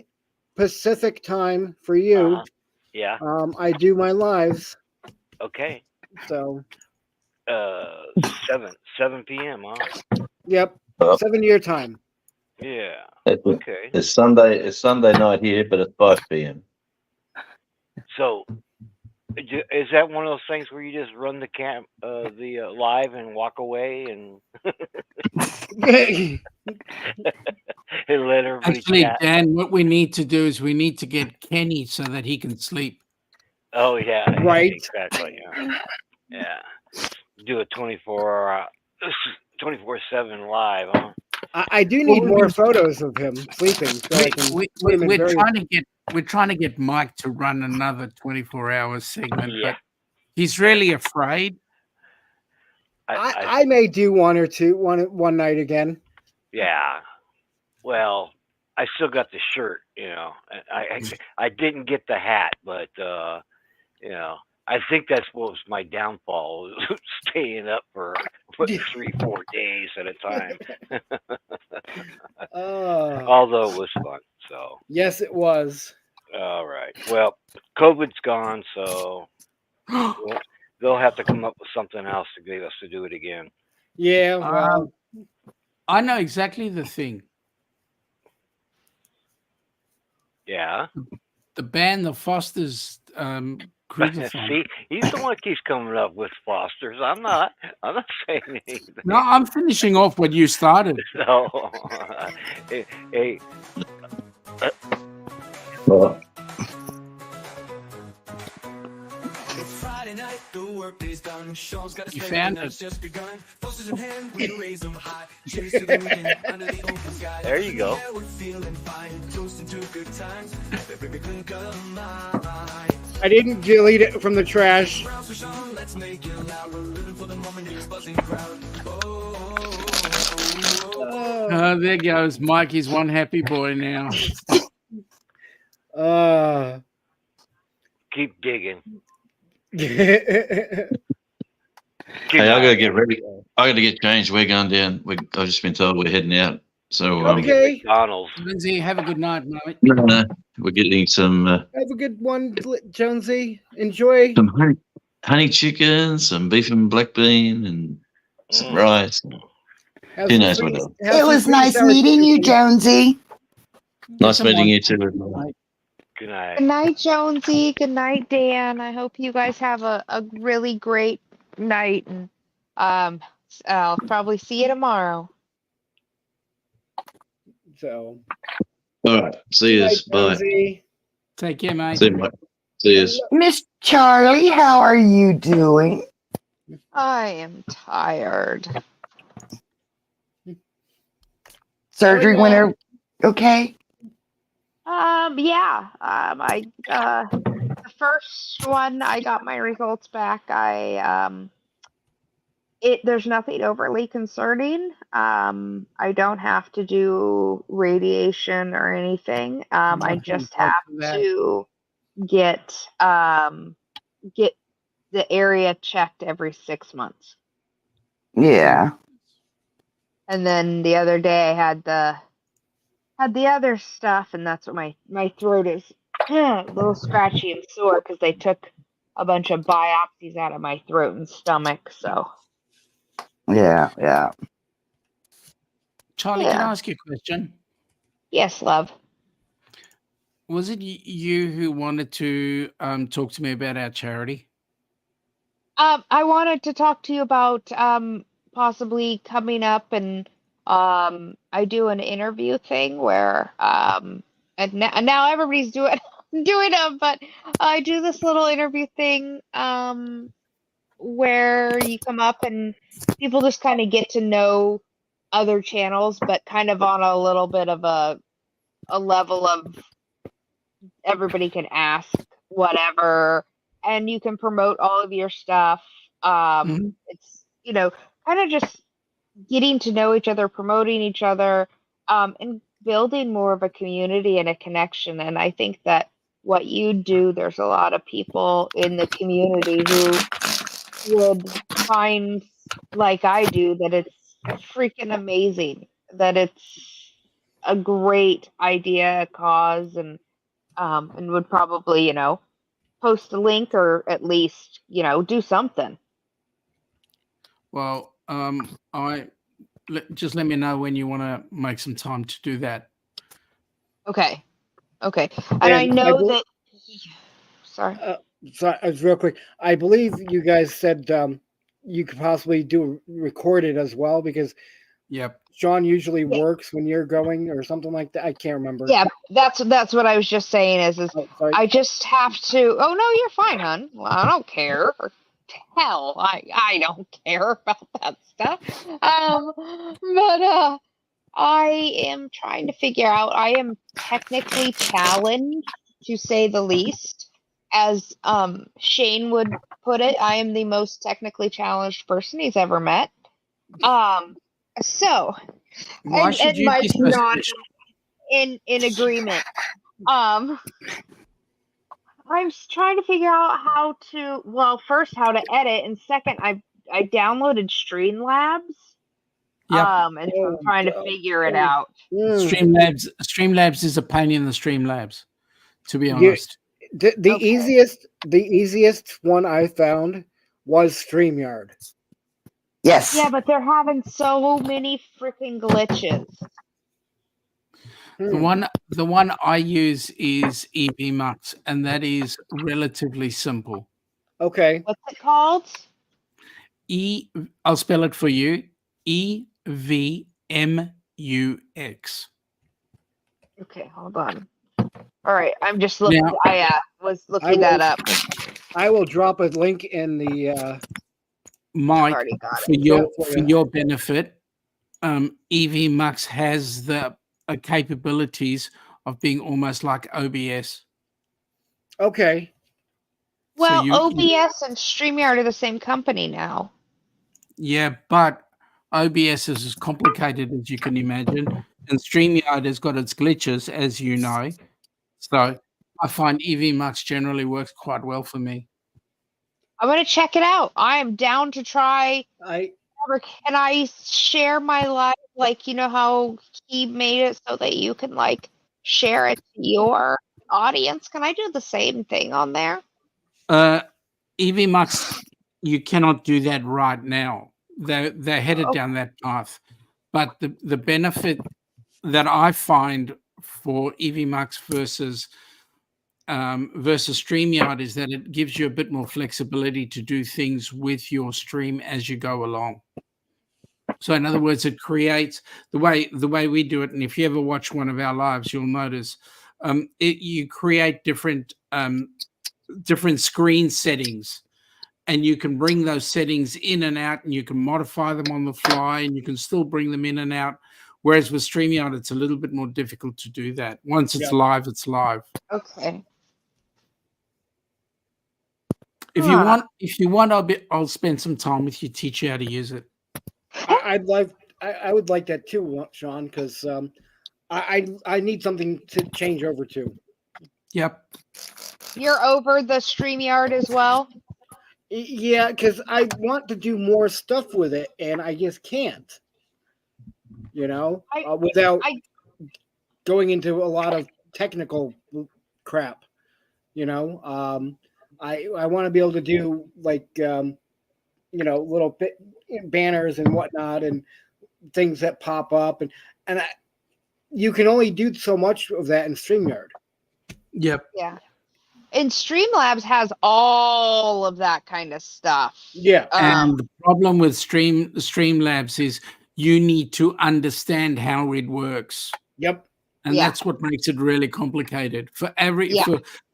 Pacific time for you. Yeah. I do my lives. Okay. So 7 p.m. Huh? Yep. 7 your time. Yeah. Okay. It's Sunday night here, but it's 5 p.m. So, is that one of those things where you just run the live and walk away and and let everybody Actually, chat? Dan, what we need to do is we need to get Kenny so that he can sleep. Oh yeah. Right. Exactly. Yeah. Do a 24/7 live, huh? I do need more photos of him sleeping. So I can We're trying to get Mike to run another 24-hour segment, Yeah. but he's really afraid. I may do one or two one night again. Yeah. Well, I still got the shirt, I didn't get the hat, but I think that's what was my downfall, staying up for 3-4 days at a time. Although it was fun, so. Yes, it was. All right. Well, COVID's gone, so they'll have to come up with something else to get us to do it again. Yeah, well, I know exactly the thing. Yeah. The band, the Fosters, crucified. See, he's the one that keeps coming up with Fosters. I'm not saying anything. No, I'm finishing off what you started. No. Hey. Well, You found it. There you go. I didn't delete it from the trash. There goes Mikey's one happy boy now. Keep digging. hey, I gotta get ready. I gotta get changed. We're going down. I've just been told we're heading out. So Okay. McDonald's. Lindsay, have a good night, mate. no, we're getting some Have a good one, Jonesy. Enjoy. honey chicken, some beef and black bean, and some rice. Have Who some knows sweet- what else? have It some was sweet nice sour meeting you, chicken. Jonesy. Nice meeting Someone- you too. Good night. Good night, Jonesy. Good night, Dan. I hope you guys have a really great night, and I'll probably see you tomorrow. So, All right. See you. night, Bye. Jonesy. Take care, mate. See you, mate. See you. Miss Charlie, how are you doing? I am tired. Surgery went okay? Yeah. I the first one I got my results back. There's nothing overly concerning. I don't have to do radiation or anything. I just have to get the area checked every 6 months. Yeah. And then the other day I had the other stuff, and that's what my throat is a little scratchy and sore because they took a bunch of biopsies out of my throat and stomach. So Yeah. Charlie, can I ask you a question? yes, love. Was it you who wanted to talk to me about our charity? I wanted to talk to you about possibly coming up, and I do an interview thing where and now everybody's doing them, but I do this little interview thing where you come up and people just kind of get to know other channels, but kind of on a little bit of a level of everybody can ask whatever, and you can promote all of your stuff. It's kind of just getting to know each other, promoting each other, and building more of a community and a connection. And I think that what you do, there's a lot of people in the community who would find, like I do, that it's freaking amazing, that it's a great idea, cause, and would probably, post a link or at least, do something. Well, just let me know when you want to make some time to do that. Okay. And I know that. Sorry. Sorry, real quick. I believe you guys said you could possibly record it as well, because Yep. Sean usually works when you're going or something like that. I can't remember. Yeah, that's what I was just saying is sorry. I just have to. Oh no, you're fine, hon. Well, I don't care. Hell, I don't care about that stuff. But I am trying to figure out. I am technically challenged, to say the least. As Shane would put it, I am the most technically challenged person he's ever met. So, Why and should you be Mike's so not special? in agreement. I'm trying to figure out how to edit, and second, I downloaded Streamlabs. Yep. And so I'm trying to figure it out. Streamlabs is a pain in the Streamlabs, to be honest. The easiest one I found was StreamYard. Yes. Yeah, but they're having so many freaking glitches. The one I use is EVMux, and that is relatively simple. Okay. What's it called? I'll spell it for you. EVMUX. Okay, hold on. All right, I'm just looking. Now, I was looking that up. I will drop a link in the. Mike, Already got for your benefit, EVMux has the capabilities of being almost like OBS. Okay. Well, OBS and StreamYard are the same company now. Yeah, but OBS is as complicated as you can imagine, and StreamYard has got its glitches, as you know. So I find EVMux generally works quite well for me. I'm gonna check it out. I am down to try. Can I share my live? Like, you know how he made it so that you can like share it to your audience? Can I do the same thing on there? EVMux, you cannot do that right now. They're headed down that path. But the benefit that I find for EVMux versus StreamYard is that it gives you a bit more flexibility to do things with your stream as you go along. So in other words, it creates the way we do it. And if you ever watch one of our lives, you'll notice you create different screen settings, and you can bring those settings in and out, and you can modify them on the fly, and you can still bring them in and out. Whereas with StreamYard, it's a little bit more difficult to do that. Once it's live, it's live. Okay. If you want, I'll spend some time with you, teach you how to use it. I would like that too, Sean, because I need something to change over to. Yep. You're over the StreamYard as well? Yeah, because I want to do more stuff with it, and I just can't. Without going into a lot of technical crap. I want to be able to do like little banners and whatnot and things that pop up, and you can only do so much of that in StreamYard. Yep. Yeah. And Streamlabs has all of that kind of stuff. Yeah. And the problem with Streamlabs is you need to understand how it works. Yep. And that's what makes it really complicated for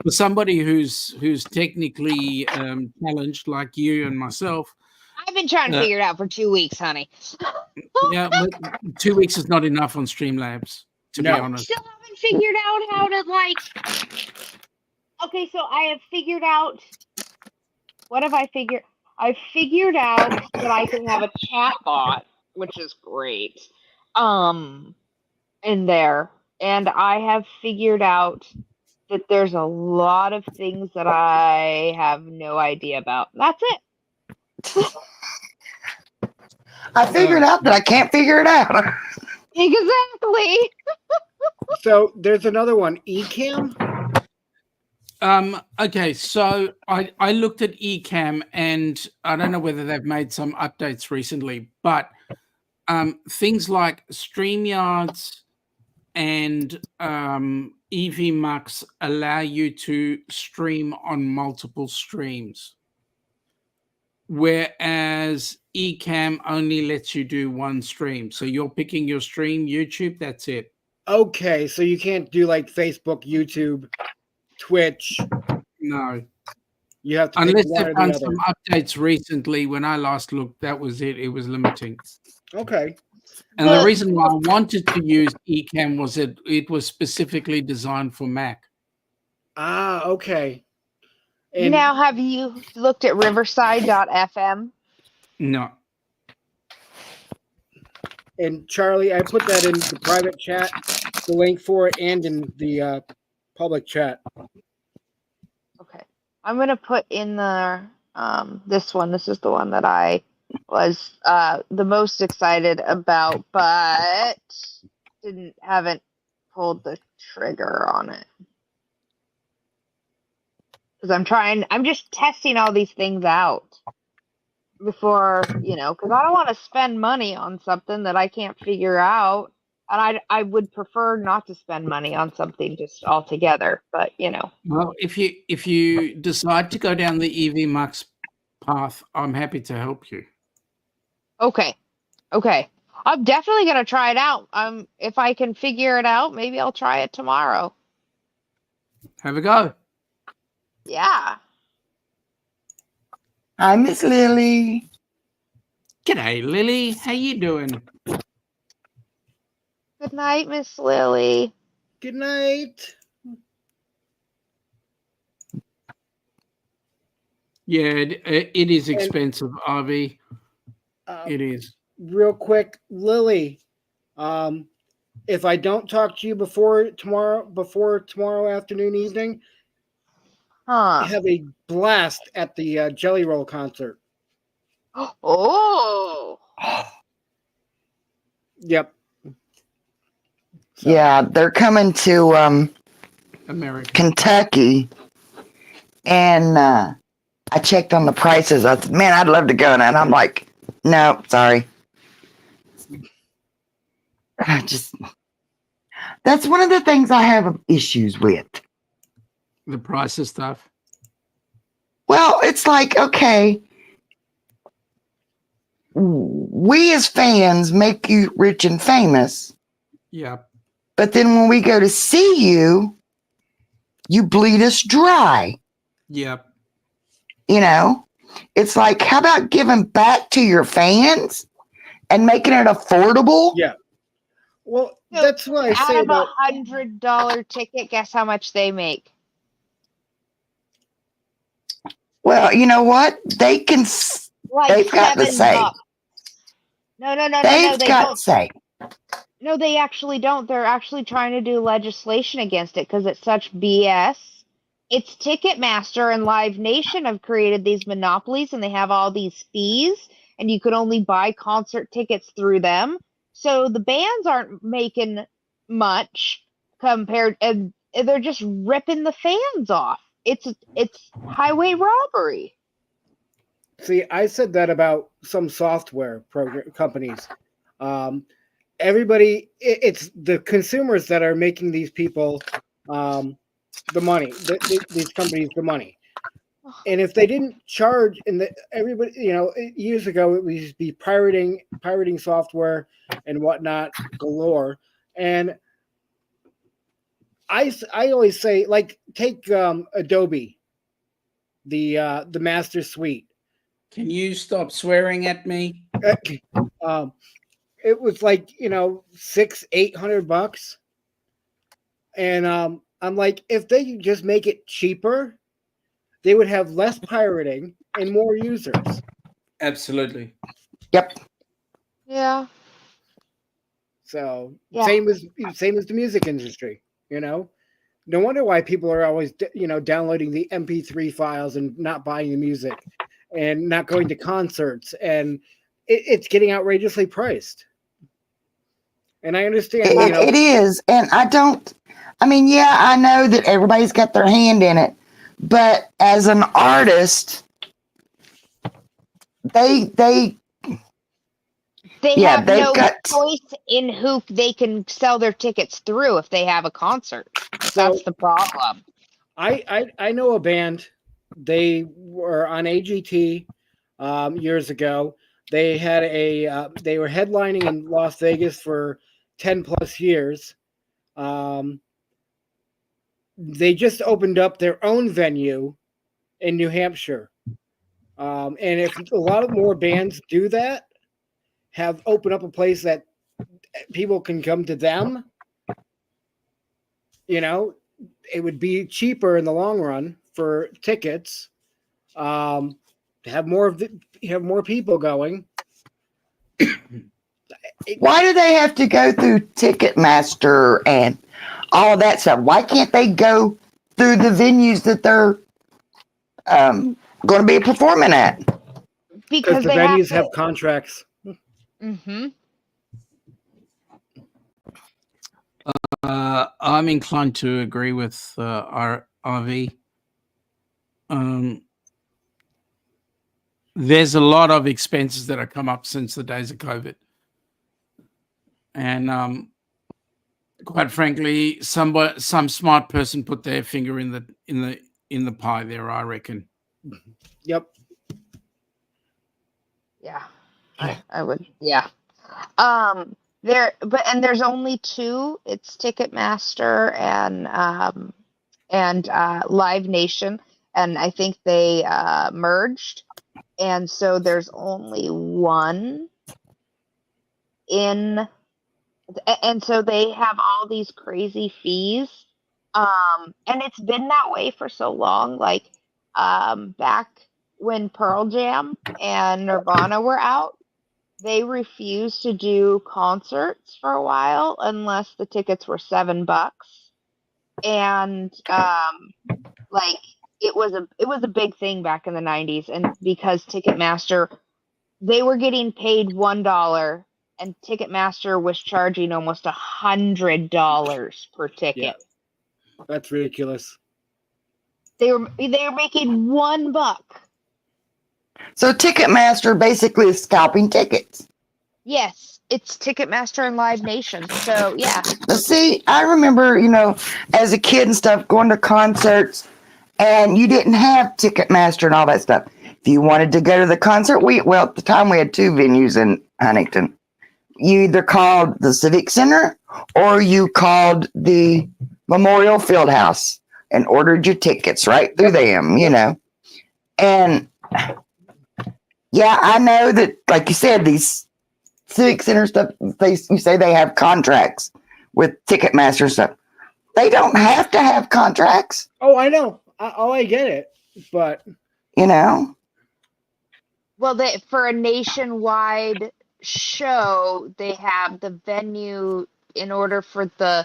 somebody who's technically challenged like you and myself. I've been trying to figure it out for 2 weeks, honey. Yeah, but 2 weeks is not enough on Streamlabs, to be honest. I still haven't figured out how to Okay, so I have figured out. What have I figured? I've figured out that I can have a chat bot, which is great. In there. And I have figured out that there's a lot of things that I have no idea about. That's it. I figured out that I can't figure it out. Exactly. So there's another one, Ecamm. Okay, so I looked at Ecamm, and I don't know whether they've made some updates recently, but things like StreamYards and EVMux allow you to stream on multiple streams, whereas Ecamm only lets you do one stream. So you're picking your stream, YouTube, that's it. Okay, so you can't do like Facebook, YouTube, Twitch. No. You have to unless pick one they've or the done other. some updates recently. When I last looked, that was it. It was limiting. Okay. And the reason why I wanted to use Ecamm was that it was specifically designed for Mac. Ah, okay. And now, have you looked at Riverside.fm? No. And Charlie, I put that in the private chat, the link for it, and in the public chat. Okay. I'm going to put in the this one. This is the one that I was the most excited about, but haven't pulled the trigger on it. Because I'm just testing all these things out before, because I don't want to spend money on something that I can't figure out And I would prefer not to spend money on something just altogether, but Well, if you decide to go down the EV Max path, I'm happy to help you. Okay. I'm definitely gonna try it out. If I can figure it out, maybe I'll try it tomorrow. Have a go. Yeah. Hi, Miss Lily. G'day, Lily. How you doing? Good night, Miss Lily. Good night. Yeah, it is expensive, RV. It is. Real quick, Lily. If I don't talk to you before tomorrow afternoon, evening, have a blast at the Jelly Roll concert. Oh. Yep. Yeah, they're coming to America, Kentucky, and I checked on the prices. I said, "Man, I'd love to go," and I'm like, "No, sorry." That's one of the things I have issues with. the price of stuff. Well, it's like, okay, we as fans make you rich and famous. Yeah. But then when we go to see you, you bleed us dry. Yep. It's like, how about giving back to your fans and making it affordable? Yeah. Well, that's what I say about $100 ticket. Guess how much they make? Well, you know what? They can. They've got to say. $7. No. They've They got don't to say. No, they actually don't. They're actually trying to do legislation against it because it's such BS. It's Ticketmaster and Live Nation have created these monopolies, and they have all these fees, and you could only buy concert tickets through them. So the bands aren't making much compared, and they're just ripping the fans off. It's highway robbery. See, I said that about some software companies. Everybody, it's the consumers that are making these people the money. These companies the money. And if they didn't charge, everybody, years ago it would be pirating software and whatnot galore. And I always say, like, take Adobe, the Master Suite. Can you stop swearing at me? It was like $600-800, and I'm like, if they just make it cheaper, they would have less pirating and more users. Absolutely. Yep. Yeah. So Yeah. same as the music industry. No wonder why people are always downloading the MP3 files and not buying the music and not going to concerts, and it's getting outrageously priced. And I understand, It is, and I know that everybody's got their hand in it, but as an artist, they have no choice in who they can sell their tickets through if they have a concert. That's the problem. I know a band. They were on AGT years ago. They had they were headlining in Las Vegas for 10 plus years. They just opened up their own venue in New Hampshire. And if a lot of more bands do that, have open up a place that people can come to them, it would be cheaper in the long run for tickets. Have more people going. Why do they have to go through Ticketmaster and all of that stuff? Why can't they go through the venues that they're going to be performing at? Because the venues have contracts. Mm-hmm. I'm inclined to agree with our RV. There's a lot of expenses that have come up since the days of COVID. And Quite frankly, some smart person put their finger in the pie there, I reckon. Yep. Yeah, I would. Yeah. There's only two. It's Ticketmaster and Live Nation, and I think they merged, and so there's only one in, and so they have all these crazy fees. And it's been that way for so long. Like, back when Pearl Jam and Nirvana were out, they refused to do concerts for a while unless the tickets were $7. And like it was a big thing back in the 90s, and because Ticketmaster, they were getting paid $1 and Ticketmaster was charging almost $100 per ticket. Yeah. That's ridiculous. They were making $1. So Ticketmaster basically is scalping tickets. Yes, it's Ticketmaster and Live Nation. So yeah. But see, I remember, as a kid and stuff, going to concerts, and you didn't have Ticketmaster and all that stuff. If you wanted to go to the concert, at the time we had two venues in Huntington. You either called the Civic Center or you called the Memorial Fieldhouse and ordered your tickets right through them, And yeah, I know that, like you said, these Civic Center stuff, you say they have contracts with Ticketmaster and stuff. They don't have to have contracts. Oh, I know. I get it, but Well, for a nationwide show, they have the venue. In order for the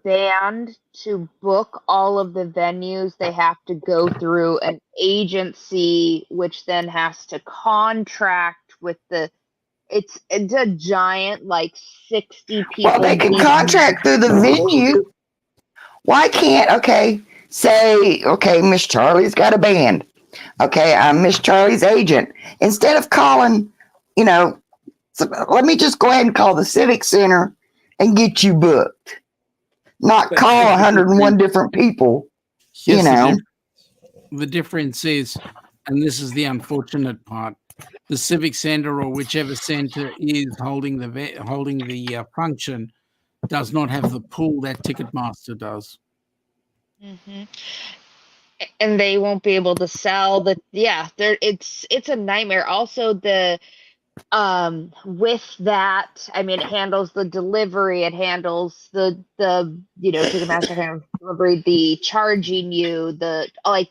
band to book all of the venues, they have to go through an agency, which then has to contract with it's a giant, like 60 people. Well, they can contract through the venue. Why can't, say, Miss Charlie's got a band. Okay, I'm Miss Charlie's agent. Instead of calling, so let me just go ahead and call the Civic Center and get you booked. Not call 101 different people, The difference is, and this is the unfortunate part, the Civic Center or whichever center is holding the function does not have the pool that Ticketmaster does. Mm-hmm. And they won't be able to sell it's a nightmare. Also, the with that, I mean, it handles the delivery, it handles the Ticketmaster handles delivery, the charging you,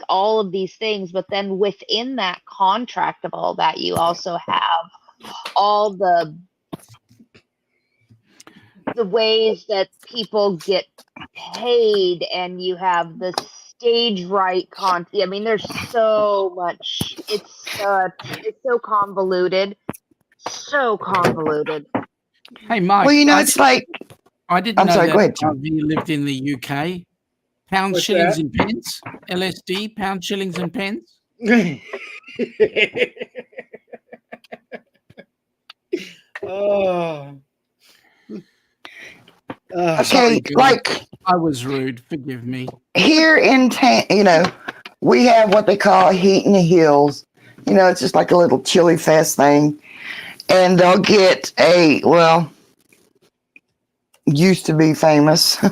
all of these things. But then within that contract of all that, you also have all the ways that people get paid, and you have the stage right I mean, there's so much. It's so convoluted. So convoluted. Hey, Mike. Well, it's like I didn't I'm know sorry, that go ahead, you lived in the UK. Pounds, What's shillings, that? and pence. LSD, pounds, shillings, and pence. Oh. okay, like I was rude. Forgive me. here in town, we have what they call Heat in the Hills. It's just like a little chili fest thing. And they'll get used to be famous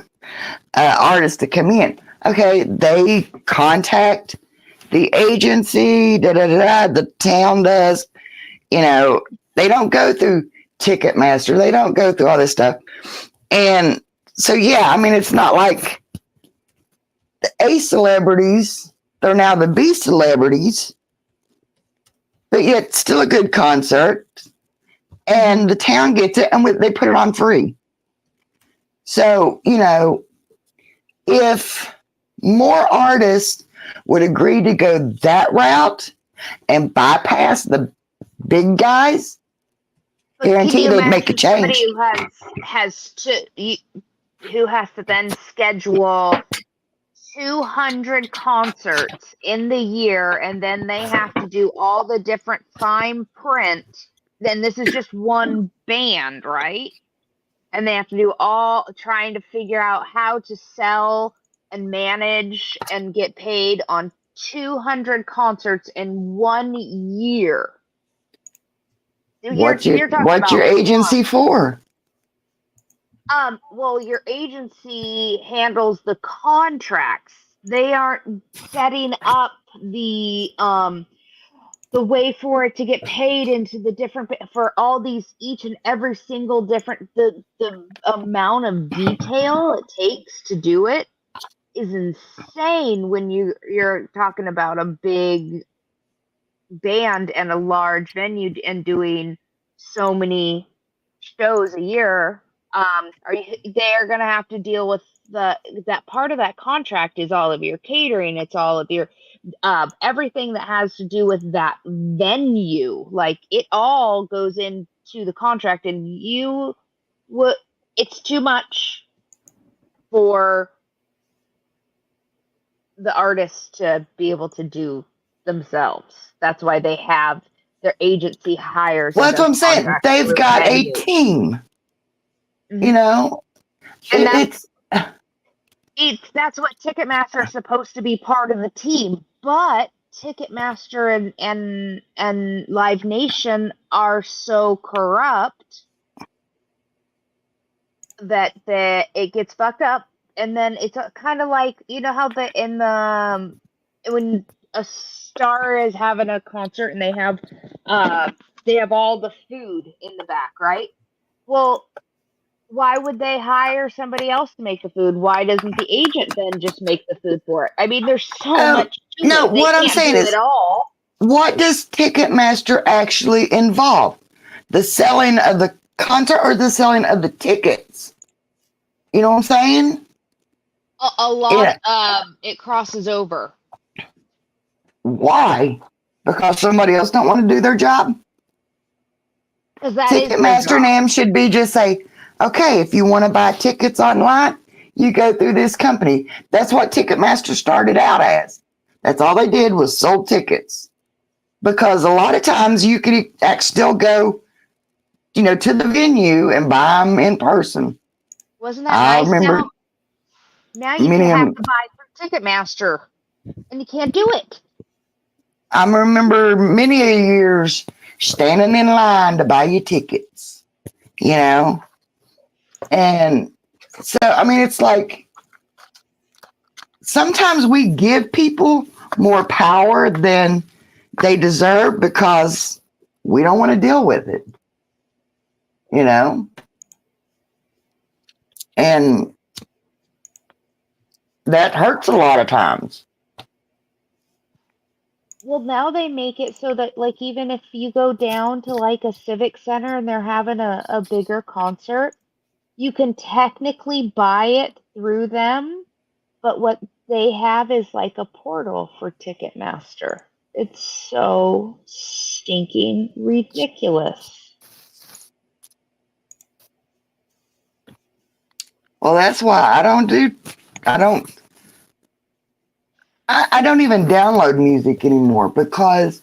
artists to come in. Okay, they contact the agency, the town does. They don't go through Ticketmaster. They don't go through all this stuff. And so, yeah, I mean, it's not like the A celebrities, they're now the B celebrities. But yet, still a good concert. And the town gets it, and they put it on free. So, if more artists would agree to go that route and bypass the big guys, guarantee they'd make a change. Somebody who has to then schedule 200 concerts in the year, and then they have to do all the different fine print. Then this is just one band, right? and they have to do all trying to figure out how to sell and manage and get paid on 200 concerts in 1 year. What's your agency for? Well, your agency handles the contracts. They aren't setting up the way for it to get paid into the different for all these each and every single different the amount of detail it takes to do it is insane when you're talking about a big band and a large venue and doing so many shows a year. They're gonna have to deal with that part of that contract is all of your catering, it's all of your everything that has to do with that venue. Like it all goes into the contract, and it's too much for the artists to be able to do themselves. That's why they have their agency hires. Well, that's what I'm saying. They've got a team. Mm-hmm. You know, and that's what Ticketmaster is supposed to be part of the team. But Ticketmaster and Live Nation are so corrupt that it gets fucked up, and then it's kind of like, you know how when a star is having a concert and they have all the food in the back, right? Well, why would they hire somebody else to make the food? Why doesn't the agent then just make the food for it? I mean, there's so much to no, it. They what I'm can't saying do is, it all. what does Ticketmaster actually involve? The selling of the concert or the selling of the tickets? You know what I'm saying? A lot. It crosses over. Why? Because somebody else don't want to do their job? Because that is their Ticketmaster job. name should be just say, okay, if you want to buy tickets online, you go through this company. That's what Ticketmaster started out as. That's all they did was sold tickets. Because a lot of times you could still go, to the venue and buy them in person. Wasn't that nice? I remember now you can have to buy through Ticketmaster, and you can't do it. I remember many years standing in line to buy your tickets, And so, I mean, it's like sometimes we give people more power than they deserve because we don't want to deal with it, And that hurts a lot of times. Well, now they make it so that, like, even if you go down to, like, a civic center and they're having a bigger concert, you can technically buy it through them, but what they have is, like, a portal for Ticketmaster. It's so stinking ridiculous. Well, that's why I don't even download music anymore because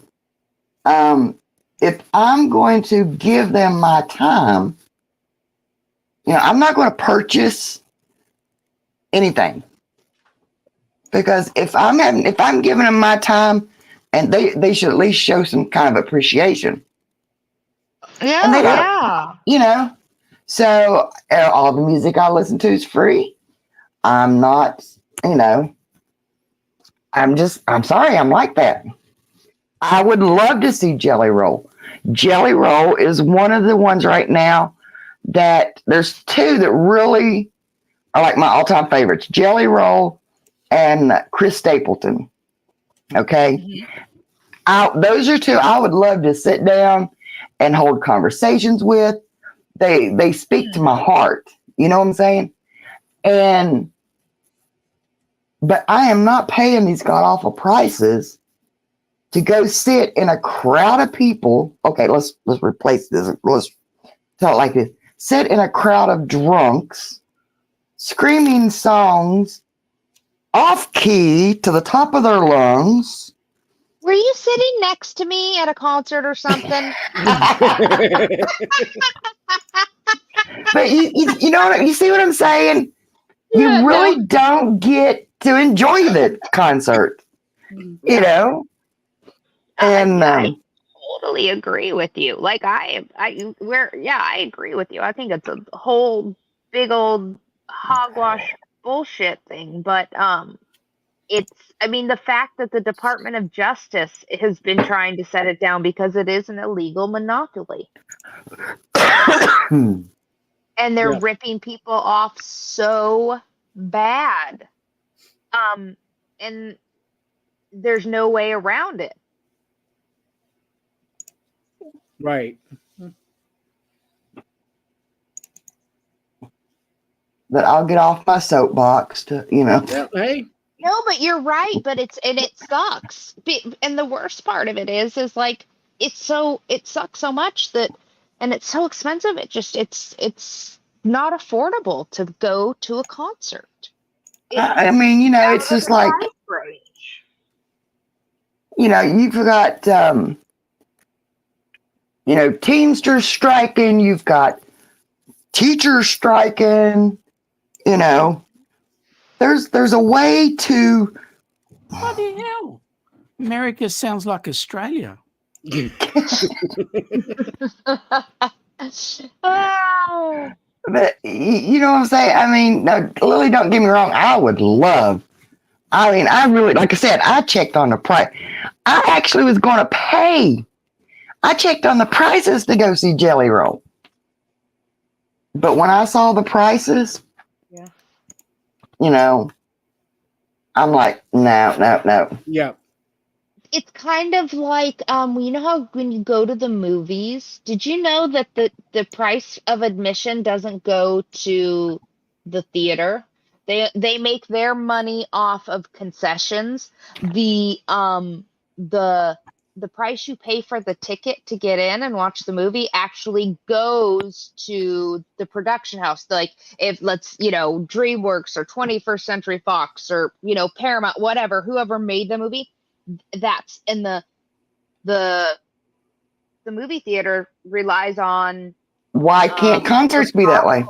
if I'm going to give them my time, I'm not going to purchase anything because if I'm giving them my time, and they should at least show some kind of appreciation. Yeah, and they don't, So all the music I listen to is free. I'm not, I'm sorry, I'm like that. I would love to see Jelly Roll. Jelly Roll is one of the ones right now that there's two that really are like my all-time favorites, Jelly Roll and Chris Stapleton. Okay. Mm-hmm. Those are two I would love to sit down and hold conversations with. They speak to my heart. You know what I'm saying? But I am not paying these god-awful prices to go sit in a crowd of people. Okay, let's replace this. Let's tell it like this. Sit in a crowd of drunks, screaming songs off key to the top of their lungs. Were you sitting next to me at a concert or something? But you know what, you see what I'm saying? Yeah, You really don't get to enjoy the concert, you know? And I totally agree with you. Like I agree with you. I think it's a whole big old hogwash bullshit thing. But I mean, the fact that the Department of Justice has been trying to set it down because it is an illegal monopoly. And they're ripping people off so bad. And there's no way around it. Right. But I'll get off my soapbox to, you know. Yeah, hey. No, but you're right. But it sucks. And the worst part of it is like it sucks so much that, and it's so expensive. It's not affordable to go to a concert. I mean, you know, it's just like, you know, you've got, you know, Teamsters striking, you've got teachers striking, you know, there's a way to. Bloody hell. America sounds like Australia. Oh. But you know what I'm saying? I mean, no, Lily, don't get me wrong. I would love. I mean, I really, like I said, I checked on the price. I actually was going to pay. I checked on the prices to go see Jelly Roll. But when I saw the prices, you know, I'm like, no. Yeah. It's kind of like you know how when you go to the movies, did you know that the price of admission doesn't go to the theater? They make their money off of concessions. The price you pay for the ticket to get in and watch the movie actually goes to the production house. Like if DreamWorks or 21st Century Fox or Paramount, whatever, whoever made the movie, that's in the movie theater relies on. Why can't concerts be that way?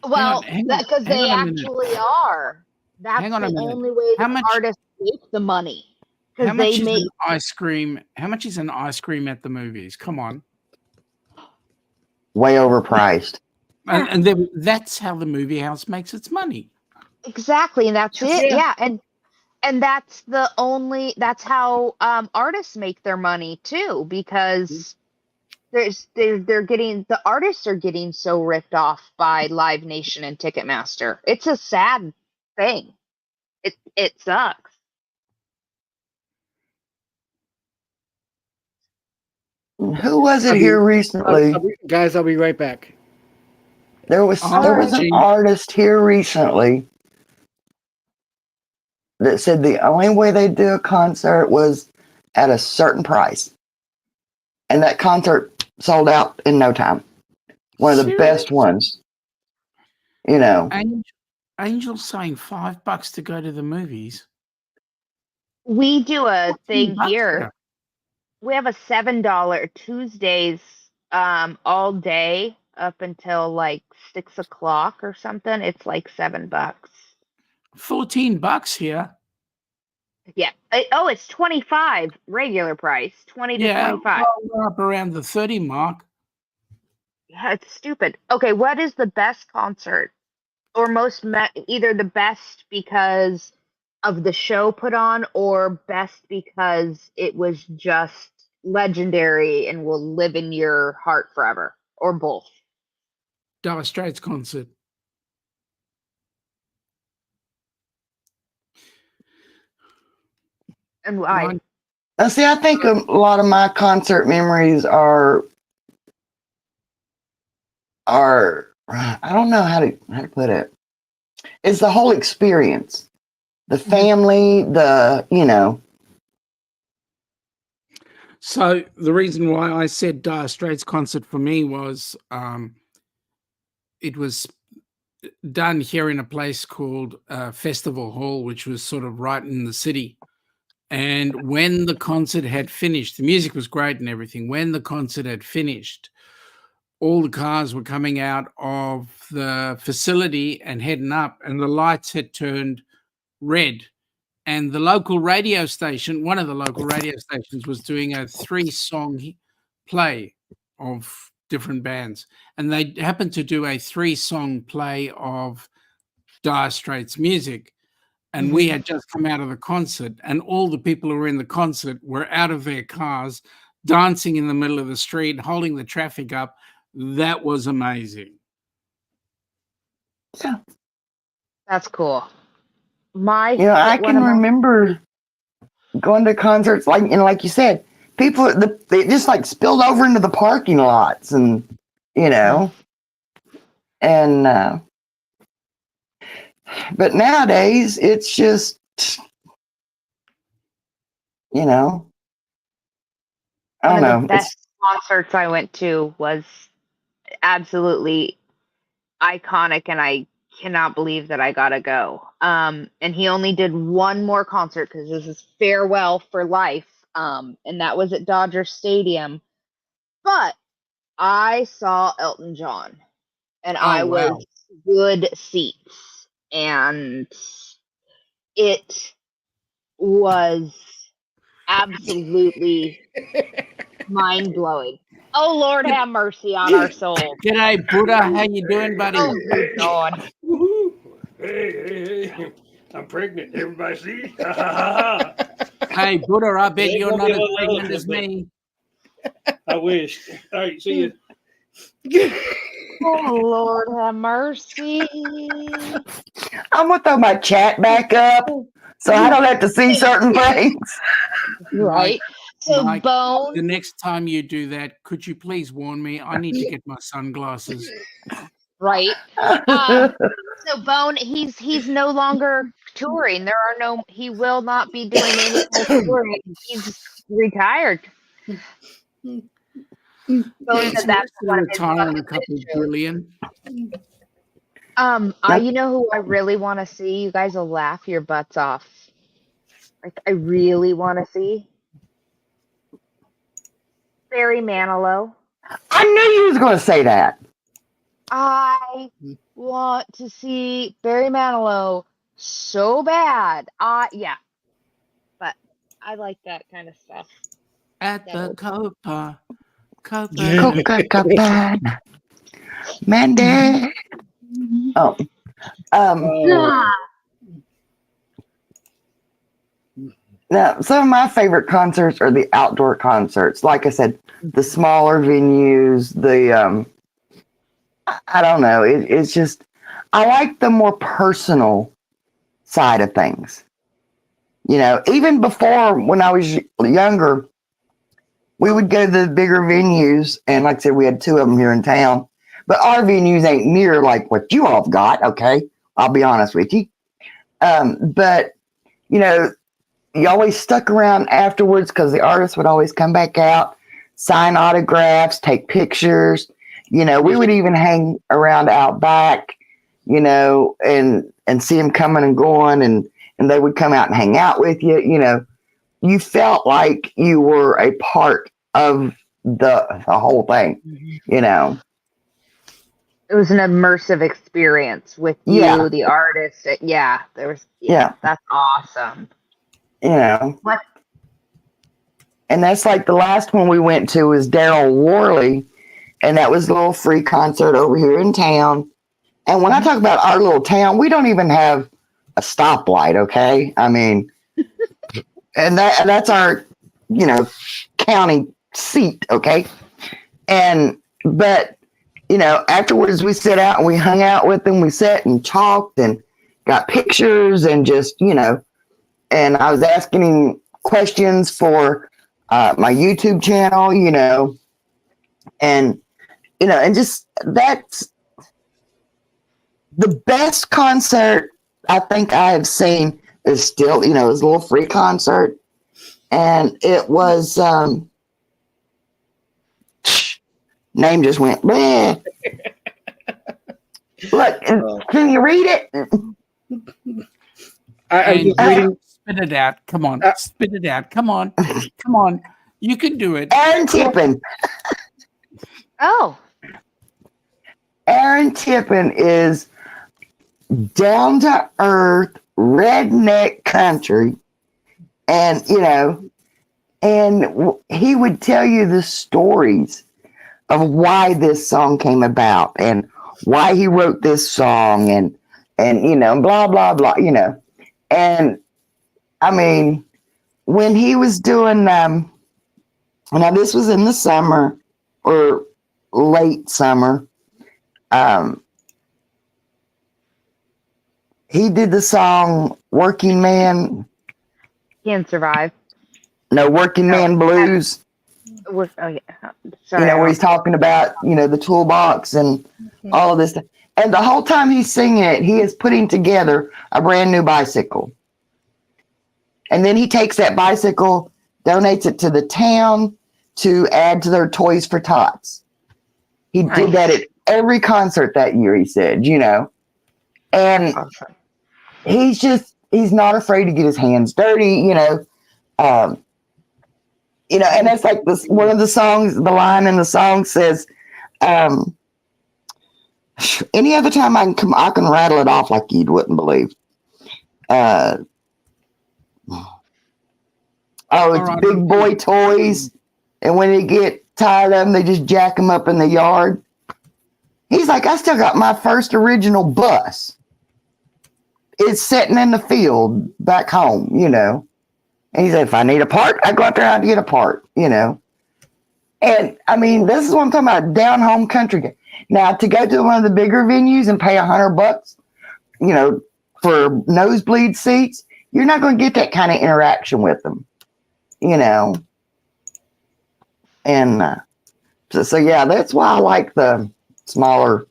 Well, because they actually are. That's the only way the artists make the money. How much is an ice cream? How much is an ice cream at the movies? Come on. Way overpriced. And that's how the movie house makes its money. Exactly, and that's it. Yeah, and that's how artists make their money too, because the artists are getting so ripped off by Live Nation and Ticketmaster. It's a sad thing. It sucks. Who was it here recently? Guys, I'll be right back. There was an artist here recently that said the only way they do a concert was at a certain price. And that concert sold out in no time. One of the best ones. You know. Angel's saying $5 to go to the movies. We do a thing here. We have a $7 Tuesdays all day up until like 6 o'clock or something. It's like $7. $14 here. Yeah. It's 25 regular price. 20 to 25. Well, we're up around the 30 mark. Yeah, it's stupid. Okay, what is the best concert or either the best because of the show put on or best because it was just legendary and will live in your heart forever, or both? Dire Straits concert. And why? See, I think a lot of my concert memories are I don't know how to put it. It's the whole experience, the family, So the reason why I said Dire Straits concert for me was it was done here in a place called Festival Hall, which was sort of right in the city. And when the concert had finished, the music was great and everything. When the concert had finished, all the cars were coming out of the facility and heading up, and the lights had turned red. And the local radio station, one of the local radio stations, was doing a 3-song play of different bands. And they happened to do a 3-song play of Dire Straits music. And we had just come out of the concert, and all the people who were in the concert were out of their cars, dancing in the middle of the street, holding the traffic up. That was amazing. Yeah. That's cool. My, I can remember going to concerts like you said, people they just like spilled over into the parking lots, and and but nowadays it's just I don't one know. of the best concerts I went to was absolutely iconic, and I cannot believe that I gotta go. And he only did one more concert because this is farewell for life. And that was at Dodger Stadium. But I saw Elton John, and I was good seats, and it was absolutely mind blowing. Oh Lord, have mercy on our souls. G'day, Buddha. How you doing, buddy? Oh good God. Hey, I'm pregnant. Everybody see? Hey, Buddha, I bet Ain't you're gonna not be as a pregnant relative, as me. I wish. All right, see you. Oh Lord, have mercy. I'm gonna throw my chat back up so I don't have to see certain things. Right. So Mike, Bone. the next time you do that, could you please warn me? I need to get my sunglasses. Right. So Bone, he's no longer touring. He will not be doing any more touring. He's retired. Bone said that's one of his Retiring a bucket couple list of billion. you know who I really want to see? You guys will laugh your butts off. Like I really want to see Barry Manilow. I knew you was gonna say that. I want to see Barry Manilow so bad. Yeah, but I like that kind of stuff. At the Copa. Copacabana. Mandy. Oh. Now, some of my favorite concerts are the outdoor concerts. Like I said, the smaller venues, I don't know. It's just, I like the more personal side of things. Even before when I was younger, we would go to the bigger venues. And like I said, we had 2 of them here in town. But our venues ain't near like what you all have got, okay? I'll be honest with you. But, you always stuck around afterwards because the artists would always come back out, sign autographs, take pictures. We would even hang around out back, and see them coming and going, and they would come out and hang out with you. You felt like you were a part of the whole thing, It was an immersive experience with you, the artist. That's awesome. What? And that's like the last one we went to was Daryl Worley, and that was a little free concert over here in town. And when I talk about our little town, we don't even have a stoplight, okay? I mean, and that's our, county seat, okay? But afterwards we sit out and we hung out with them. We sat and talked and got pictures and just, and I was asking him questions for my YouTube channel, and just that's the best concert I think I have seen is still, it was a little free concert, and it was name just went bleh. Look, can you read it? I'm just reading. Spit it out. Come on. Spit it out. Come on. Come on. You can do it. Aaron Tippin. Oh. Aaron Tippin is down to earth, redneck country. And, he would tell you the stories of why this song came about and why he wrote this song and blah, blah, blah, And I mean, when he was doing, now this was in the summer or late summer, he did the song Working Man. Can't survive. No, Working Man Blues. Oh, yeah. Sorry, Where he's talking about, the toolbox and all of this stuff. And the whole time he's singing it, he is putting together a brand new bicycle. And then he takes that bicycle, donates it to the town to add to their Toys for Tots. He did that at every concert that year, he said, And awesome. He's not afraid to get his hands dirty, and that's like this. One of the songs, the line in the song says, any other time I can rattle it off like you wouldn't believe. It's big boy toys. And when they get tired of them, they just jack them up in the yard. He's like, I still got my first original bus. It's sitting in the field back home, And he said, if I need a part, I go out there and get a part, And I mean, this is what I'm talking about, down home country. Now, to go to one of the bigger venues and pay $100, for nosebleed seats, you're not going to get that kind of interaction with them, And so yeah, that's why I like the smaller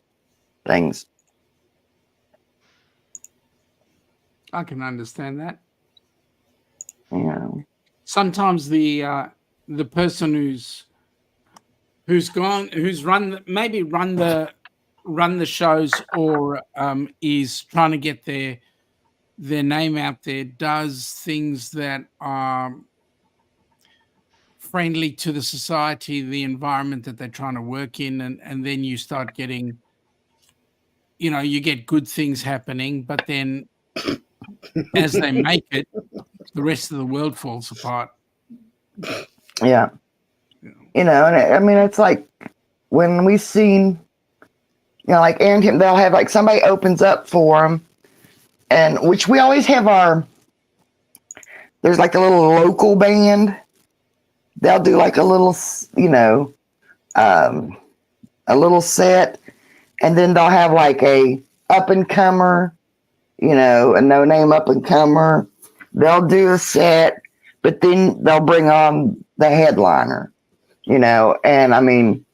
things. I can understand that. Yeah. Sometimes the person who's run the shows or is trying to get their name out there does things that are friendly to the society, the environment that they're trying to work in, and then you start getting, you get good things happening, but then as they make it, the rest of the world falls apart. Yeah. And I mean, it's like when we've seen, like Aaron Tim, they'll have like somebody opens up for them, and which we always have there's like a little local band. They'll do like a little, a little set, and then they'll have like a up and comer, a no name up and comer. They'll do a set, but then they'll bring on the headliner, and I mean,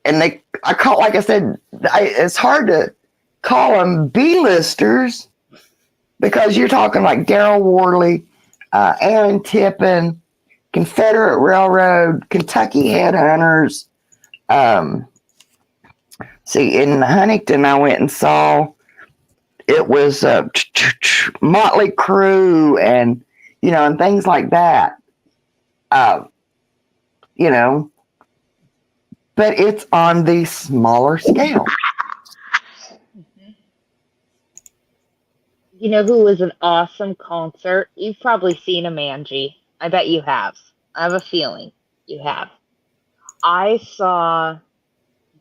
and like I said, it's hard to call them B-listers because you're talking like Daryl Worley, Aaron Tippin, Confederate Railroad, Kentucky Headhunters. See, in Huntington, I went and saw, it was Motley Crue and, and things like that. But it's on the smaller scale. You know who was an awesome concert? You've probably seen him, Angie. I bet you have. I have a feeling you have. I saw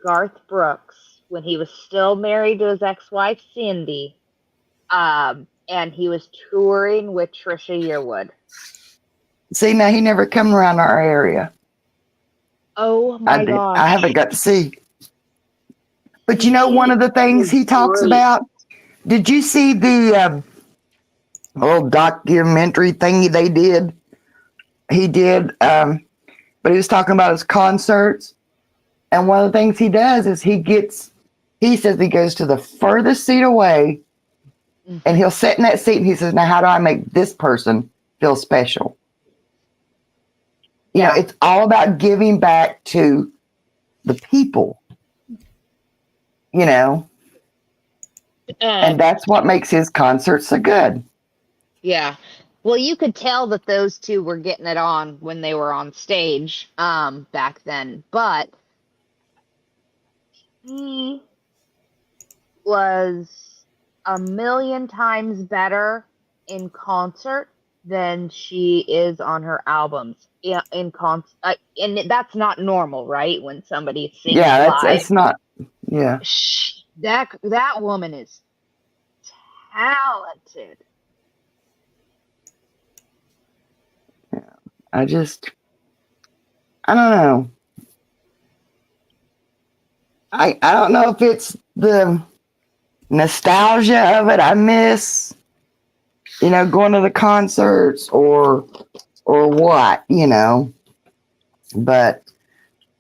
Garth Brooks when he was still married to his ex-wife, Cindy, and he was touring with Trisha Yearwood. See, now he never come around our area. Oh my gosh. I haven't got to see. But one of the things he talks about, did you see the little documentary thingy they did? He did, but he was talking about his concerts. And one of the things he does is he says he goes to the furthest seat away and he'll sit in that seat and he says, now how do I make this person feel special? It's all about giving back to the people, and that's what makes his concerts so good. Yeah. Well, you could tell that those two were getting it on when they were on stage back then. But He was a million times better in concert than she is on her albums. Yeah, and that's not normal, right? When somebody sings Yeah, live, it's not. Yeah, that woman is talented. I don't know. I don't know if it's the nostalgia of it I miss, going to the concerts or what, but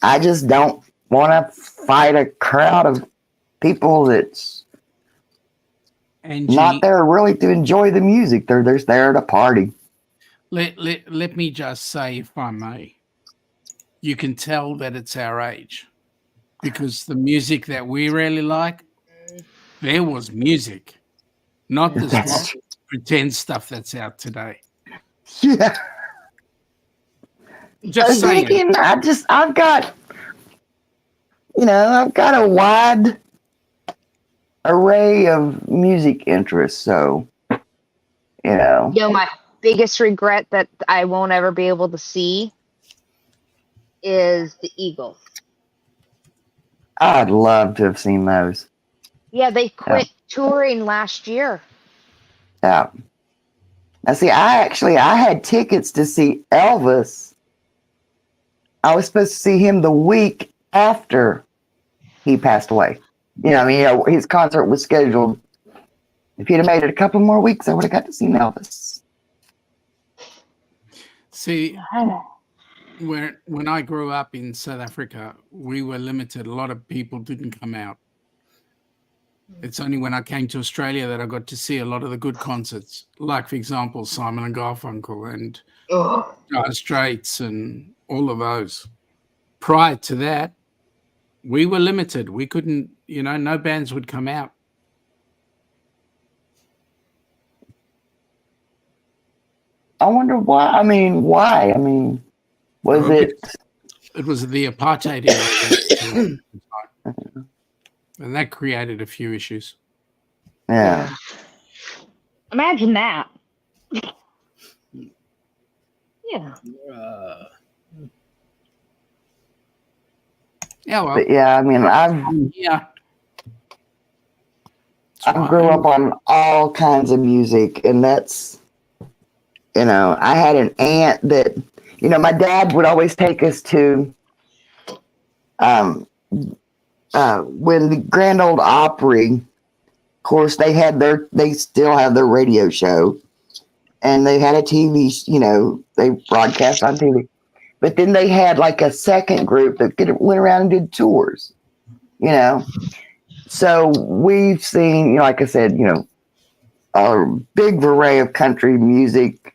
I just don't want to fight a crowd of people that's Angie, not there really to enjoy the music. They're just there to party. let me just say, if I may, you can tell that it's our age because the music that we really like, there was music, not this That's pretend stuff that's out today. yeah. Just Then saying. again, I've got a wide array of music interests, so My biggest regret that I won't ever be able to see is the Eagles. I'd love to have seen those. Yeah, they quit touring last year. Yeah. Now, see, I had tickets to see Elvis. I was supposed to see him the week after he passed away. His concert was scheduled. If he'd have made it a couple more weeks, I would have got to see Elvis. See, when I grew up in South Africa, we were limited. A lot of people didn't come out. It's only when I came to Australia that I got to see a lot of the good concerts, like, for example, Simon and Garfunkel and Dire Straits and all of those. Prior to that, we were limited. We couldn't, no bands would come out. I wonder why. I mean, why? I mean, was it? It was the apartheid era. And that created a few issues. Yeah. Imagine that. Yeah. Yeah, well. But yeah, I mean, I grew up on all kinds of music, and that's, I had an aunt that, my dad would always take us to, when the Grand Ole Opry, of course, they still have their radio show, and they had a TV, they broadcast on TV, but then they had like a second group that went around and did tours, So we've seen, like I said, a big array of country music,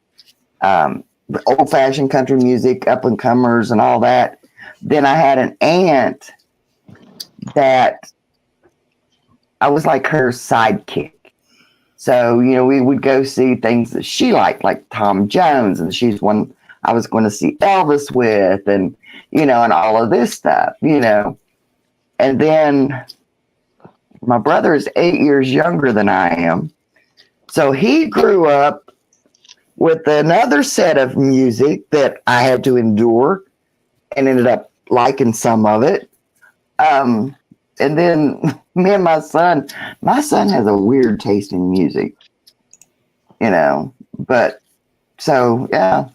old-fashioned country music, up-and-comers and all that. Then I had an aunt that I was like her sidekick. So, we would go see things that she liked, like Tom Jones, and she's one I was going to see Elvis with, and, and all of this stuff, And then my brother is 8 years younger than I am. So he grew up with another set of music that I had to endure and ended up liking some of it. And then me and my son has a weird taste in music, but so, yeah.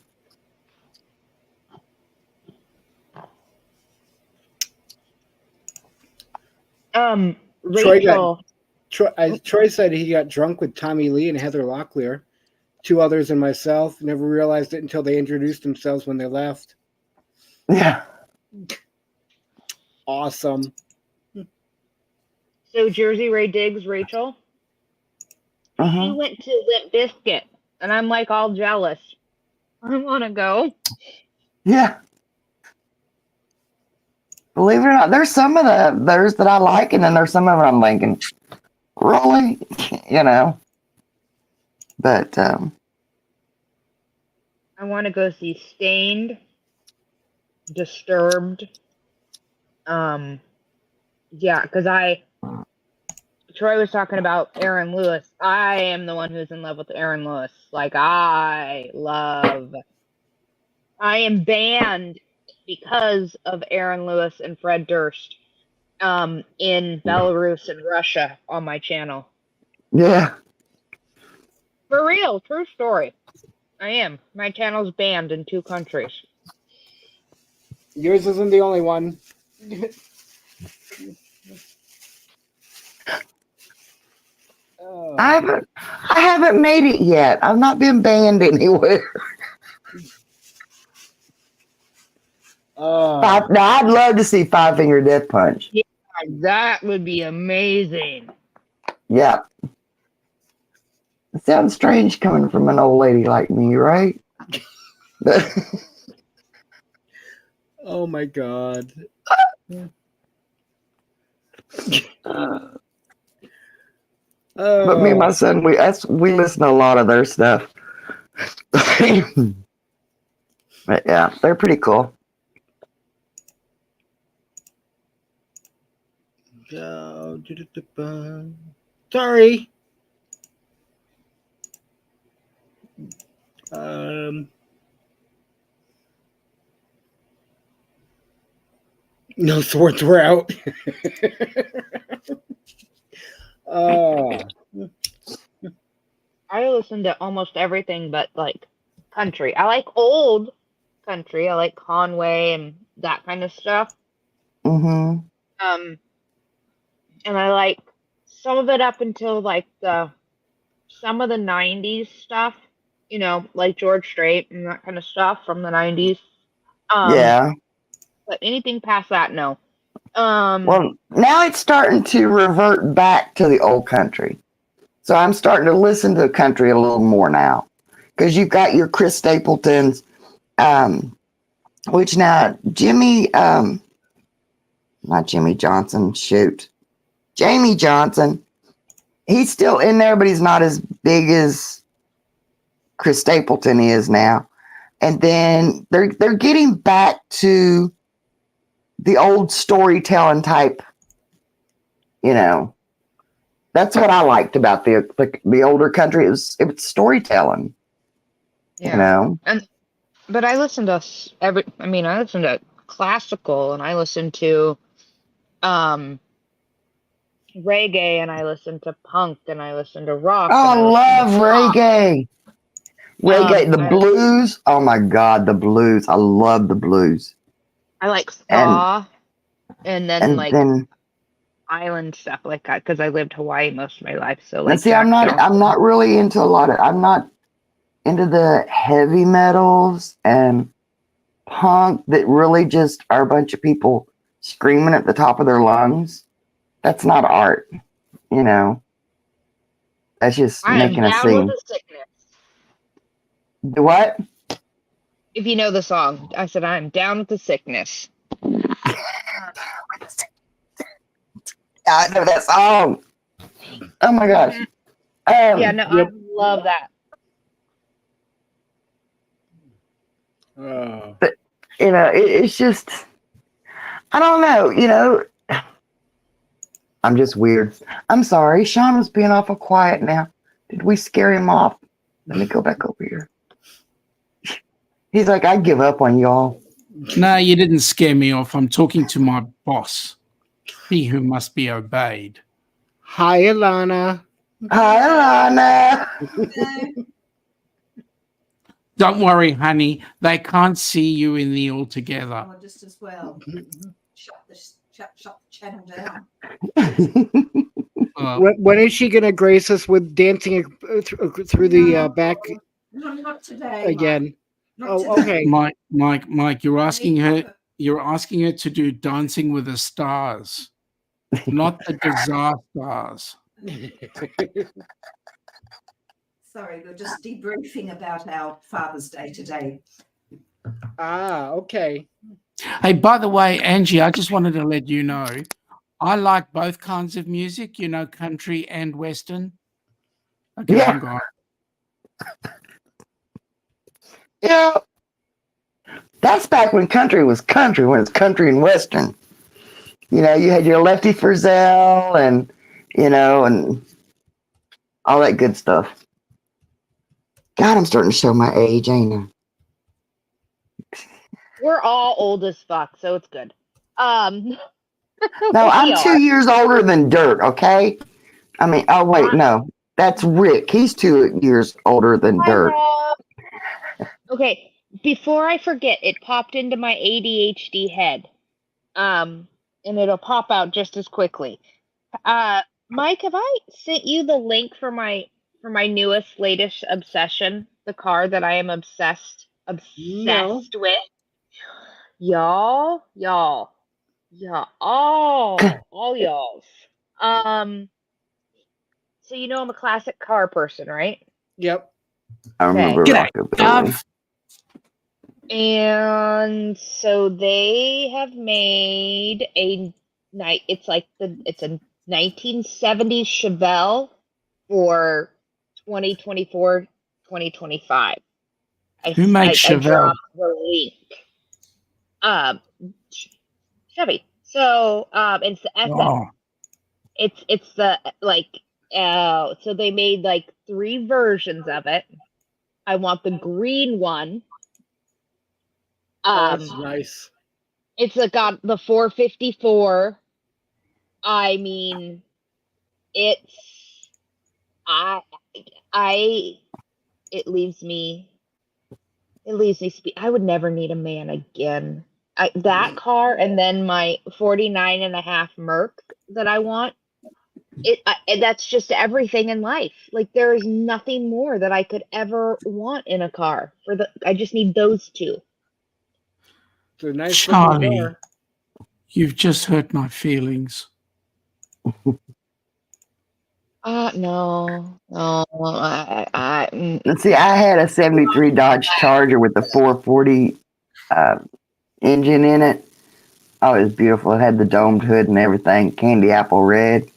Rachel. Troy said he got drunk with Tommy Lee and Heather Locklear, two others and myself. Never realized it until they introduced themselves when they left. Yeah. Awesome. So Jersey Ray Diggs, Rachel. He went to Limp Bizkit, and I'm like all jealous. I want to go. Yeah. Believe it or not, there's some of theirs that I like, and then there's some of them I'm thinking, really? But I want to go see Stained, Disturbed, Yeah, because Troy was talking about Aaron Lewis. I am the one who's in love with Aaron Lewis. Like, I am banned because of Aaron Lewis and Fred Durst in Belarus and Russia on my channel. Yeah. For real, true story. I am. My channel's banned in 2 countries. Yours isn't the only one. I haven't made it yet. I've not been banned anywhere. Now, I'd love to see Five Finger Death Punch. Yeah, that would be amazing. Yeah. It sounds strange coming from an old lady like me, right? Oh my God. But me and my son, we listen to a lot of their stuff. But yeah, they're pretty cool. Sorry. No swords were out. I listen to almost everything but like country. I like old country. I like Conway and that kind of stuff. Mm-hmm. And I like some of it up until like some of the 90s stuff, you know, like George Strait and that kind of stuff from the 90s. Yeah. But anything past that, no. Well, now it's starting to revert back to the old country. So I'm starting to listen to country a little more now. Because you've got your Chris Stapletons, which now Jimmy, not Jimmy Johnson, shoot. Jamie Johnson, he's still in there, but he's not as big as Chris Stapleton is now. And then they're getting back to the old storytelling type, you know. That's what I liked about the older country. It was storytelling. Yeah. You know. But I listen to I listen to classical and I listen to reggae and I listen to punk and I listen to rock. Oh, I love reggae. Reggae, the blues. Oh my God, the blues. I love the blues. I like ska and then island stuff like that because I lived Hawaii most of my life. So like, see, I'm not really into I'm not into the heavy metals and punk that really just are a bunch of people screaming at the top of their lungs. That's not art, you know. That's just making a scene. With the sickness. The what? If you know the song, I said I'm down with the sickness. I know that song. Oh my gosh. I love that. But you know, it's just, I don't know, you know. I'm just weird. I'm sorry. Sean was being awful quiet now. Did we scare him off? Let me go back over here. He's like, I give up on y'all. No, you didn't scare me off. I'm talking to my boss. He who must be obeyed. Hi, Alana. Hi, Alana. Don't worry, honey. They can't see you in the altogether. Oh, just as well. Shut the channel down. When is she going to grace us with dancing through the back? Not today. Again. Not today. Okay. Mike, you're asking her to do Dancing with the Stars, not the Disasters. Sorry, we're just debriefing about our Father's Day today. Okay. Hey, by the way, Angie, I just wanted to let you know, I like both kinds of music, you know, country and Western. Okay, yeah. I'm gone. Yeah. That's back when country was country, when it's country and Western. You know, you had your Lefty Frizzell and, you know, and all that good stuff. God, I'm starting to show my age, ain't I? We're all old as fuck, so it's good. No, We I'm are. 2 years older than Dirt, okay? I mean, oh, wait, no. That's Rick. He's 2 years older than Dirt. Okay, before I forget, it popped into my ADHD head. And it'll pop out just as quickly. Mike, have I sent you the link for my newest latest obsession? The car that I am obsessed No. with. Y'all, all y'alls. So you know I'm a classic car person, right? Yep. I remember G'day, Rockabilly. Dove. And so they have made a night. It's a 1970s Chevelle for 2024, 2025. Who made I Chevelle? dropped the link. Chevy. So it's the SS. Oh, It's the so they made like 3 versions of it. I want the green one. That's nice. It's got the 454. I mean, it's it leaves me I would never need a man again. That car and then my 49.5 Merc that I want. That's just everything in life. Like there is nothing more that I could ever want in a car. I just need those 2. It's a nice Charlie, looking car. you've just hurt my feelings. No. Let's see, I had a 73 Dodge Charger with the 440 engine in it. Oh, it was beautiful. It had the domed hood and everything, candy apple red.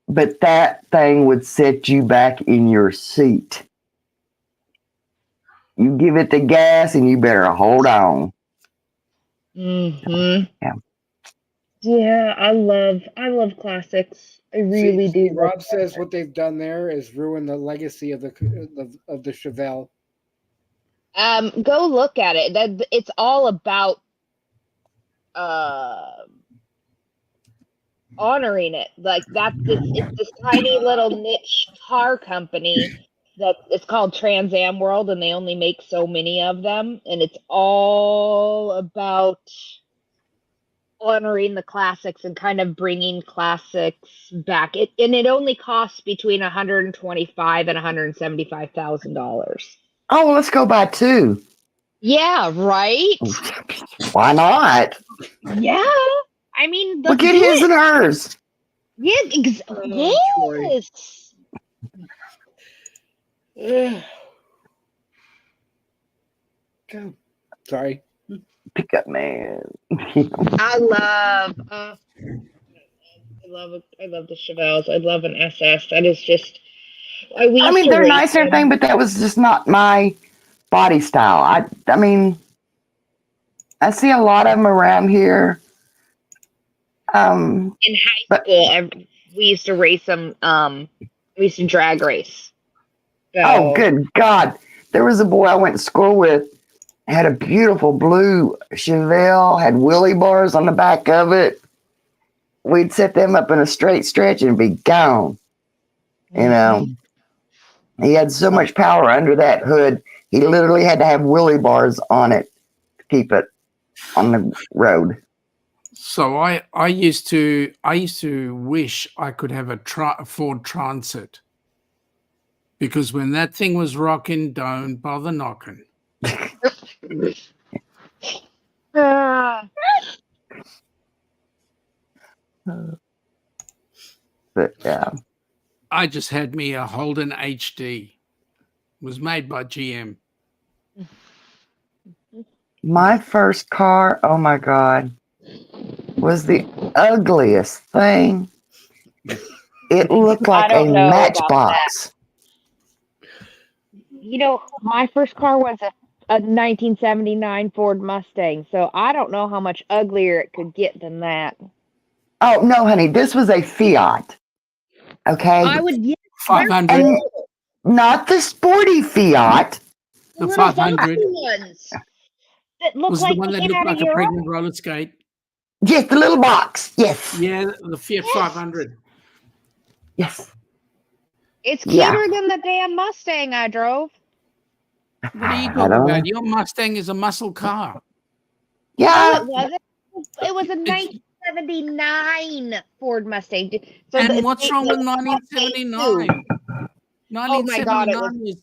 But that thing would set you back in your seat. You give it the gas and you better hold on. Mm-hmm. Yeah. Yeah, I love classics. I really do. Rob says what they've done there is ruin the legacy of the Chevelle. Go look at it. It's all about honoring it. Like it's this tiny little niche car company that it's called Trans Am World, and they only make so many of them, and it's all about honoring the classics and kind of bringing classics back. It only costs between $125,000 and $175,000. Oh, well, let's go buy 2. Yeah, right. Why not? Yeah, I mean, We'll get his and hers. Yes, yes. Go. Sorry. Pickup man. I love the Chevelles. I love an SS. That is just. I mean, they're nice and everything, but that was just not my body style. I mean, I see a lot of them around here. In high school, we used to race them. We used to drag race. So. Oh, good God! There was a boy I went to school with. Had a beautiful blue Chevelle. Had wheelie bars on the back of it. We'd set them up in a straight stretch and be gone. You know, he had so much power under that hood. He literally had to have wheelie bars on it to keep it on the road. So I used to wish I could have a Ford Transit, because when that thing was rocking, don't bother knocking. But yeah, I just had me a Holden HD. It was made by GM. my first car, oh my God, was the ugliest thing. It looked like a matchbox. You know, my first car was a 1979 Ford Mustang, so I don't know how much uglier it could get than that. Oh no, honey, this was a Fiat. Okay, I would 500. and not the sporty Fiat. The little 500 bumpy ones that look was like the one they that came looked out of like a Europe. pregnant roller skate. Yes, the little box. Yes. Yeah, the Fiat 500. Yes. It's Yeah. cuter than the damn Mustang I drove. What are you I talking don't about? know. Your Mustang is a muscle car. No, Yeah. it wasn't. It was a 1979 Ford Mustang. So And what's wrong with 1979? Oh my God, it was. 1979 is.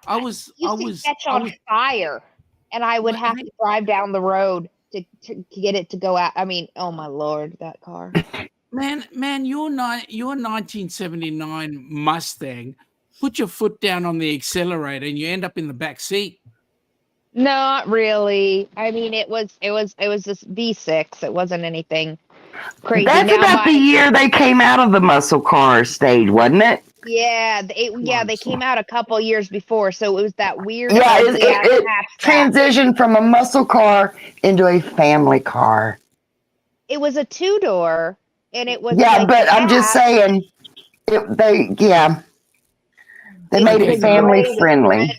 I Used to was. catch on fire, and I would Well, have to drive down the road to get it to go out. I mean, oh my Lord, that car. Man, your 1979 Mustang. Put your foot down on the accelerator, and you end up in the back seat. Not really. I mean, it was this V6. It wasn't anything crazy. That's Now about the year they came out of the muscle car stage, wasn't it? Yeah, they came out a couple years before, so it was that weird. Yeah, ugly ass it hatchback. transitioned from a muscle car into a family car. It was a 2-door, and it was Yeah, like but I'm just saying, they made it family friendly.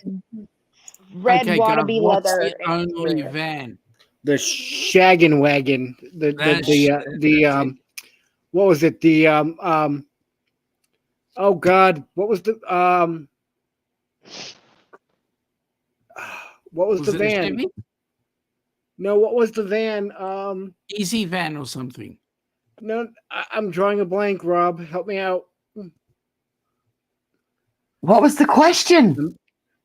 Red Okay, wannabe Gav, what's leather. the only van? The shaggin' wagon. What was it? Oh God, what was the what was the it a van? Chevy? No, what was the van? Easy van or something. No, I'm drawing a blank. Rob, help me out. What was the question?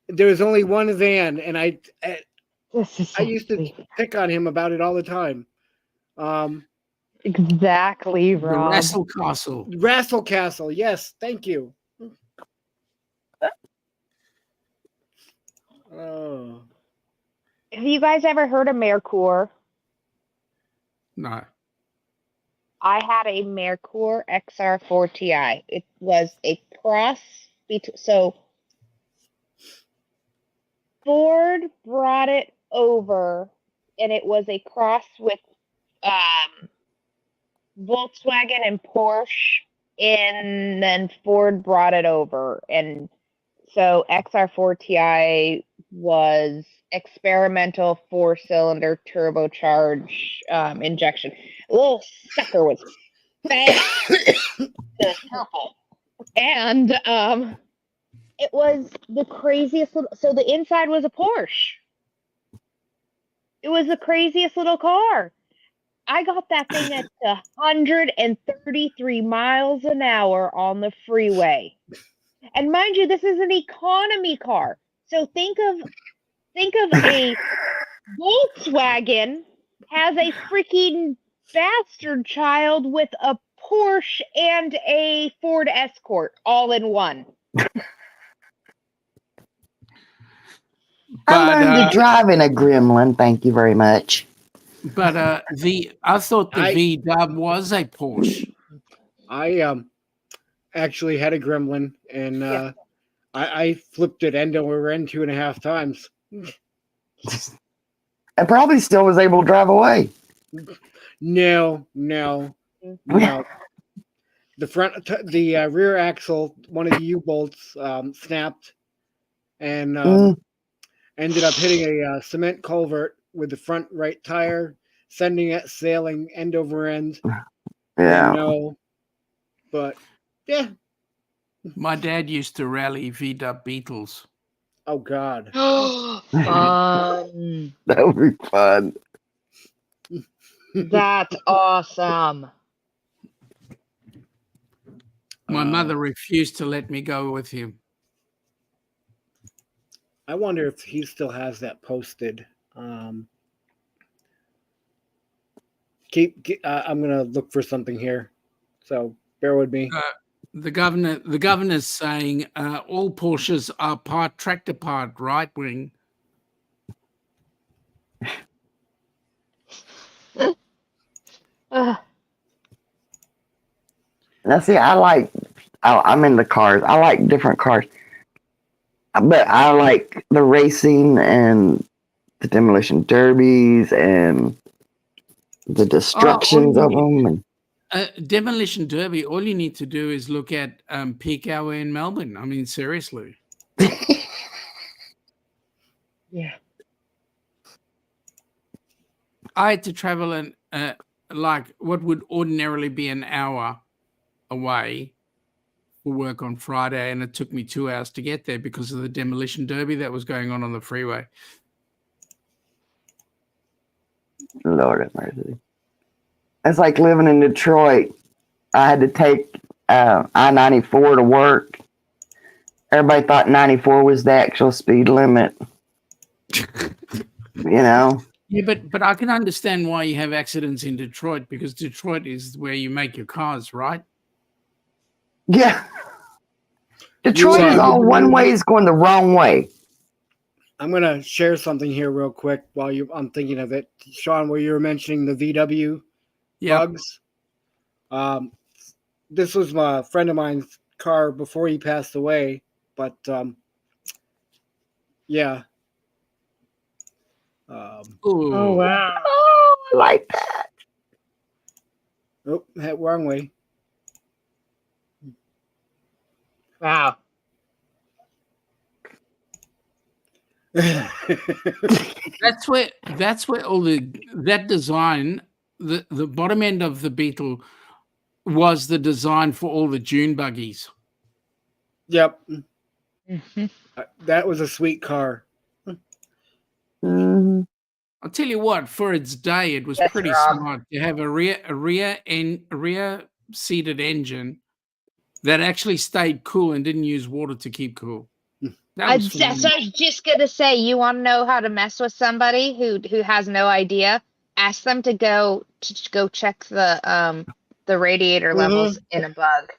There was only one van, and I used to Exactly. pick on him about it all the time. Exactly, The Rob. Wrestle Castle. Wrestle Castle. Yes, thank you. Oh. Have you guys ever heard of Mercure? No. I had a Mercure XR4 Ti. It was a cross between. So Ford brought it over, and it was a cross with Volkswagen and Porsche, and then Ford brought it over, and so XR4 Ti was experimental 4-cylinder turbocharged injection. The little sucker was fat, purple, and it was the craziest. So the inside was a Porsche. It was the craziest little car. I got that thing at 133 miles an hour on the freeway. And mind you, this is an economy car. So think of a Volkswagen has a freaking bastard child with a Porsche and a Ford Escort all in one. I learned to drive in a Gremlin. Thank you very much. But I thought the V-Dub was a Porsche. I actually had a Gremlin, and I flipped it end over end 2.5 times. I probably still was able to drive away. No. The rear axle, one of the U-bolts, snapped, and ended up hitting a cement culvert with the front right tire, sending it sailing end over end. Yeah. No, but yeah. My dad used to rally V-Dub Beetles. Oh God. Fun. That would be fun. That's awesome. My mother refused to let me go with him. I wonder if he still has that posted. I'm gonna look for something here, so bear with me. The governor's saying all Porsches are part tractor, part right wing. Now, see, I'm into cars. I like different cars. But I like the racing and the demolition derbies and the destructions of them. And Demolition Derby, all you need to do is look at peak hour in Melbourne. I mean, seriously. Yeah. I had to travel like what would ordinarily be an hour away for work on Friday, and it took me 2 hours to get there because of the Demolition Derby that was going on the freeway. Lord have mercy. It's like living in Detroit. I had to take I-94 to work. Everybody thought 94 was the actual speed limit. Yeah, but I can understand why you have accidents in Detroit, because Detroit is where you make your cars, right? Yeah. Detroit is all one way is going the wrong way. I'm going to share something here real quick while I'm thinking of it. Sean, where you were mentioning the VW bugs. This was my friend of mine's car before he passed away. But, yeah. Oh, wow. Oh, I like that. Oh, wrong way. Wow. That's where all that design, the bottom end of the Beetle was the design for all the dune buggies. Yep. That was a sweet car. Mm-hmm. I'll tell you what, for its day, it was pretty smart to have a rear seated engine that actually stayed cool and didn't use water to keep cool. That's what I was just gonna say. You want to know how to mess with somebody who has no idea? Ask them to go check the radiator levels in a bug.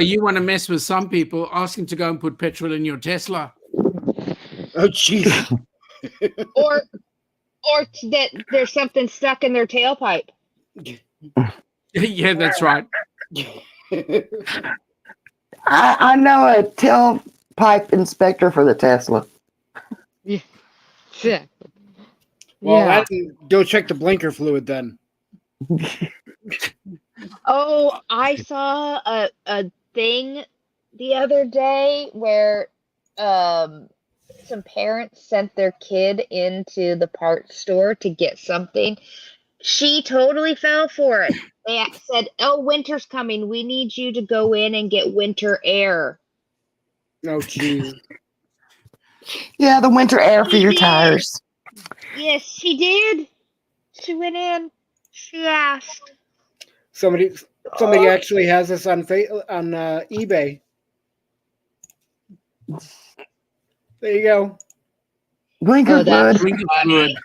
you want to mess with some people? Ask them to go and put petrol in your Tesla. Oh, jeez. or that there's something stuck in their tailpipe. Yeah, that's right. I know a tailpipe inspector for the Tesla. Yeah. Well, go check the blinker fluid then. Oh, I saw a thing the other day where some parents sent their kid into the parts store to get something. She totally fell for it. They said, "Oh, winter's coming. We need you to go in and get winter air." Oh, geez. Yeah, the winter air for your tires. Yes, she did. She went in. She asked. Somebody actually has this on eBay. There you go. Blinker fluid.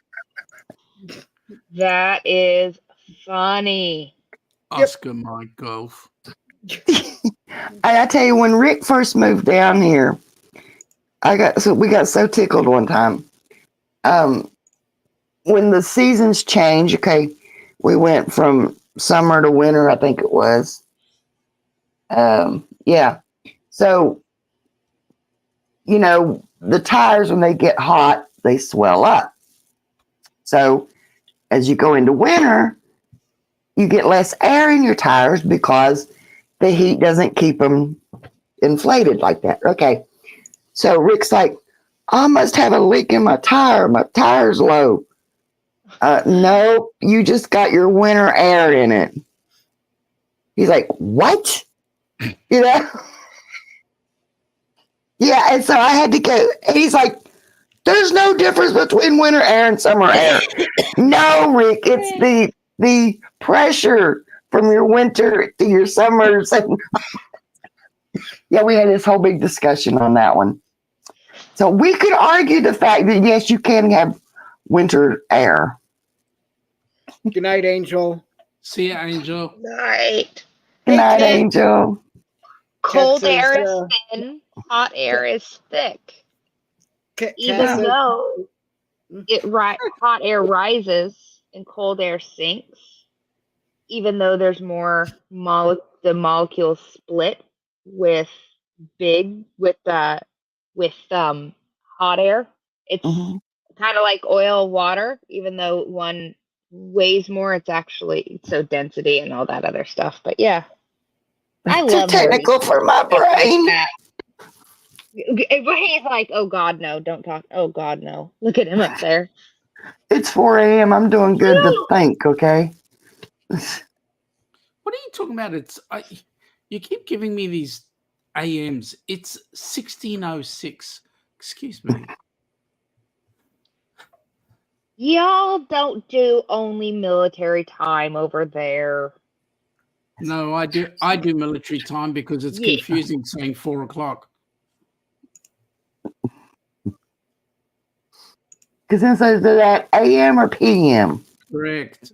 That is funny. Oscar Mike Golf. I tell you, when Rick first moved down here, we got so tickled one time. When the seasons change, we went from summer to winter, I think it was. Yeah. So, the tires, when they get hot, they swell up. So as you go into winter, you get less air in your tires because the heat doesn't keep them inflated like that. Okay. So Rick's like, I must have a leak in my tire. My tire's low. No, you just got your winter air in it. He's like, what? Yeah. And so I had to go. He's like, there's no difference between winter air and summer air. No, Rick, it's the pressure from your winter to your summers. Yeah, we had this whole big discussion on that one. So we could argue the fact that, yes, you can have winter air. Good night, Angel. See ya, Angel. Night. Good night, Angel. Cold air is thin, hot air is thick. Even though hot air rises and cold air sinks, even though there's more the molecules split with hot air. It's kind of like oil, water, even though one weighs more. It's actually so density and all that other stuff. But yeah, I Too love technical for my stuff like brain. that. He's like, oh God, no, don't talk. Oh God, no. Look at him up there. It's 4 a.m. I'm doing good to think, okay? What are you talking about? You keep giving me these AMs. It's 16:06. Excuse me. Y'all don't do only military time over there. No, I do. I do military time because it's Yeah. confusing saying 4 o'clock. Because then says that AM or PM. Correct.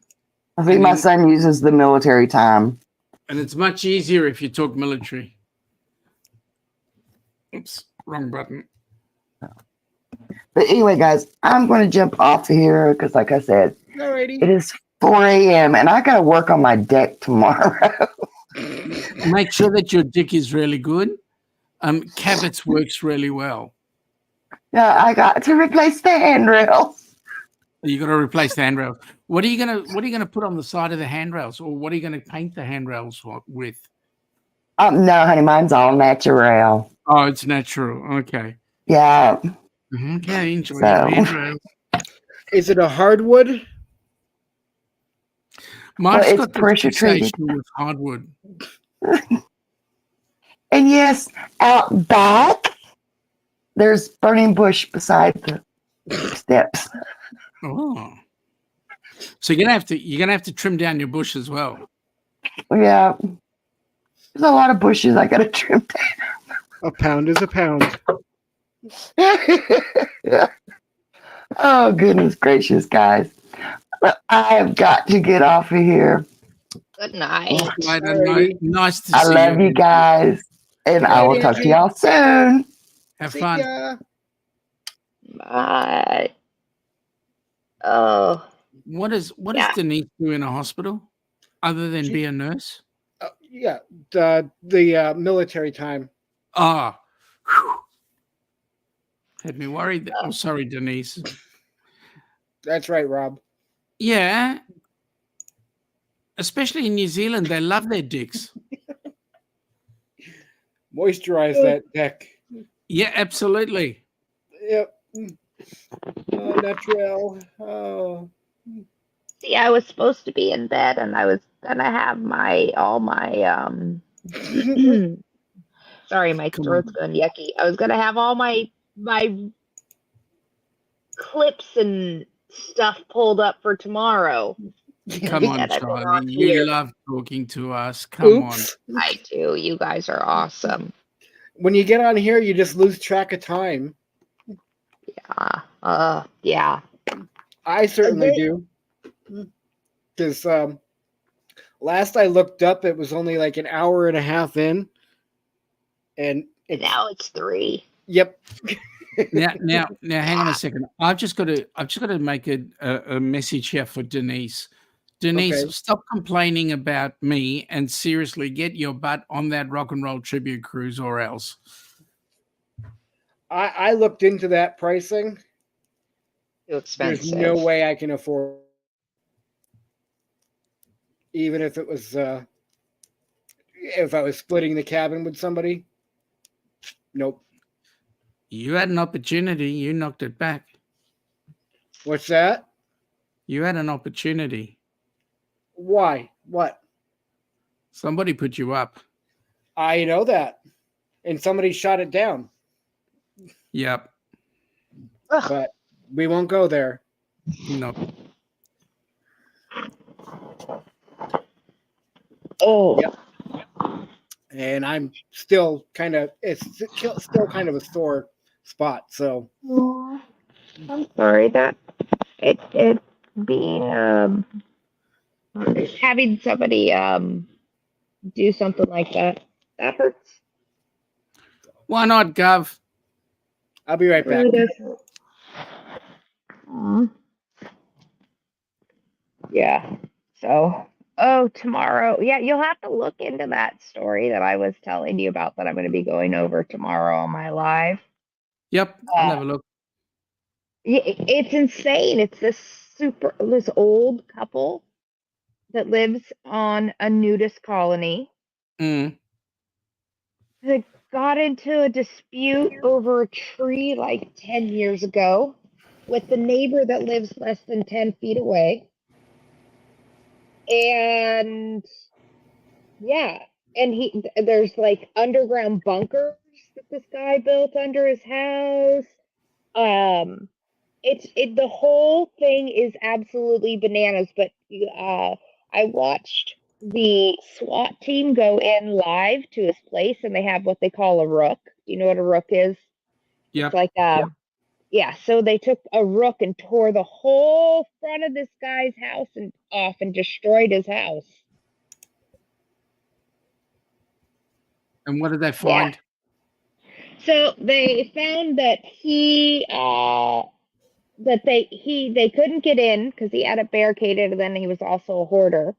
I think my son uses the military time. And it's much easier if you talk military. Oops, wrong button. But anyway, guys, I'm going to jump off here because, like I said, Alrighty. it is 4 a.m. and I got to work on my deck tomorrow. Make sure that your dick is really good. Cabots works really well. Yeah, I got to replace the handrails. You got to replace the handrails. What are you gonna put on the side of the handrails, or what are you gonna paint the handrails with? No, honey, mine's all natural. Oh, it's natural. Okay. Yeah. Okay, enjoy your handrails. Is it a hardwood? Mine's it's got the pressure treated fixation with hardwood. And yes, out back, there's burning bush beside the steps. Oh, so you're gonna have to trim down your bush as well. Yeah, there's a lot of bushes I gotta trim down. A pound is a pound. Oh goodness gracious, guys! But I have got to get off of here. Good night. Nice to I see love you guys, and I will talk to y'all soon. Have fun. Bye. Oh. What does Denise do in a hospital other than be a nurse? Yeah, the military time. Ah, had me worried. Oh, sorry, Denise. That's right, Rob. Yeah, especially in New Zealand, they love their dicks. Moisturize that deck. Yeah, absolutely. Yep. Oh, natural. Oh. See, I was supposed to be in bed, and I was gonna have all my sorry, my throat's going yucky. I was gonna have all my clips and stuff pulled up for tomorrow. Come on, Charlie. You love talking to us. Come on. I do. You guys are awesome. When you get on here, you just lose track of time. Yeah. Yeah. I certainly do. Because last I looked up, it was only like an hour and a half in, and now it's 3. Yep. now, hang on a second. I've just got to make a message here for Denise. Denise, Okay. Stop complaining about me and seriously get your butt on that rock and roll tribute cruise, or else. I looked into that pricing. Too expensive. There's no way I can afford, even if it was if I was splitting the cabin with somebody. Nope. You had an opportunity. You knocked it back. What's that? You had an opportunity. Why? What? Somebody put you up. I know that. And somebody shot it down. Yep. But we won't go there. No. Oh. Yep. And I'm still kind of, it's still kind of a sore spot. So I'm sorry that it being having somebody do something like that hurts. Why not, Gov? I'll be right back. Yeah. So, tomorrow. Yeah, you'll have to look into that story that I was telling you about that I'm going to be going over tomorrow on my live. Yep, I'll have a look. Yeah, it's insane. It's this this old couple that lives on a nudist colony. Mm. They got into a dispute over a tree like 10 years ago with the neighbor that lives less than 10 feet away. And yeah, and there's like underground bunkers that this guy built under his house. The whole thing is absolutely bananas, but I watched the SWAT team go in live to his place, and they have what they call a rook. Do you know what a rook is? Yep. It's like yeah, so they took a rook and tore the whole front of this guy's house and off and destroyed his house. And what did they find? Yeah. So they found that they couldn't get in because he had it barricaded, and then he was also a hoarder.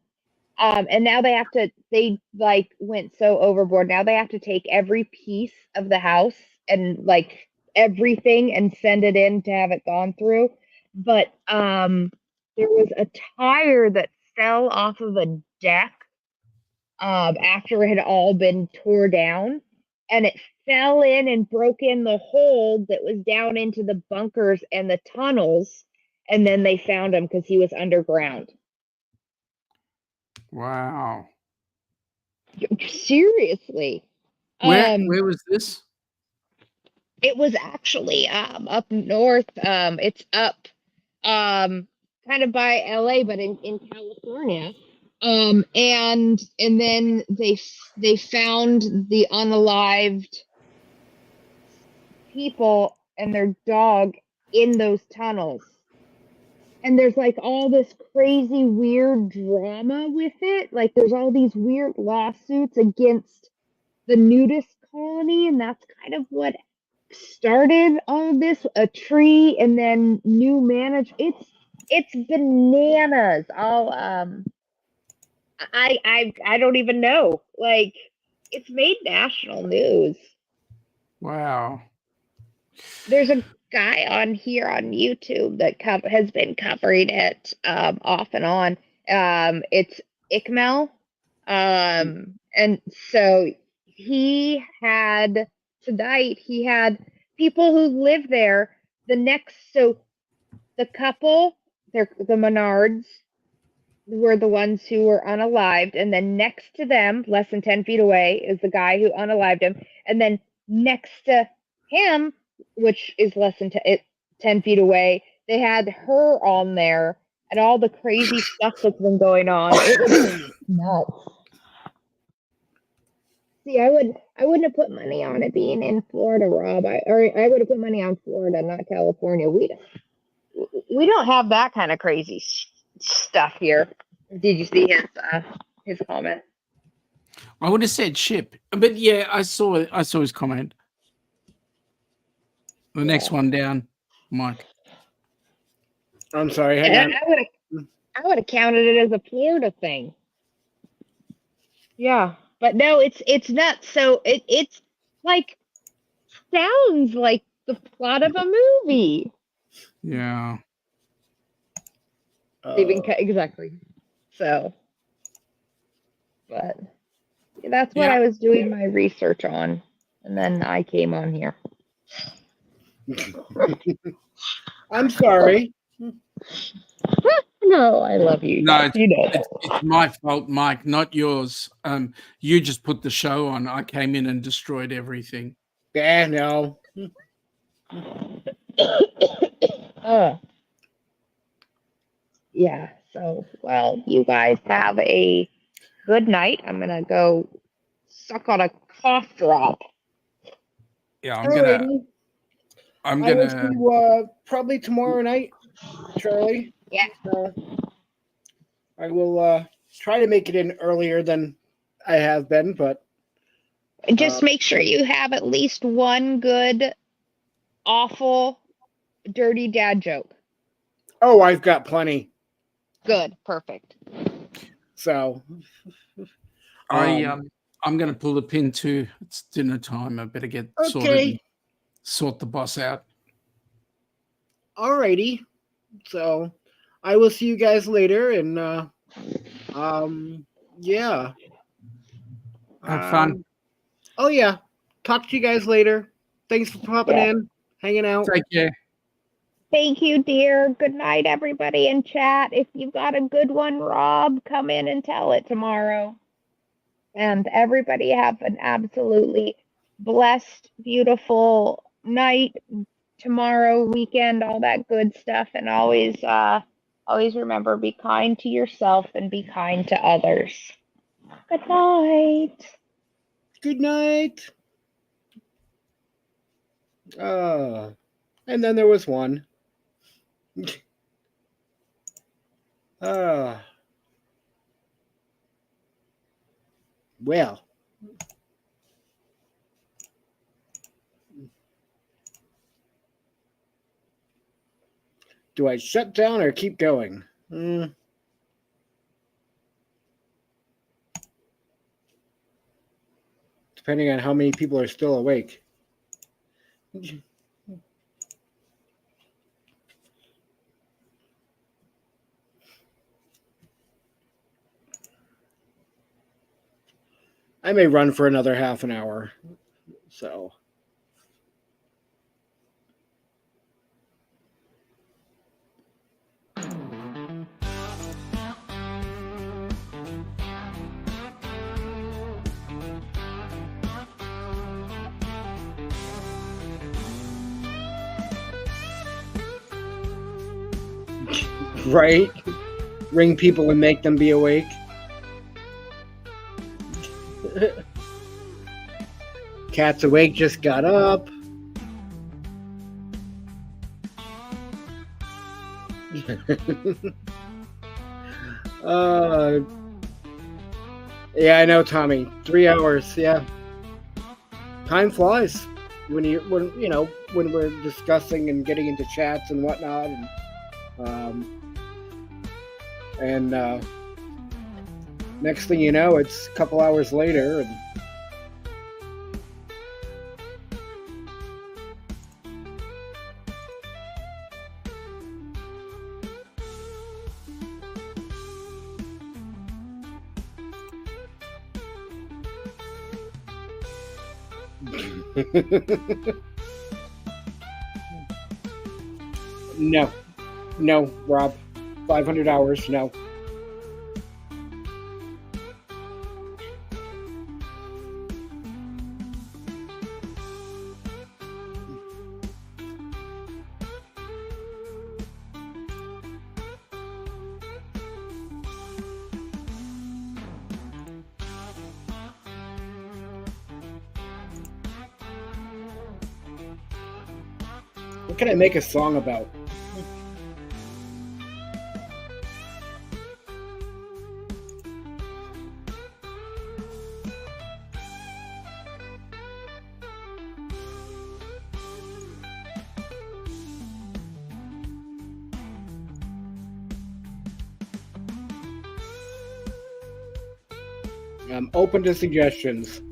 And now they like went so overboard. Now they have to take every piece of the house and like everything and send it in to have it gone through. But there was a tire that fell off of a deck after it had all been tore down, and it fell in and broke in the hole that was down into the bunkers and the tunnels, and then they found him because he was underground. Wow. Seriously. Where was this? It was actually up north. It's up kind of by LA, but in California. And then they found the unalived people and their dog in those tunnels. And there's like all this crazy weird drama with it. Like there's all these weird lawsuits against the nudist colony, and that's kind of what started all of this. A tree and then new management. It's bananas. I don't even know. Like it's made national news. Wow. There's a guy on here on YouTube that has been covering it off and on. It's Ikmel. And so he had people who live there. So the couple, the Menards, were the ones who were unalived, and then next to them, less than 10 feet away, is the guy who unalived him, and then next to him, which is less than 10 feet away, they had her on there, and all the crazy stuff that's been going on. It was nuts. See, I wouldn't have put money on it being in Florida, Rob. I would have put money on Florida, not California. We don't have that kind of crazy stuff here. Did you see his comment? I would have said ship, but yeah, I saw his comment. The next one down, Mike. I'm sorry. Hang on. I would have counted it as a Florida thing. Yeah, but no, it's nuts. So it's like sounds like the plot of a movie. Yeah. Exactly. So, but that's what I was doing my research on, and then I came on here. I'm sorry. No, I love you. No, you know it's my fault, Mike, not yours. You just put the show on. I came in and destroyed everything. Yeah, no. Yeah. So, well, you guys have a good night. I'm gonna go suck on a cough drop. Yeah, I'm gonna. I will see you probably tomorrow night, Charlie. Yeah. I will try to make it in earlier than I have been, but just make sure you have at least one good, awful, dirty dad joke. Oh, I've got plenty. Good, perfect. So, I'm going to pull the pin too. It's dinner time. I better get sorted and sort the boss out. Alrighty. So, I will see you guys later, and yeah. Have fun. Oh yeah. Talk to you guys later. Thanks for popping Yeah. in, hanging out. Take care. Thank you, dear. Good night, everybody in chat. If you've got a good one, Rob, come in and tell it tomorrow. And everybody have an absolutely blessed, beautiful night, tomorrow, weekend, all that good stuff. And always remember, be kind to yourself and be kind to others. Good night. Good night. And then there was one. Well. Do I shut down or keep going? Depending on how many people are still awake. I may run for another half an hour. So. Right? Ring people and make them be awake. Cat's awake, just got up. Yeah, I know, Tommy. 3 hours, yeah. Time flies when we're discussing and getting into chats and whatnot, and next thing you know, it's a couple hours later, and no, Rob, 500 hours, no. What can I make a song about? I'm open to suggestions.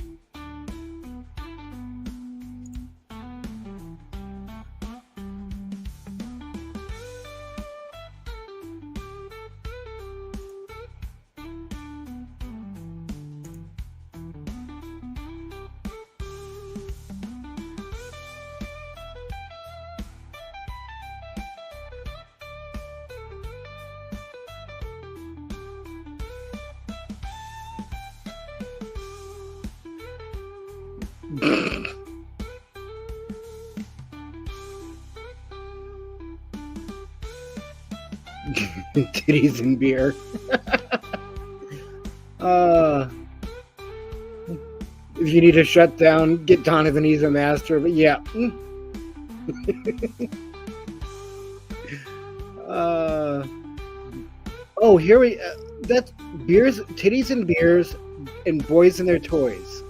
Titties and beer. If you need to shut down, get Donovan. He's a master. But yeah. Oh, here we. That's beers, titties and beers, and boys and their toys.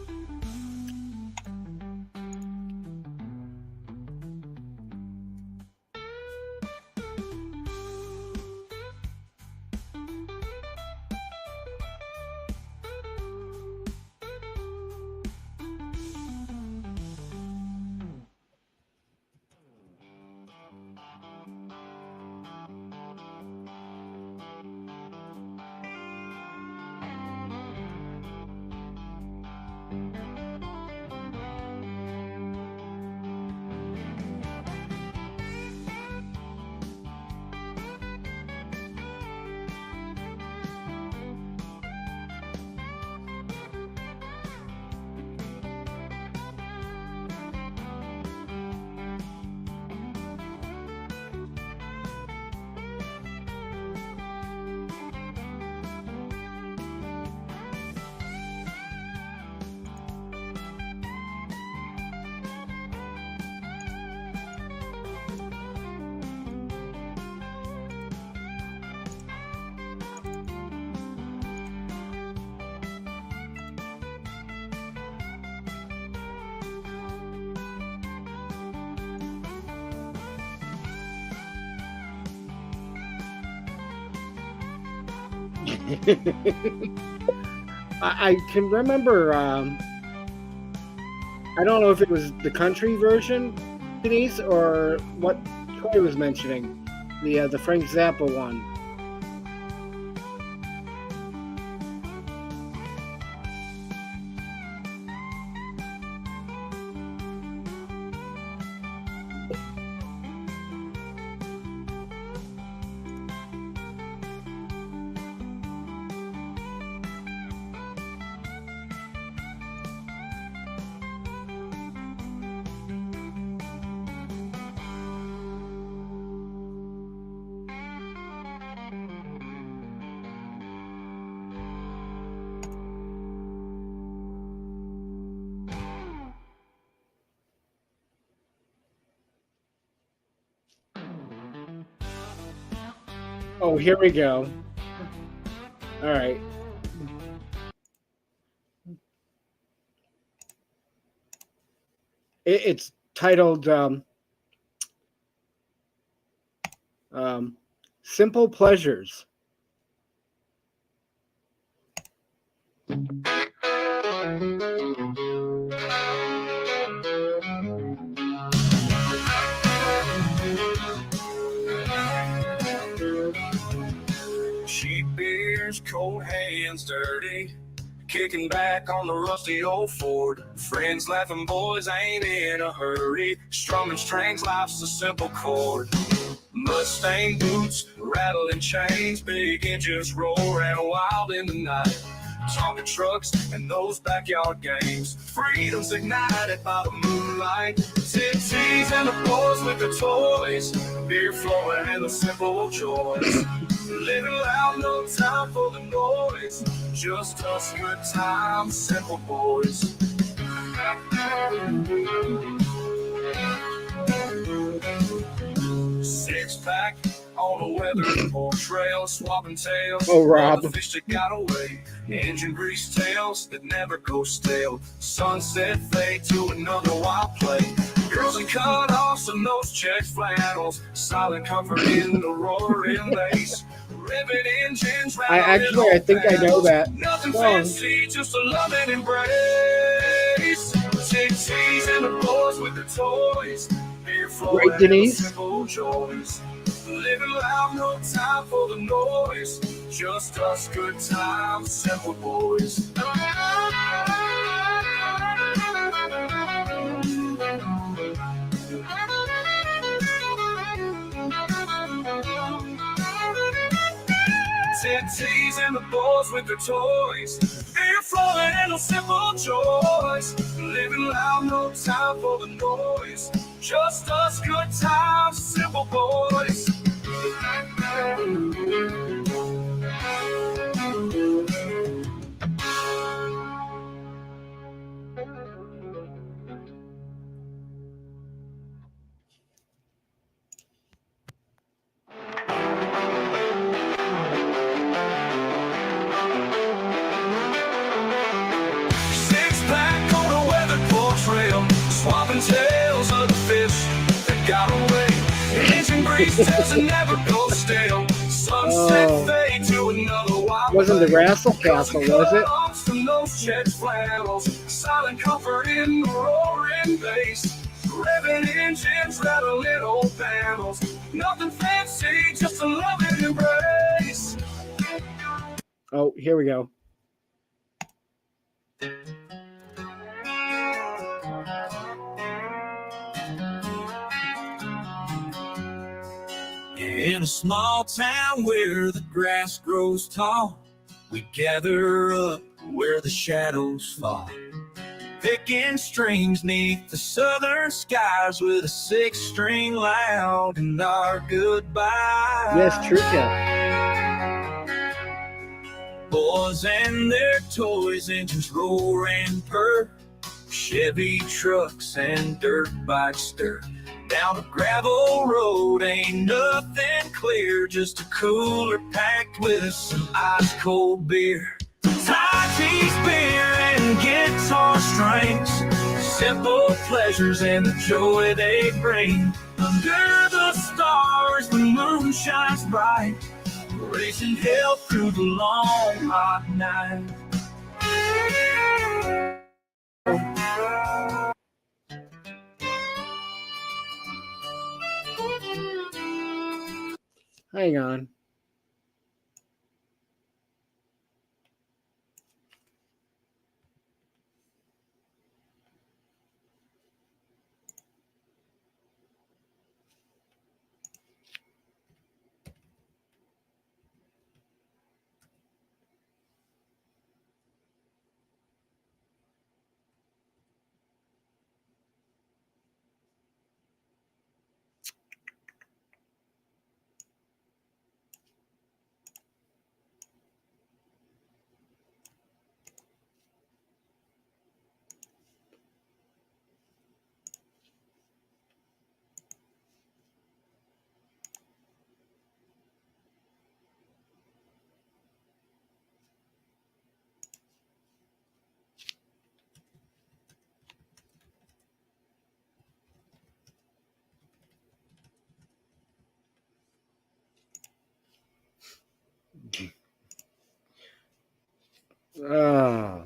I can remember. I don't know if it was the country version, Denise, or what Troy was mentioning, the Frank Zappa one. Oh, here we go. All right. It's titled Simple Pleasures. Cheap beers, cold hands dirty, kicking back on the rusty old Ford. Friends laughing, boys ain't in a hurry. Strumming strings, life's a simple chord. Mustang boots, rattling chains, big engines roaring wild in the night. Talking trucks and those backyard games. Freedom's ignited by the moonlight. Tipsies and the boys with the toys. Beer flowing and the simple joys. Living loud, no time for the noise. Just us, good times, simple boys. Six pack on the weather trail, swapping tails. Oh, Rob. The fish that got away. Engine grease tails that never go stale. Sunset fade to another wild play. Girls in cut-offs and those checked flannels. Silent comfort in the roaring bass. Rivet engines. I think I know that Nothing song. fancy, just a loving embrace. Tipsies and the boys with the toys. Beer flowing Right, Denise? simple joys. Living loud, no time for the noise. Just us, good times, simple boys. Tipsies and the boys with their toys. Beer flowing and no simple joys. Living loud, no time for the noise. Just us, good times, simple boys. Six pack on a weathered pole trail, swapping tails of the fish that got away. Engine grease tails that never go stale. Sunset fade to another wild Wasn't the play. Rassle Castle, was it? From those checked flannels, silent comfort in the roaring bass. Rivet engines rattling old panels. Nothing fancy, just a loving embrace. Oh, here we go. In a small town where the grass grows tall, we gather up where the shadows fall. Picking strings neath the southern skies with a six-string loud in our goodbye. Yes, true. Yeah. Boys and their toys, engines roar and purr. Chevy trucks and dirt bikes stir. Down a gravel road ain't nothing clear, just a cooler packed with some ice-cold beer. Thai cheese, beer, and guitar strings. Simple pleasures and the joy they bring. Under the stars, the moon shines bright. racing hell through the long hot night. Hang on. Oh.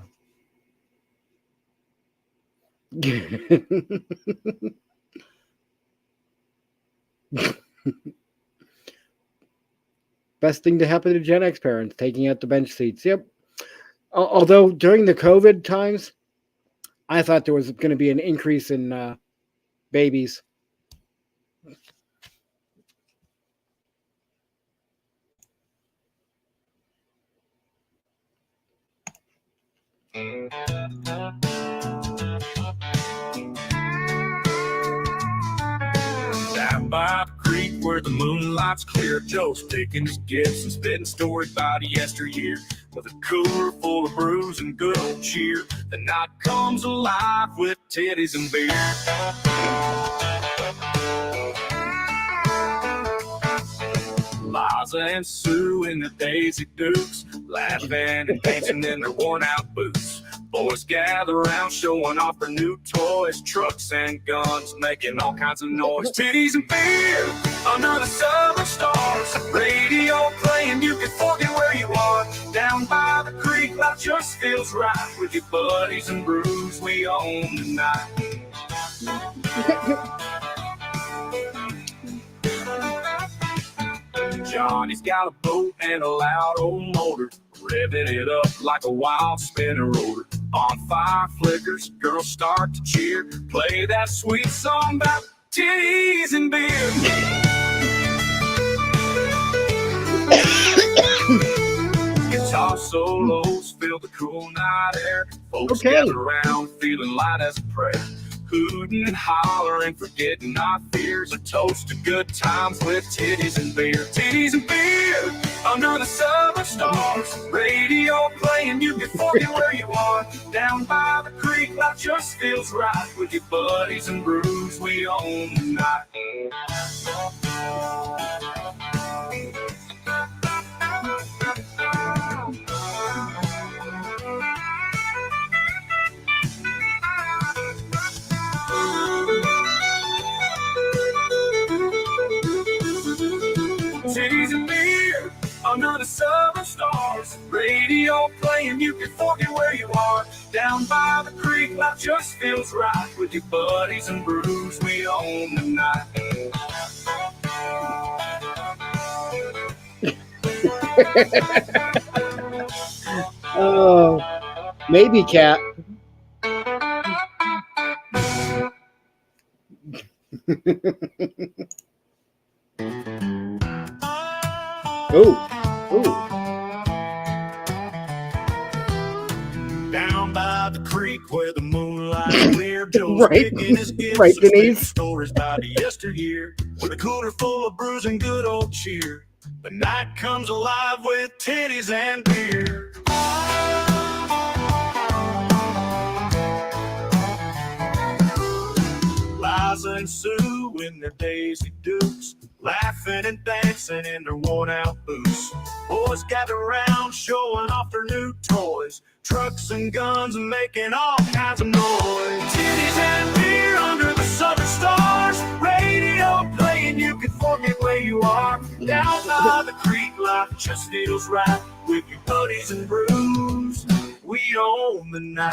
Best thing to happen to Gen X parents, taking out the bench seats. Yep. Although during the COVID times, I thought there was going to be an increase in babies. Down by the creek where the moonlight's clear, Joe's picking his gifts and spitting stories about yesteryear. With a cooler full of brews and good old cheer, the night comes alive with titties and beer. Liza and Sue in their Daisy Dukes, laughing and dancing in their worn-out boots. Boys gather around, showing off their new toys, trucks and guns, making all kinds of noise. Titties and beer under the summer stars, radio playing, you can forget where you are. Down by the creek, life just feels right with your buddies and brews we own tonight. Johnny's got a boat and a loud old motor, revving it up like a wild spinner rotor. Bonfire flickers, girls start to cheer, play that sweet song about titties and beer. Guitar solos fill the cool night air, folks gather around feeling light as a prayer. Hooting and hollering, forgetting our fears, a toast to good times with titties and beer. Titties and beer under the summer stars, radio playing, you can forget where you are. Down by the creek, life just feels right with your buddies and brews we own tonight. Titties and beer under the summer stars, radio playing, you can forget where you are. Down by the creek, life just feels right with your buddies and brews we own tonight. Oh, maybe cat. Oh. Down by the creek where the moonlight clear, Joe's Right. picking his gifts Right, and spitting Denise. stories about yesteryear. With a cooler full of brews and good old cheer, the night comes alive with titties and beer. Liza and Sue in their Daisy Dukes, laughing and dancing in their worn-out boots. Boys gather around, showing off their new toys, trucks and guns, and making all kinds of noise. Titties and beer under the southern stars, radio playing. playing, you can forget where you are. Down by the creek, life just feels right. With your buddies and brews, we own the night.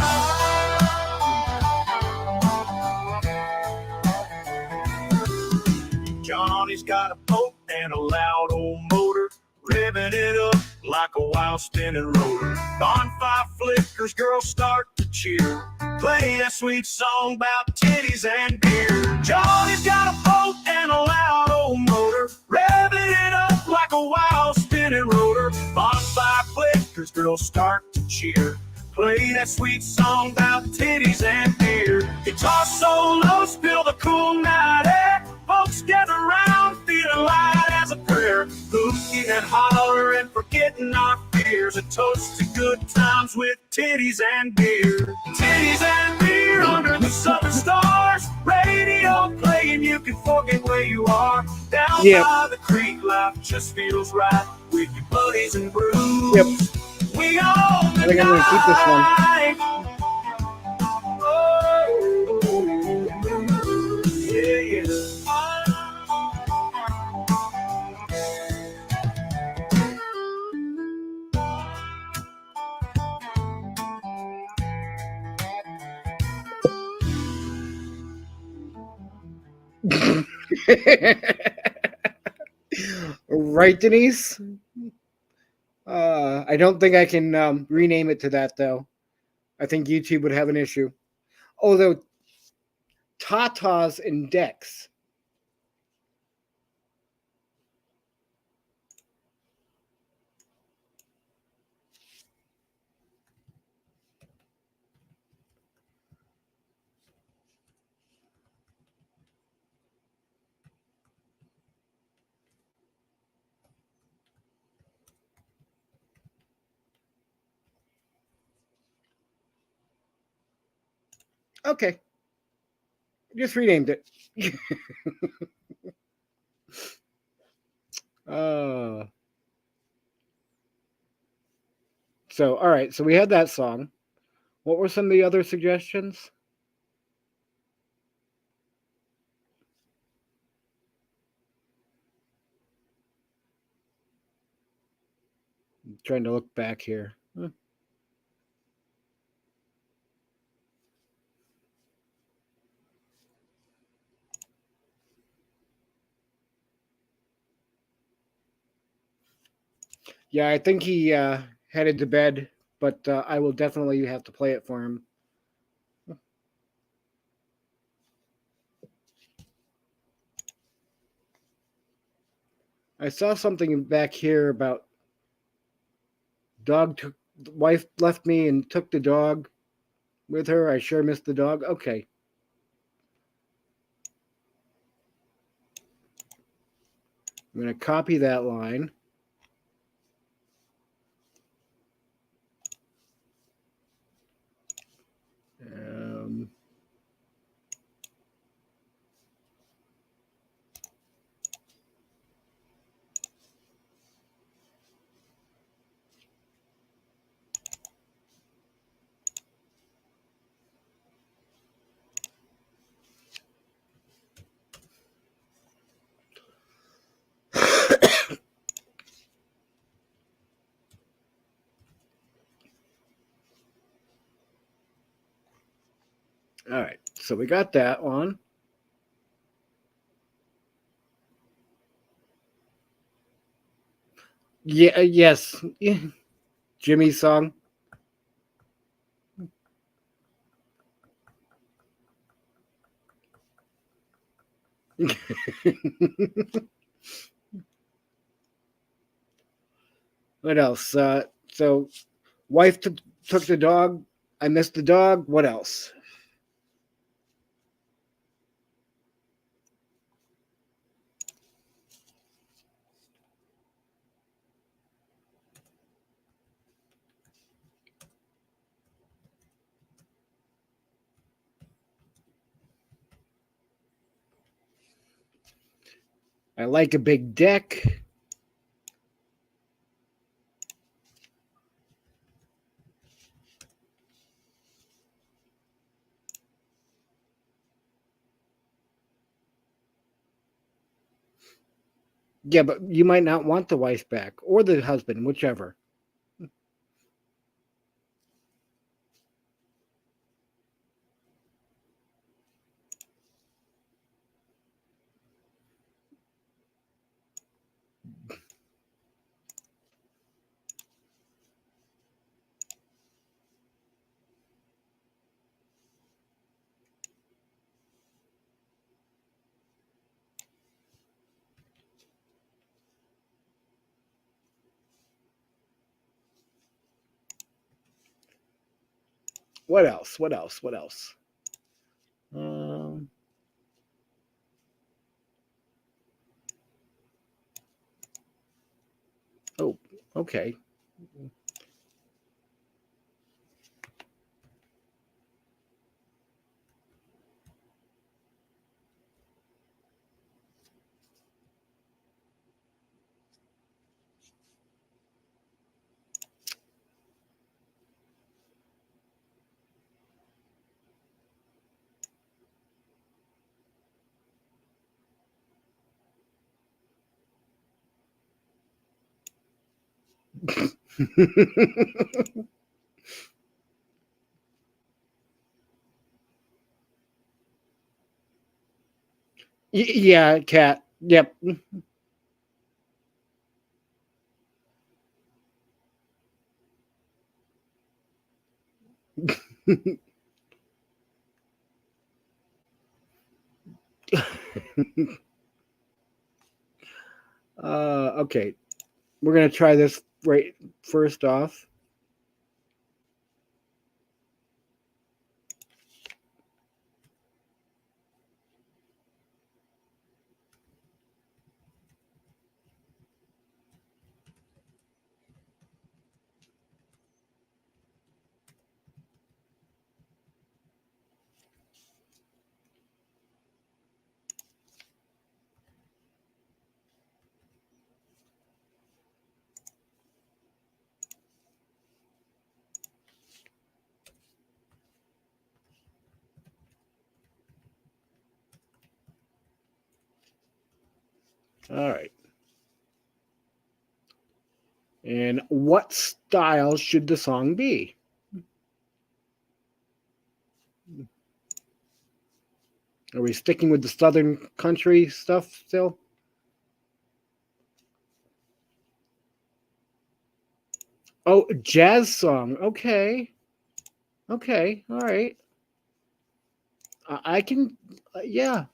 Johnny's got a boat and a loud old motor, revving it up like a wild spinning rotor. Bonfire flickers, girls start to cheer, play that sweet song about titties and beer. Johnny's got a boat and a loud old motor, revving it up like a wild spinning rotor. Bonfire flickers, girls start to cheer, play that sweet song about titties and beer. Guitar solos fill the cool night air, folks gather around feeling light as a prayer, hooking and hollering, forgetting our fears, a toast to good times with titties and beer. Titties and beer under the southern stars, radio playing, you can forget where you are. Down by the creek, life just feels right, with your buddies and brews. We all I think I'm going to keep this one. Right, Denise? I don't think I can rename it to that, though. I think YouTube would have an issue. Although, Tatas and Dex. Okay. Just renamed it. So, all right. So we had that song. What were some of the other suggestions? I'm trying to look back here. Yeah, I think he headed to bed, but I will definitely have to play it for him. I saw something back here about wife left me and took the dog with her. I sure missed the dog. Okay. I'm going to copy that line. All right, so we got that one. Yeah, yes. Jimmy's song. What else? So, wife took the dog. I missed the dog. What else? I like a big deck. Yeah, but you might not want the wife back or the husband, whichever. What else? What else? What else? Oh, okay. Yeah, cat. Yep. Okay. We're going to try this right first off. All right. And what style should the song be? Are we sticking with the Southern country stuff still? Oh, jazz song. Okay. Okay. All right. I can, yeah.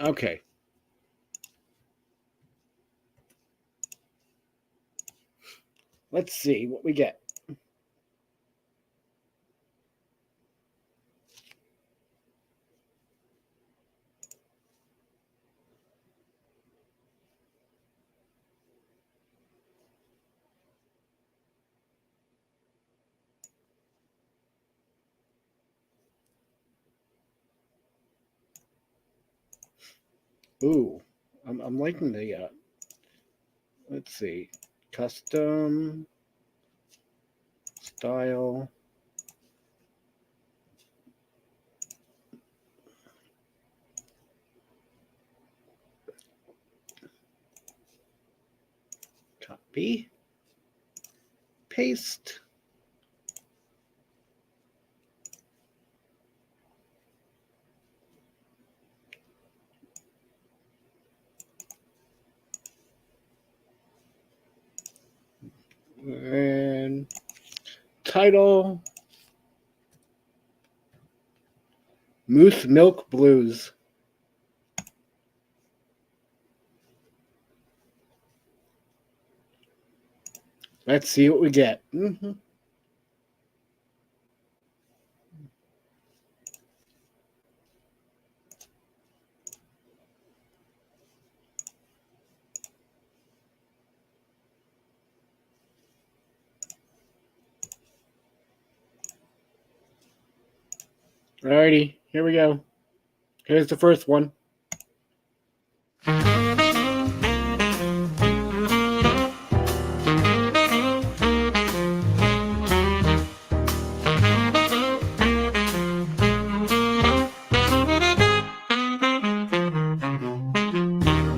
Okay. Let's see what we get. Ooh, I'm liking the, let's see, custom style. Copy. Paste. And title Moose Milk Blues. Let's see what we get. Mm-hmm. Alrighty, here we go. Here's the first one.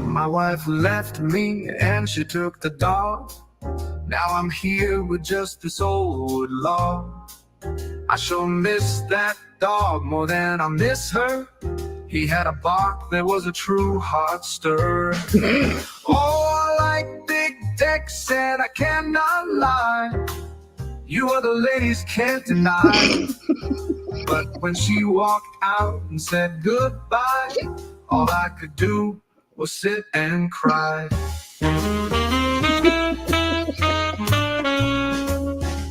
My wife left me and she took the dog. Now I'm here with just this old log. I sure miss that dog more than I miss her. He had a bark that was a true heart stir. Oh, I like big decks and I cannot lie. You other ladies can't deny. But when she walked out and said goodbye, all I could do was sit and cry.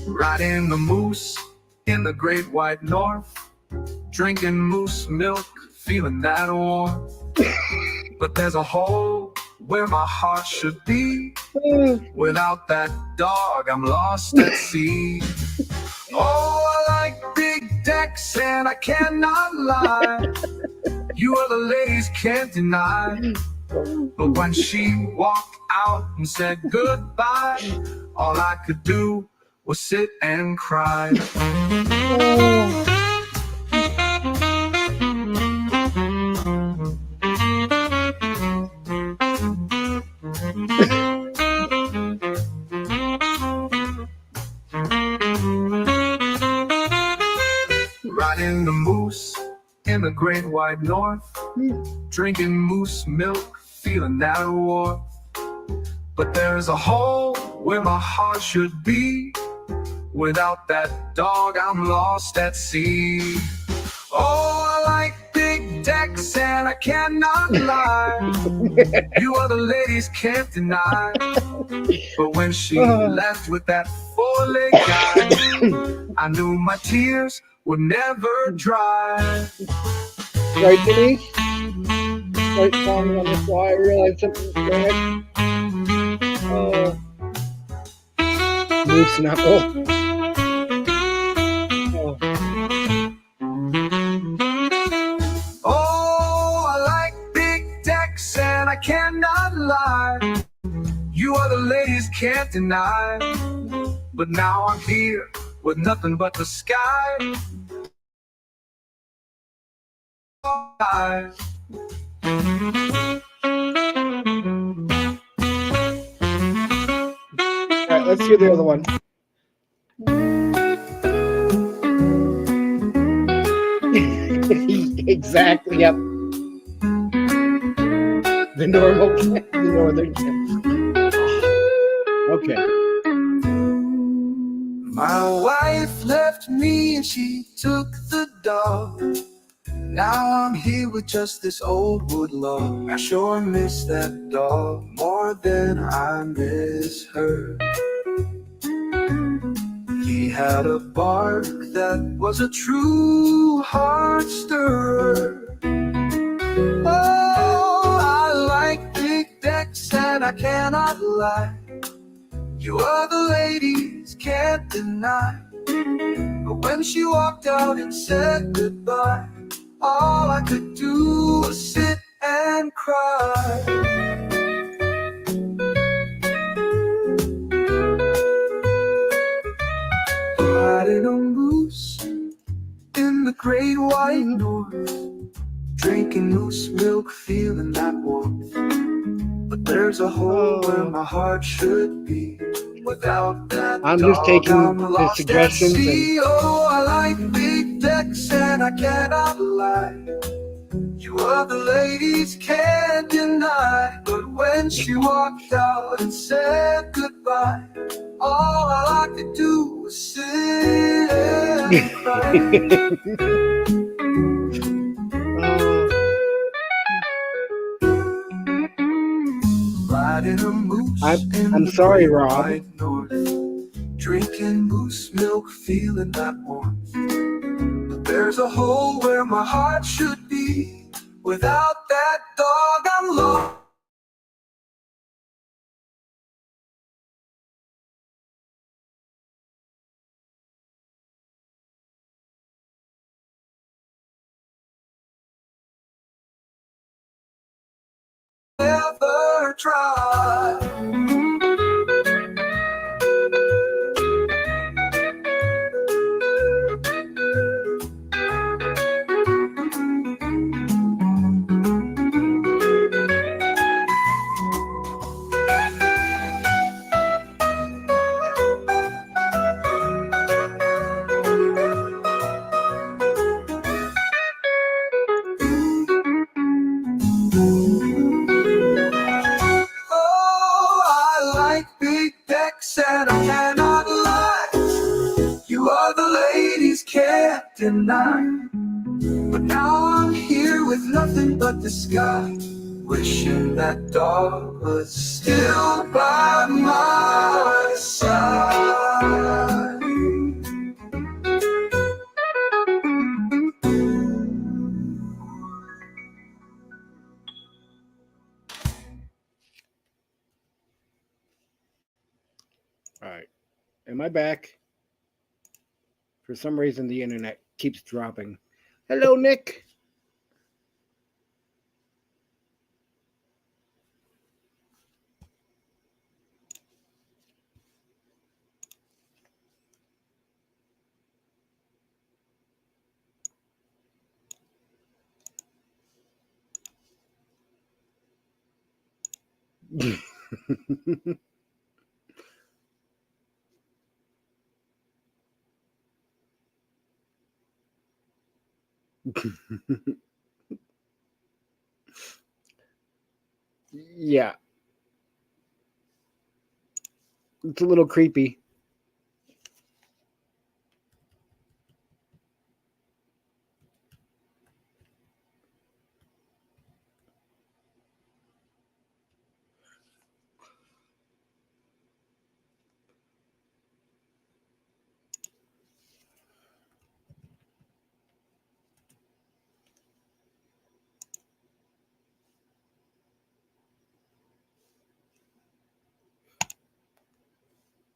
Riding the moose in the great white north, drinking moose milk, feeling that warm. But there's a hole where my heart should be. Without that dog, I'm lost at sea. Oh, I like big decks and I cannot lie. You other ladies can't deny. But when she walked out and said goodbye, all I could do was sit and cry. Riding the moose in the great white north, drinking moose milk, feeling that warmth. But there's a hole where my heart should be. Without that dog, I'm lost at sea. Oh, I like big decks and I cannot lie. You other ladies can't deny. But when she left with that four-leg guy, I knew my tears would never dry. Right, Denise? Right song on the fly. I realized something was bad. Moose knuckle. Oh, I like big decks and I cannot lie. You other ladies can't deny. But now I'm here with nothing but the sky. Alright, let's hear the other one. Exactly, yep. The normal cat, the northern cat. Okay. My wife left me and she took the dog. Now I'm here with just this old wood log. I sure miss that dog more than I miss her. He had a bark that was a true heart stirrer. Oh, I like big decks and I cannot lie. You other ladies can't deny. But when she walked out and said goodbye, all I could do was sit and cry. Riding a moose in the great white north, drinking moose milk, feeling that warmth. But there's a hole where my heart should be. Without that I'm dog, just taking I'm the lost suggestions at sea. and Oh, I like big decks and I cannot lie. You other ladies can't deny. But when she walked out and said goodbye, all I could do was sit and cry. Riding a moose I'm sorry, Rob. Drinking moose milk, feeling that warmth. But there's a hole where my heart should be. Without that dog, I'm lost. Never try. Oh, I like big decks and I cannot lie. You are the ladies can't deny. But now I'm here with nothing but the sky, wishing that dog was still by my side. All right. Am I back? For some reason, the internet keeps dropping. Hello, Nick. Yeah, it's a little creepy.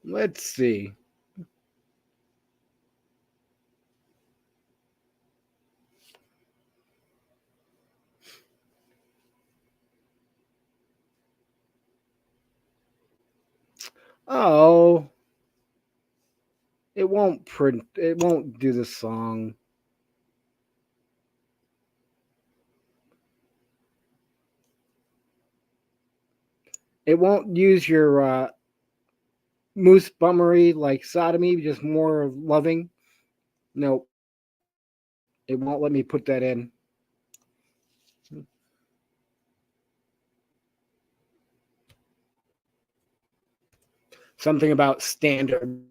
Let's see. Oh, it won't print. It won't do the song. It won't use your moose bummery like sodomy, just more loving. Nope. It won't let me put that in. Something about standard.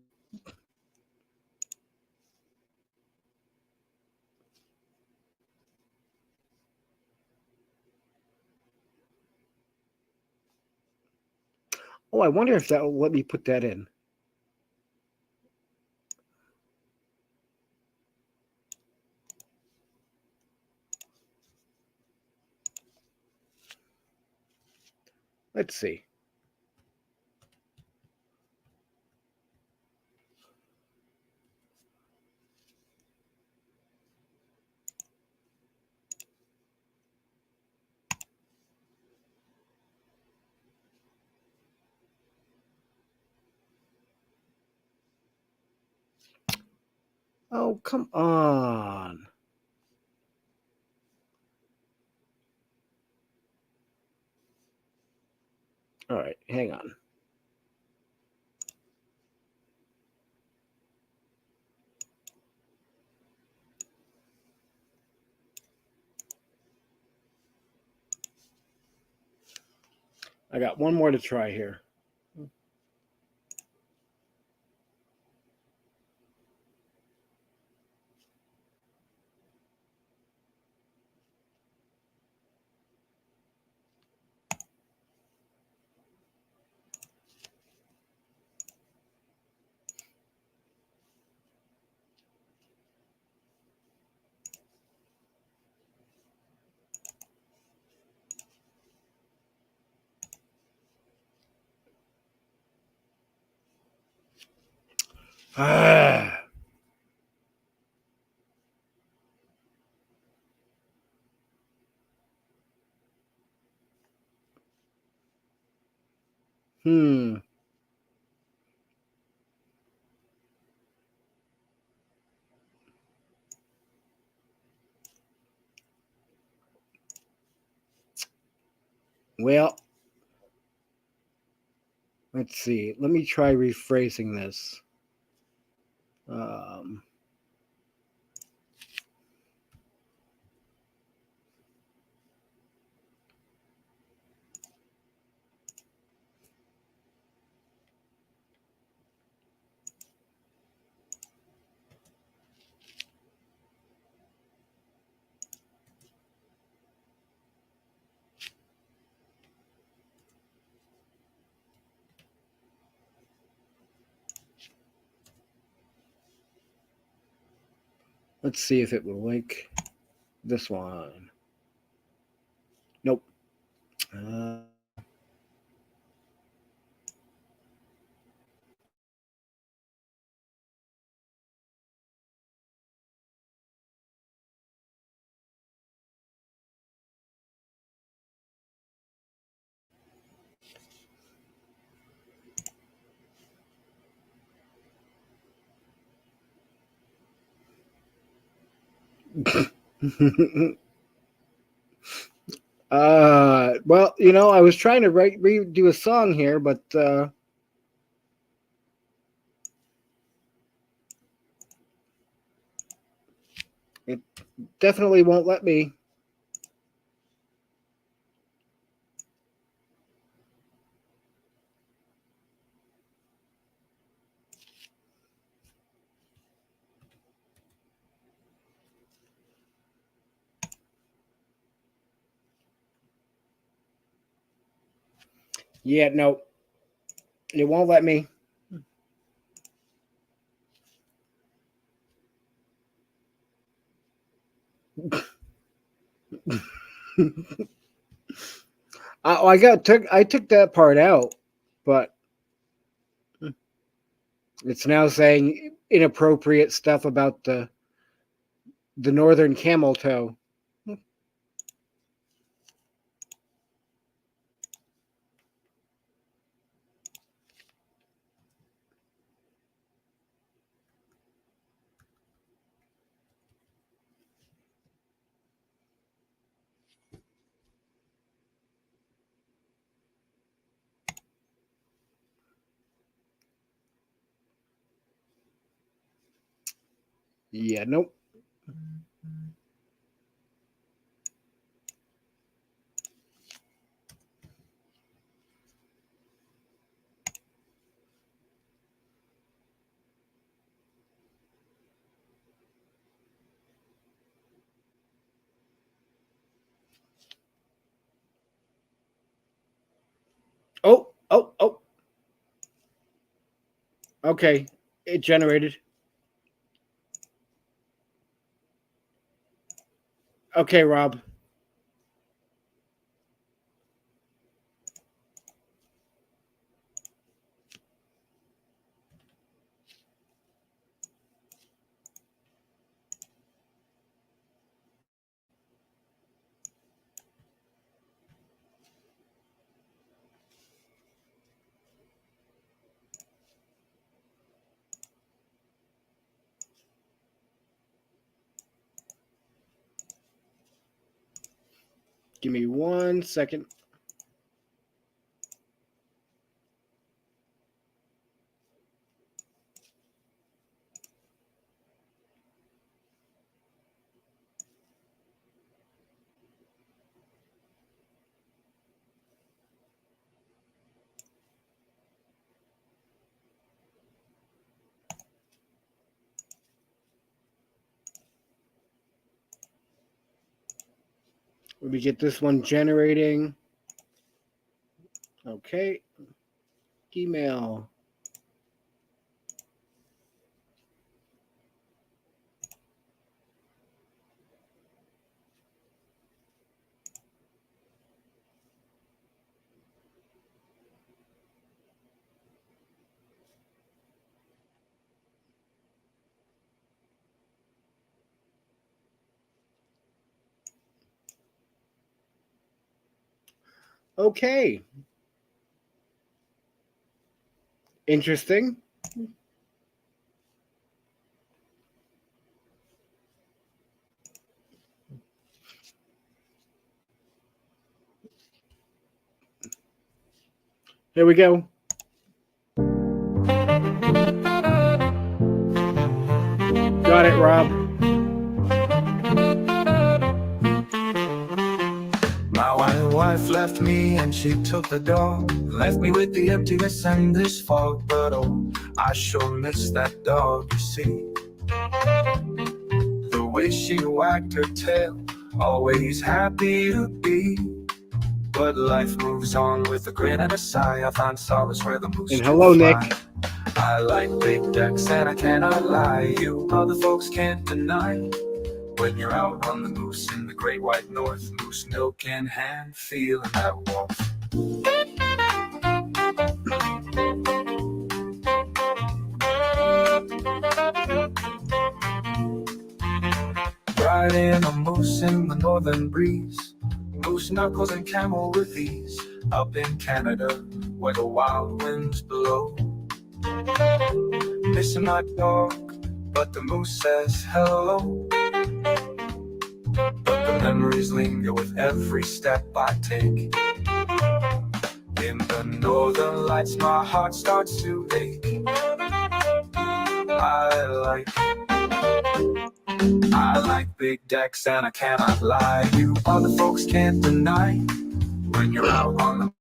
Oh, I wonder if that will let me put that in. Let's see. Oh, come on. All right, hang on. I got one more to try here. Ah. Hmm. Well, let's see. Let me try rephrasing this. Um, let's see if it will link this one. Nope. Well, I was trying to redo a song here, but it definitely won't let me. Yeah, no, it won't let me. I took that part out, but it's now saying inappropriate stuff about the northern camel toe. Yeah, nope. Oh, oh, oh. Okay, it generated. Okay, Rob. Give me 1 second. Let me get this one generating. Okay. Email. Okay. Interesting. Here we go. Got it, Rob. My white wife left me and she took the dog. Left me with the emptiness and this fog. But oh, I sure miss that dog, you see. The way she wagged her tail, always happy to be. But life moves on with a grin and a sigh. I find solace where the moose And hello, fly. Nick. I like big decks and I cannot lie. You other folks can't deny. When you're out on the moose in the great white north, moose milk in hand, feeling that warmth. Riding a moose in the northern breeze, moose knuckles and camel with ease. Up in Canada, where the wild winds blow. Missing my dog, but the moose says hello. But the memories linger with every step I take. In the northern lights, my heart starts to ache. I like big decks and I cannot lie. You other folks can't deny. When you're out on the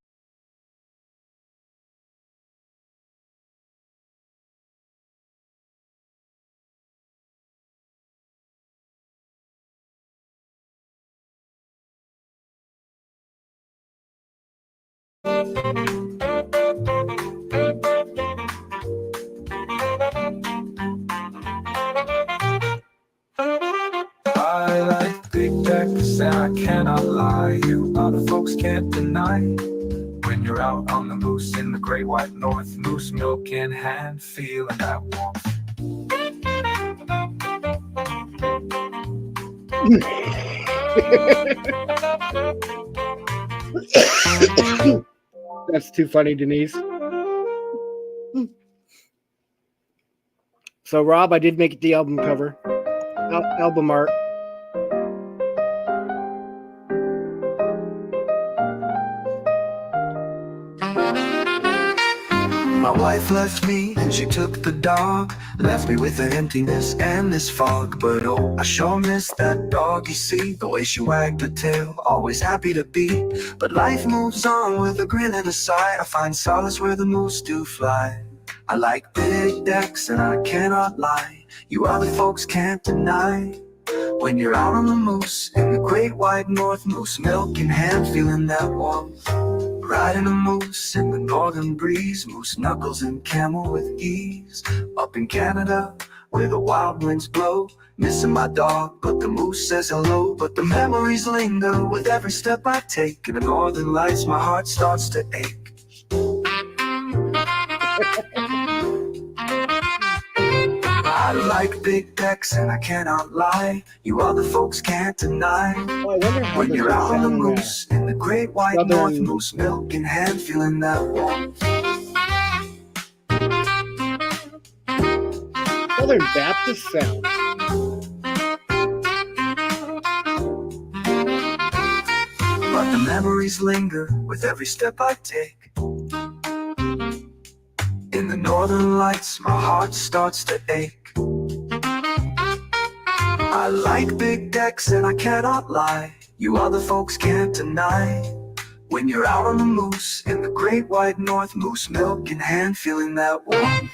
I like big decks and I cannot lie. You other folks can't deny. When you're out on the moose in the great white north, moose milk in hand, feeling that warmth. That's too funny, Denise. So, Rob, I did make it the album cover. Album art. My wife left me and she took the dog. Left me with the emptiness and this fog. But oh, I sure miss that dog, you see. The way she wagged her tail, always happy to be. But life moves on with a grin and a sigh. I find solace where the moose do fly. I like big decks and I cannot lie. You other folks can't deny. When you're out on the moose in the great white north, moose milk in hand, feeling that warmth. Riding a moose in the northern breeze, moose knuckles and camel with ease. Up in Canada, where the wild winds blow, missing my dog, but the moose says hello. But the memories linger with every step I take. In the northern lights, my heart starts to ache. I like big decks and I cannot lie. You other folks can't deny. When you're out on the moose in the great white north, moose milk in hand, feeling that warmth. Southern Baptist sound. But the memories linger with every step I take. In the northern lights, my heart starts to ache. I like big decks and I cannot lie. You other folks can't deny. When you're out on the moose in the great white north, moose milk in hand, feeling that warmth.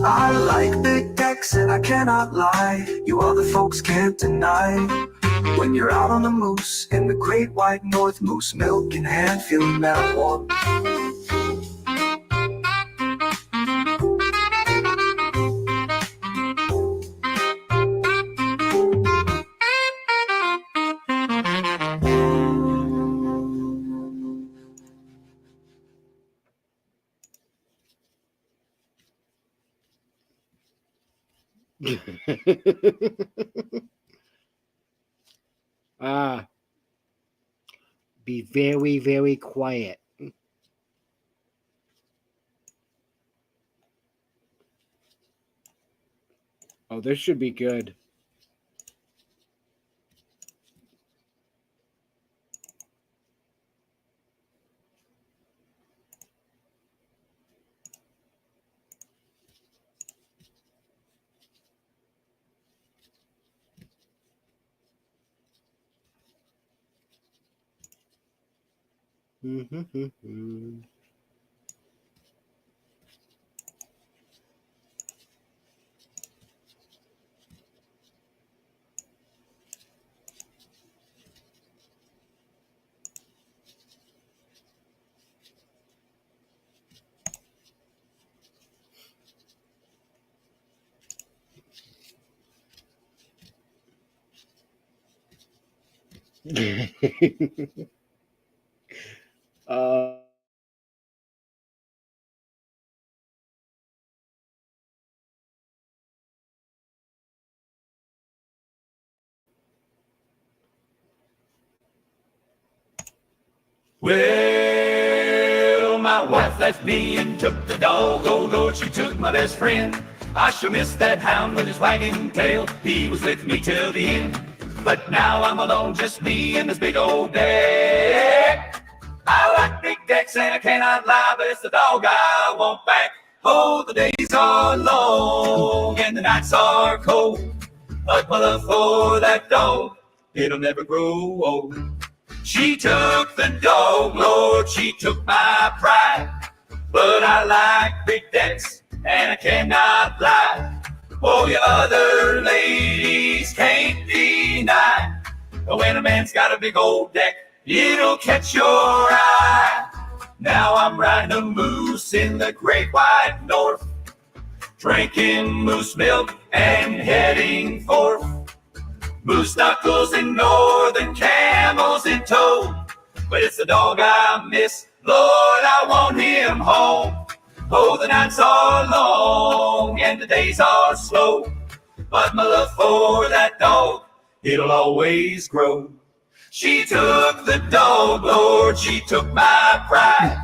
I like big decks and I cannot lie. You other folks can't deny. When you're out on the moose in the great white north, moose milk in hand, feeling that warmth. Ah, be very, very quiet. Oh, this should be good. uh, Well, my wife left me and took the dog. Oh Lord, she took my best friend. I sure miss that hound with his wagging tail. He was with me till the end. But now I'm alone, just me and this big old deck. I like big decks and I cannot lie, but it's the dog I want back. Oh, the days are long and the nights are cold. But my love for that dog, it'll never grow old. She took the dog, Lord, she took my pride. But I like big decks, and I cannot lie. Oh, you other ladies can't deny. When a man's got a big old deck, it'll catch your eye. Now I'm riding a moose in the great white north, drinking moose milk and heading forth. Moose knuckles in northern, camels in tow. But it's the dog I miss, Lord, I want him home. Oh, the nights are long and the days are slow, but my love for that dog, it'll always grow. She took the dog, Lord, she took my pride.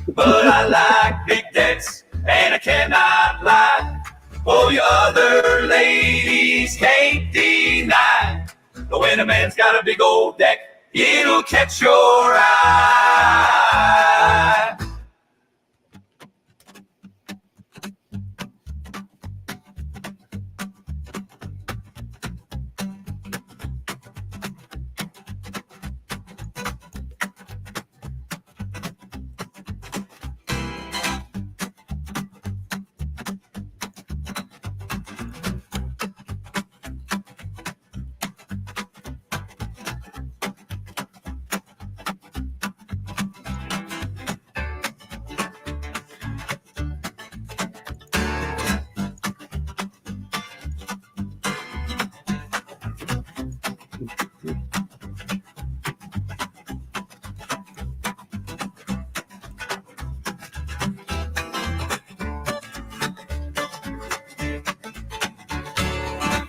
But I like big decks and I cannot lie. Oh, you other ladies can't deny. But when a man's got a big old deck, it'll catch your eye.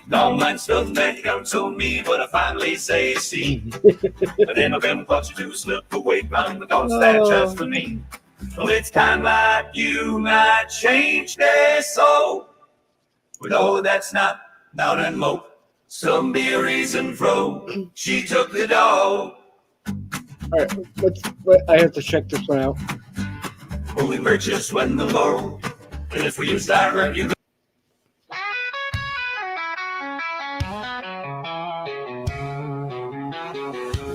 Long lines of men come to me, but I finally say see. But then November thought you to slip away from the thoughts that just for me. Well, it's time like you might change their soul. But oh, that's not and more. Some be a reason fro. She took the dog. all right, I have to check this one out. Well, we were just when the low. And if we use that right, you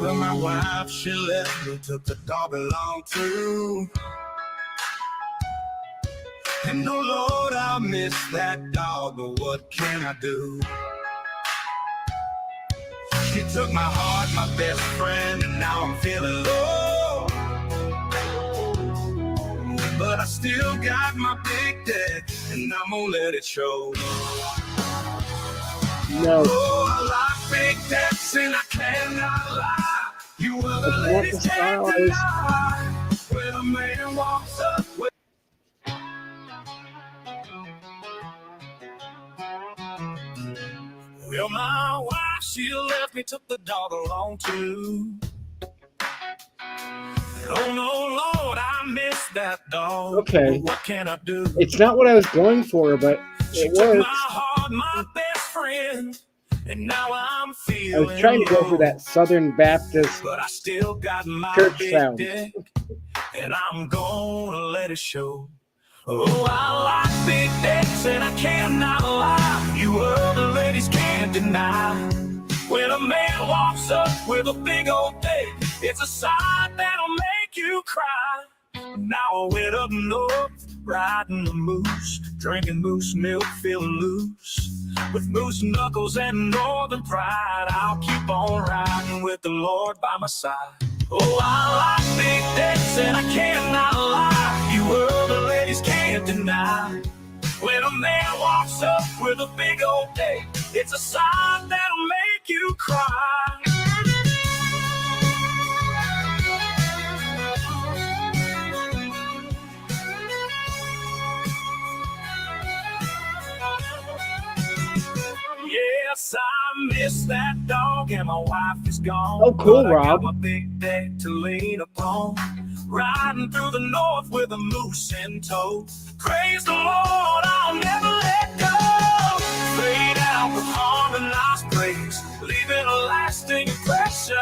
Well, my wife, she left me, took the dog along too. And no, Lord, I miss that dog, but what can I do? She took my heart, my best friend, and now I'm feeling low. But I still got my big deck, and I'm gonna let it show. No. Oh, I like big decks, and I cannot lie. You other ladies can't deny. When a man walks up with told my wife she left me, took the dog along too. Oh no, Lord, I miss that dog. Okay. What can I do? It's not what I was going for, but She it took works. my heart, my best friend, and now I'm feeling I was trying to go for that Southern Baptist but I still got my church big sound. dick, and I'm gonna let it show. Oh, I like big dicks, and I cannot lie. You other ladies can't deny. When a man walks up with a big old dick, it's a sign that'll make you cry. Now I went up north, riding a moose, drinking moose milk, feeling loose. With moose knuckles and northern pride, I'll keep on riding with the Lord by my side. Oh, I like big dicks, and I cannot lie. You other ladies can't deny. When a man walks up with a big old dick, it's a sign that'll make you cry. Yes, I miss that dog, and my wife is gone. Oh, cool, but I got Rob. my big deck to lean upon, riding through the north with a moose in tow. Praise the Lord, I'll never let go. Fade out with harmonized praise, leaving a lasting impression.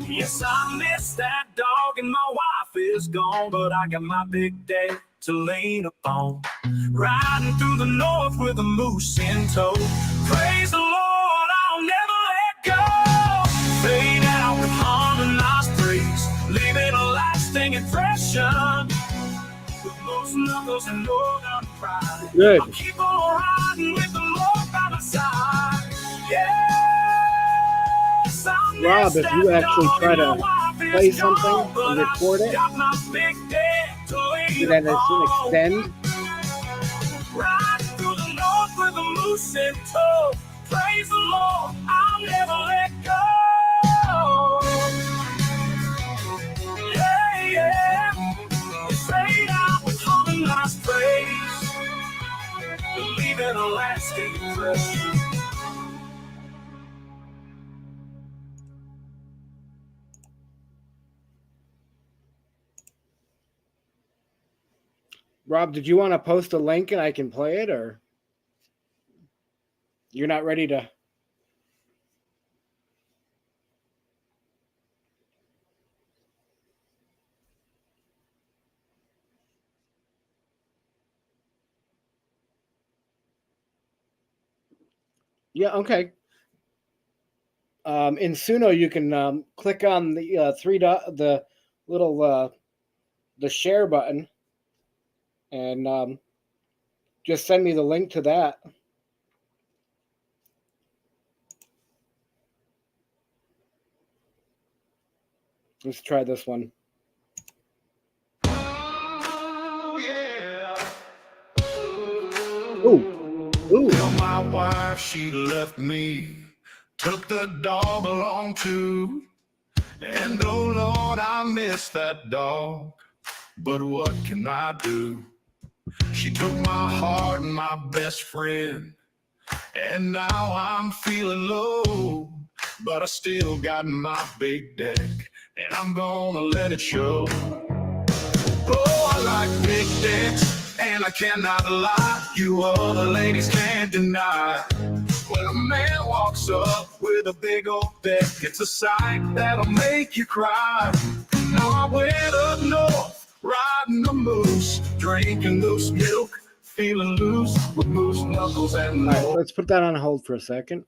Yes, I miss that dog, and my wife is gone, but I got my big day to lean upon, riding through the north with a moose in tow. Praise the Lord, I'll never let go. Fade out with harmonized praise, leaving a lasting impression. With moose knuckles and northern pride, Good. I'll keep on riding with the Lord by my side. Yeah. Rob, if you actually try to play something and record it, and then it's an extend. Ride through the north with a moose in tow. Praise the Lord, I'll never let go. Yeah, yeah. Fade out with harmonized praise, leaving a lasting impression. Rob, did you want to post a link and I can play it, or you're not ready to? Yeah, okay. In Suno, you can click on the the little the share button, and just send me the link to that. Let's try this one. Ooh. Ooh. Tell my wife she left me, took the dog along too. And oh Lord, I miss that dog, but what can I do? She took my heart and my best friend, and now I'm feeling low. But I still got my big deck, and I'm gonna let it show. Oh, I like big decks, and I cannot lie. You other ladies can't deny. When a man walks up with a big old deck, it's a sight that'll make you cry. Now I went up north, riding a moose, drinking loose milk, feeling loose with moose knuckles and All right, let's put that on hold for a second.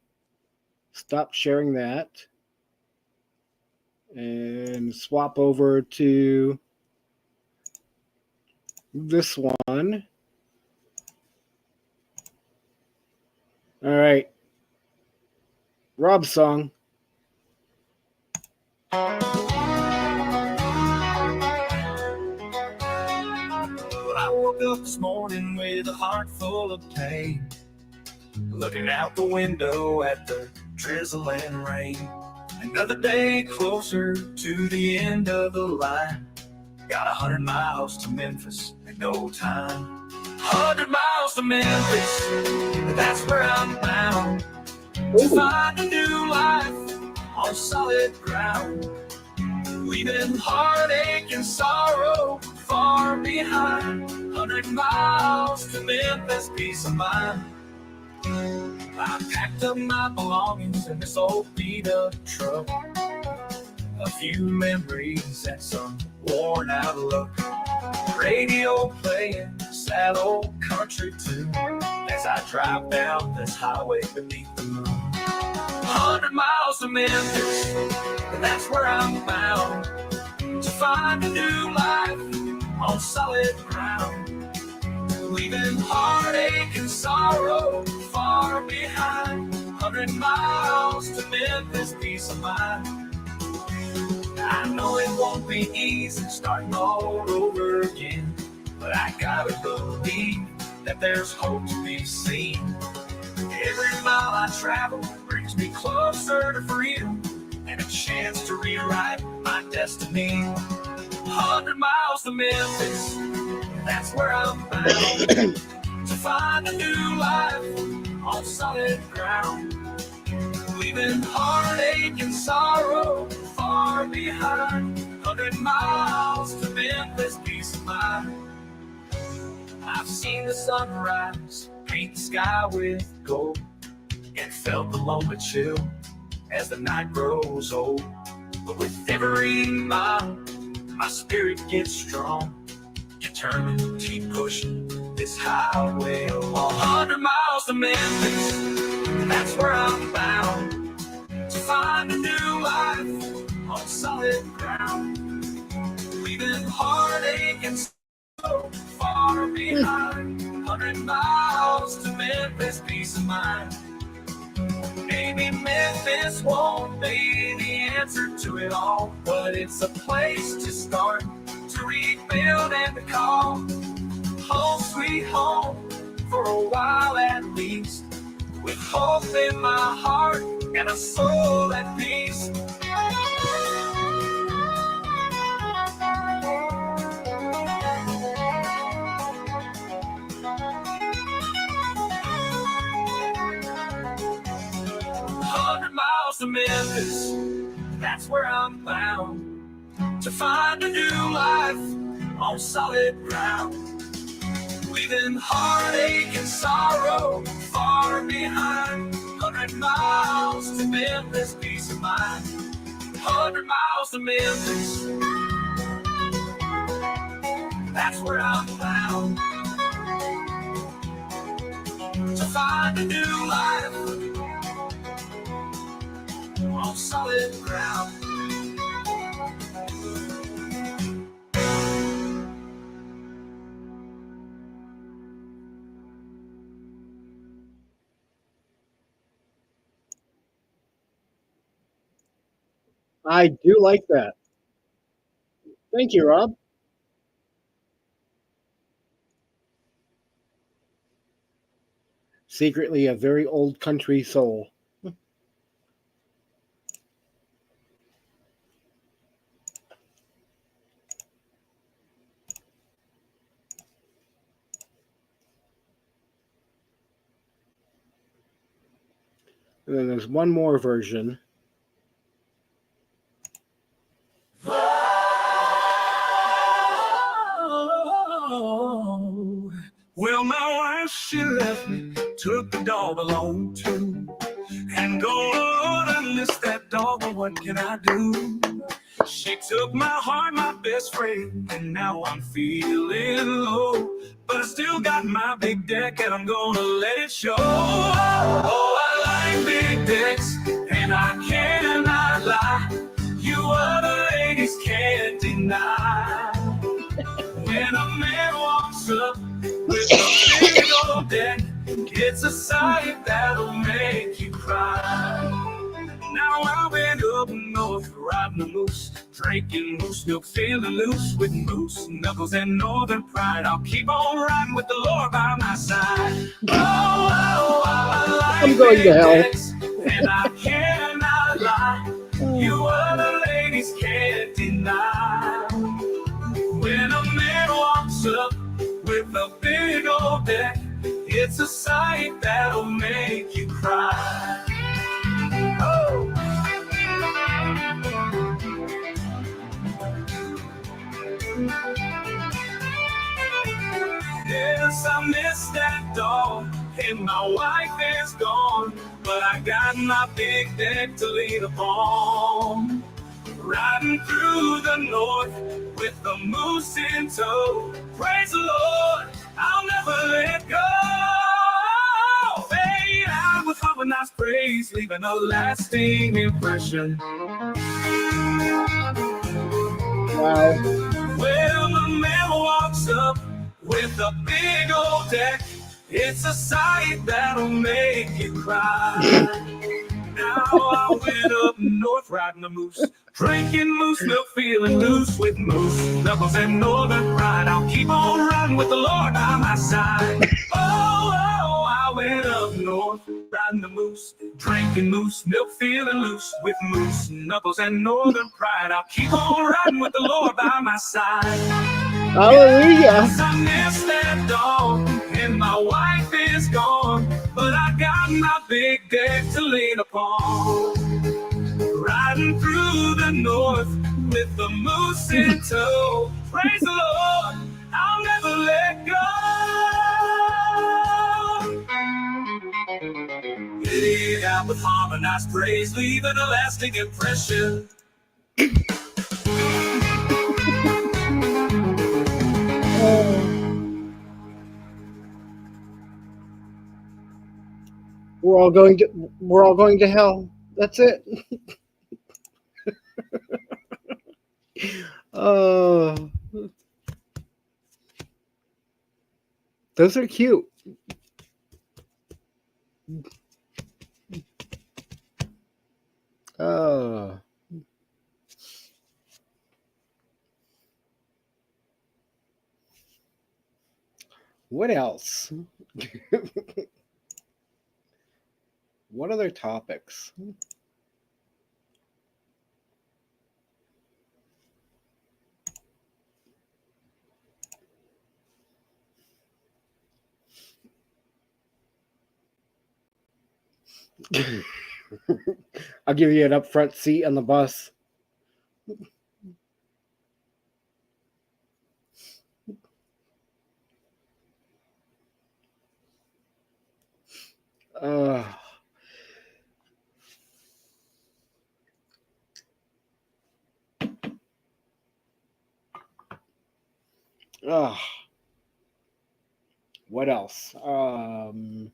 Stop sharing that. And swap over to this one. All right. Rob's song. I woke up this morning with a heart full of pain, looking out the window at the drizzle and rain. Another day closer to the end of the line. Got 100 miles to Memphis in no time. 100 miles to Memphis, that's where I'm bound. To find a new life on solid ground. Leaving heartache and sorrow far behind. 100 miles to Memphis, peace of mind. I packed up my belongings in this old beat-up truck. A few memories and some worn-out look. Radio playing sad old country tune as I drive down this highway beneath the moon. 100 miles to Memphis, and that's where I'm bound. To find a new life on solid ground. Leaving heartache and sorrow far behind. 100 miles to Memphis, peace of mind. I know it won't be easy starting all over again, but I gotta believe that there's hope to be seen. Every mile I travel brings me closer to freedom and a chance to rewrite my destiny. 100 miles to Memphis, that's where I'm bound. To find a new life on solid ground. Leaving heartache and sorrow far behind. 100 miles to Memphis, peace of mind. I've seen the sunrise paint the sky with gold, and felt the lonely chill as the night grows old. But with every mile, my spirit gets strong, determined to keep pushing this highway along. 100 miles to Memphis, that's where I'm bound. To find a new life on solid ground. Leaving heartache and sorrow far behind. 100 miles to Memphis, peace of mind. Maybe Memphis won't be the answer to it all, but it's a place to start, to rebuild and to call home sweet home for a while at least, with hope in my heart and a soul at peace. To Memphis, that's where I'm bound. To find a new life on solid ground. Leaving heartache and sorrow far behind. 100 miles to Memphis, peace of mind. 100 miles to Memphis, that's where I'm bound. To find a new life on solid ground. I do like that. Thank you, Rob. Secretly a very old country soul. And then there's one more version. Well, my wife, she left me, took the dog along too. And oh Lord, I miss that dog, but what can I do? She took my heart, my best friend, and now I'm feeling low. But I still got my big deck, and I'm gonna let it show. Oh, I like big decks, and I cannot lie. You other ladies can't deny. When a man walks up with a big old deck, it's a sight that'll make you cry. Now I went up north north, riding the moose, drinking moose milk, feeling loose with moose knuckles and northern pride. I'll keep on riding with the Lord by my side. Oh, I I'm like going to big hell. decks, and I cannot lie. You other ladies can't deny. When a man walks up with a big old deck, it's a sight that'll make you cry. Oh. Yes, I miss that dog, and my wife is gone, but I got my big deck to lean upon. Riding through the north with the moose in tow. Praise the Lord, I'll never let go. Fade out with harmonized praise, leaving a lasting impression. Wow. Well, the man walks up with a big old deck. It's a sight that'll make you cry. Now I went up north riding a moose, drinking moose milk, feeling loose with moose knuckles and northern pride. I'll keep on riding with the Lord by my side. Oh, I went up north riding the moose, drinking moose milk, feeling loose with moose knuckles and northern pride. I'll keep on riding with the Lord by my side. Hallelujah. Yes, I miss that dog, and my wife is gone, but I got my big deck to lean upon. Riding through the north with the moose in tow. Praise the Lord, I'll never let go. It out with harmonized praise, leaving a lasting impression. We're all going to hell. That's it. Oh, those are cute. Oh. What else? What other topics? I'll give you an upfront seat on the bus. Uh, what else? Um,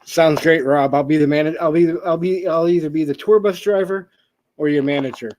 sounds great, Rob. I'll be the manager. I'll either be the tour bus driver or your manager.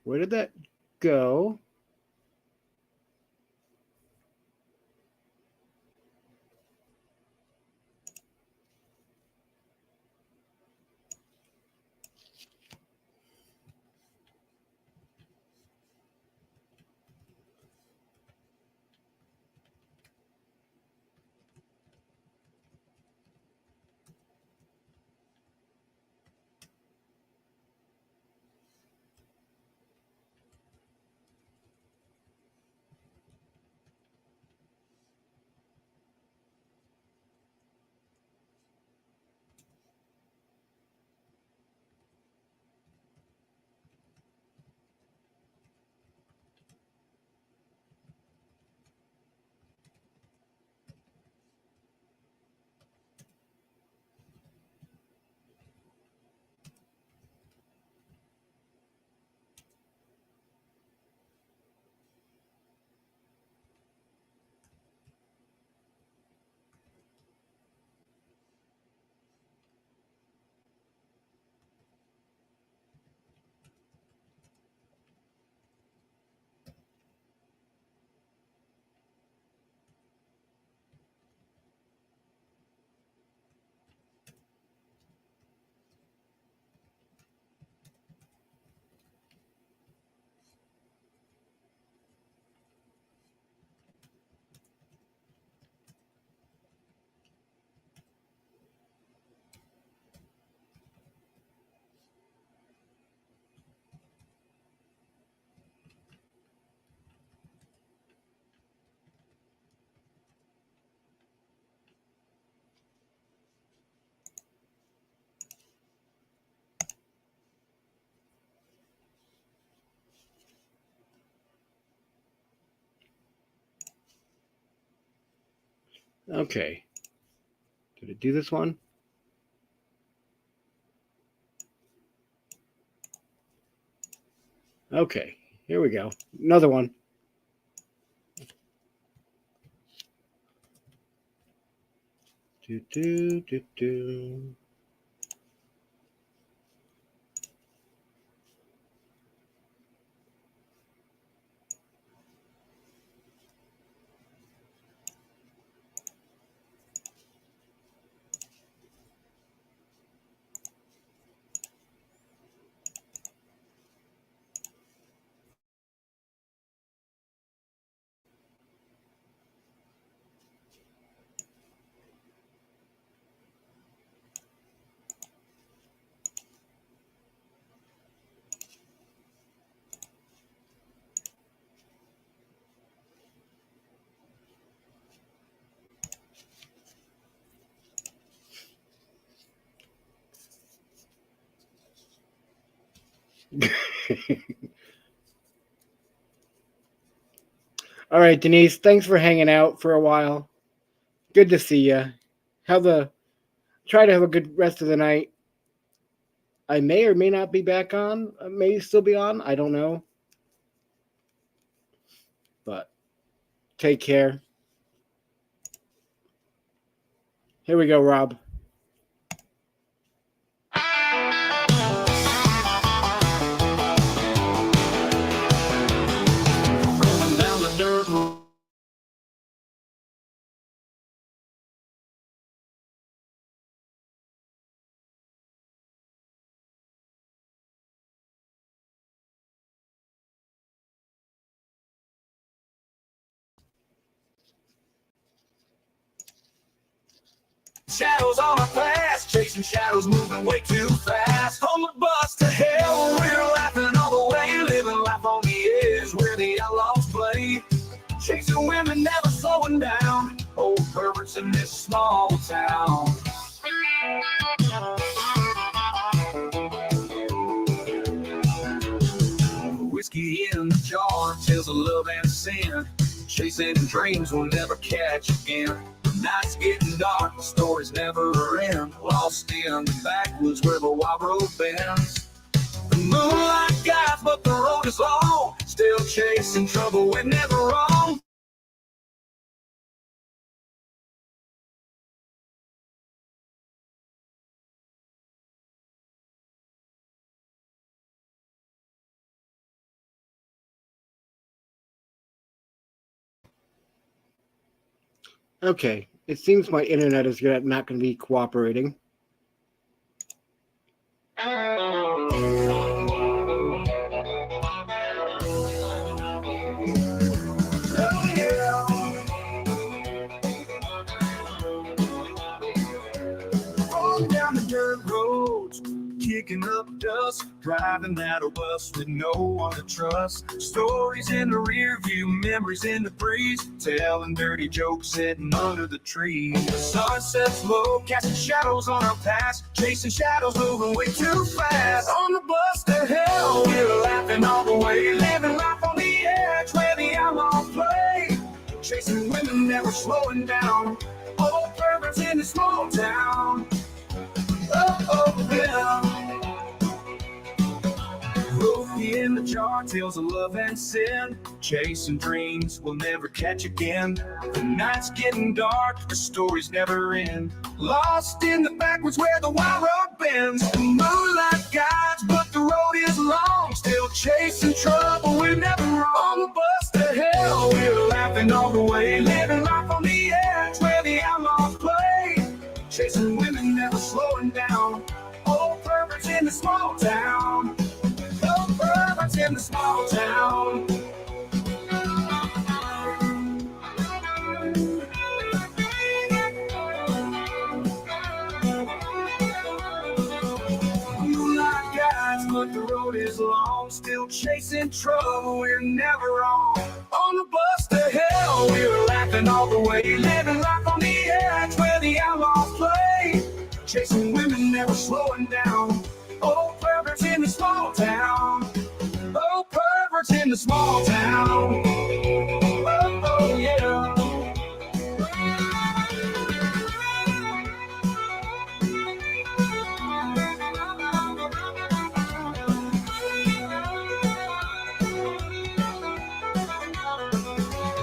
Where did that go? Okay. Did it do this one? Okay, here we go. Another one. Do, do, do, do. All right, Denise, thanks for hanging out for a while. Good to see you. Try to have a good rest of the night. I may or may not be back on. I may still be on. I don't know. But take care. Here we go, Rob. Shadows on my past, chasing shadows moving way too fast. On the bus to hell, we're laughing all the way, living life on the edge where the outlaws play. Chasing women, never slowing down. Old perverts in this small town. Whiskey in the jar, tales of love and sin. Chasing dreams we'll never catch again. Nights getting dark, the stories never end. Lost in the backwoods where the wild road bends. The moonlight guides, but the road is long. Still chasing trouble, we're never wrong. Okay, it seems my internet is not going to be cooperating. Rolling down the dirt roads, kicking up dust, driving out of bus with no one to trust. Stories in the rear view, memories in the breeze, telling dirty jokes sitting under the trees. The sun sets low, casting shadows on our past, chasing shadows moving way too fast. On the bus to hell, we're laughing all the way, living life on the edge where the outlaws play. Chasing women, never slowing down. Old perverts in a small town. Oh, yeah. Rosie in the jar, tales of love and sin. Chasing dreams we'll never catch again. The night's getting dark, the stories never end. Lost in the backwoods where the wild road bends. The moonlight guides, but the road is long. Still chasing trouble, we're never wrong. On the bus to hell, we're laughing all the way. Living life on the edge where the outlaws play. Chasing women, never slowing down. Old perverts in the small town. Old perverts in the small town. Moonlight guides, but the road is long. Still chasing trouble, we're never wrong. On the bus to hell, we're laughing all the way. Living life on the edge where the outlaws play. Chasing women, never slowing down. Old perverts in the small town. Old perverts in the small town. Oh, yeah.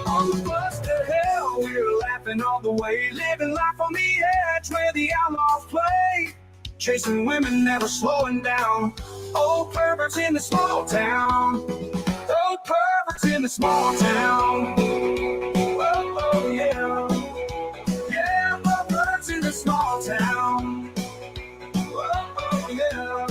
On the bus to hell, we're laughing all the way. Living life on the edge where the outlaws play. Chasing women, never slowing down. Old perverts in the small town. Old perverts in the small town. Oh, yeah. Yeah, perverts in the small town. Oh, yeah.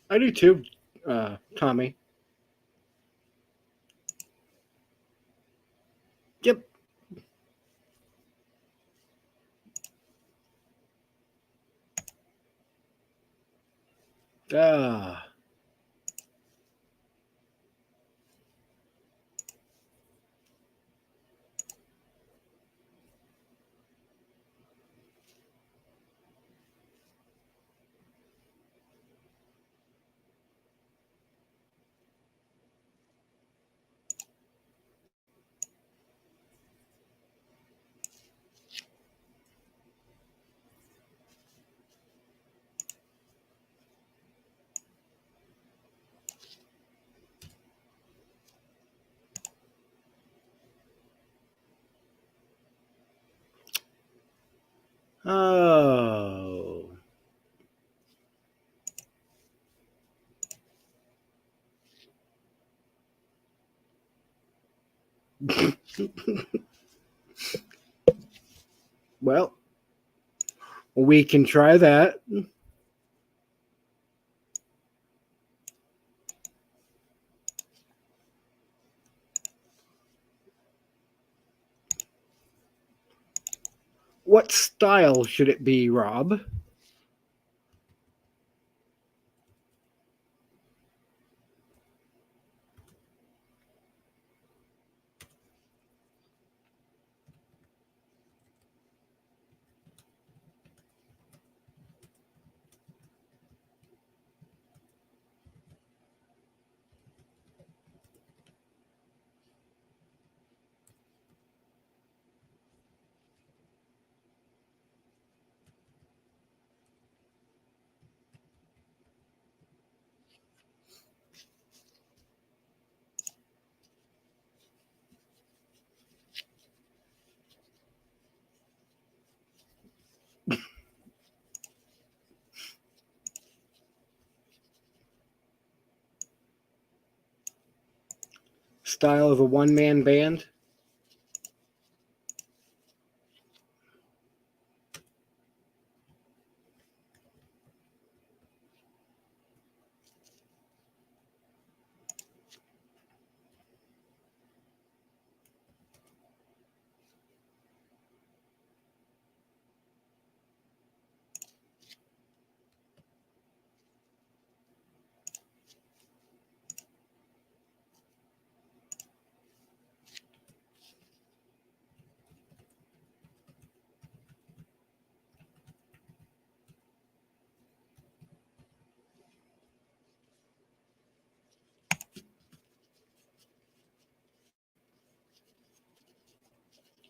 I do too, Tommy. Yep. Ah. Oh. Well, we can try that. What style should it be, Rob? style of a one-man band.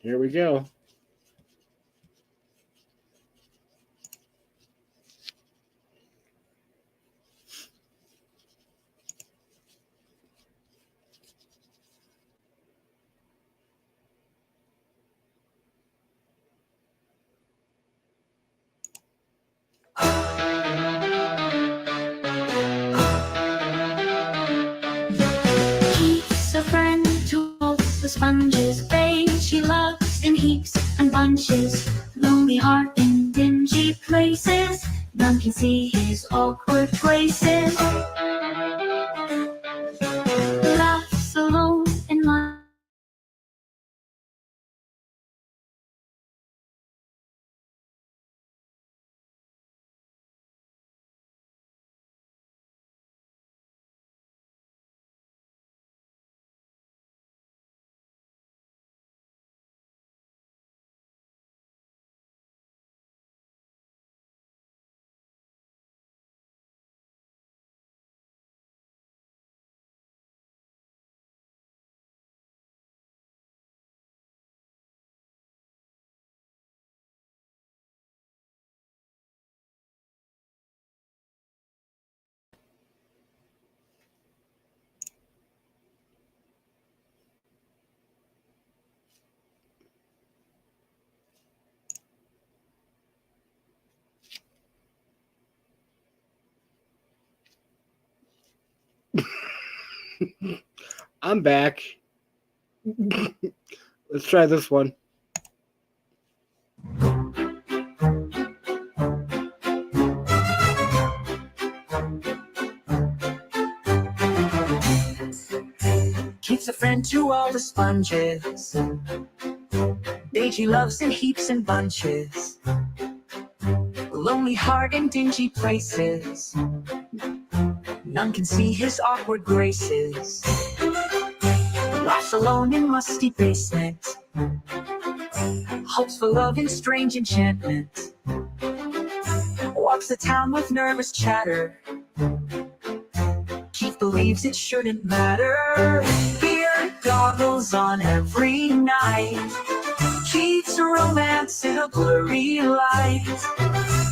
Here we go. He's a friend to all the sponges, babe. She loves in heaps and bunches. Lonely heart in dingy places. None can see his awkward graces. Laughs alone in my I'm back. Let's try this one. keeps a friend to all the sponges. Daisy loves in heaps and bunches. Lonely heart in dingy places. None can see his awkward graces. Laughs alone in musty basement. Hopes for love in strange enchantment. Walks the town with nervous chatter. Keith believes it shouldn't matter. Beer goggles on every night. Keith's romance in a blurry light.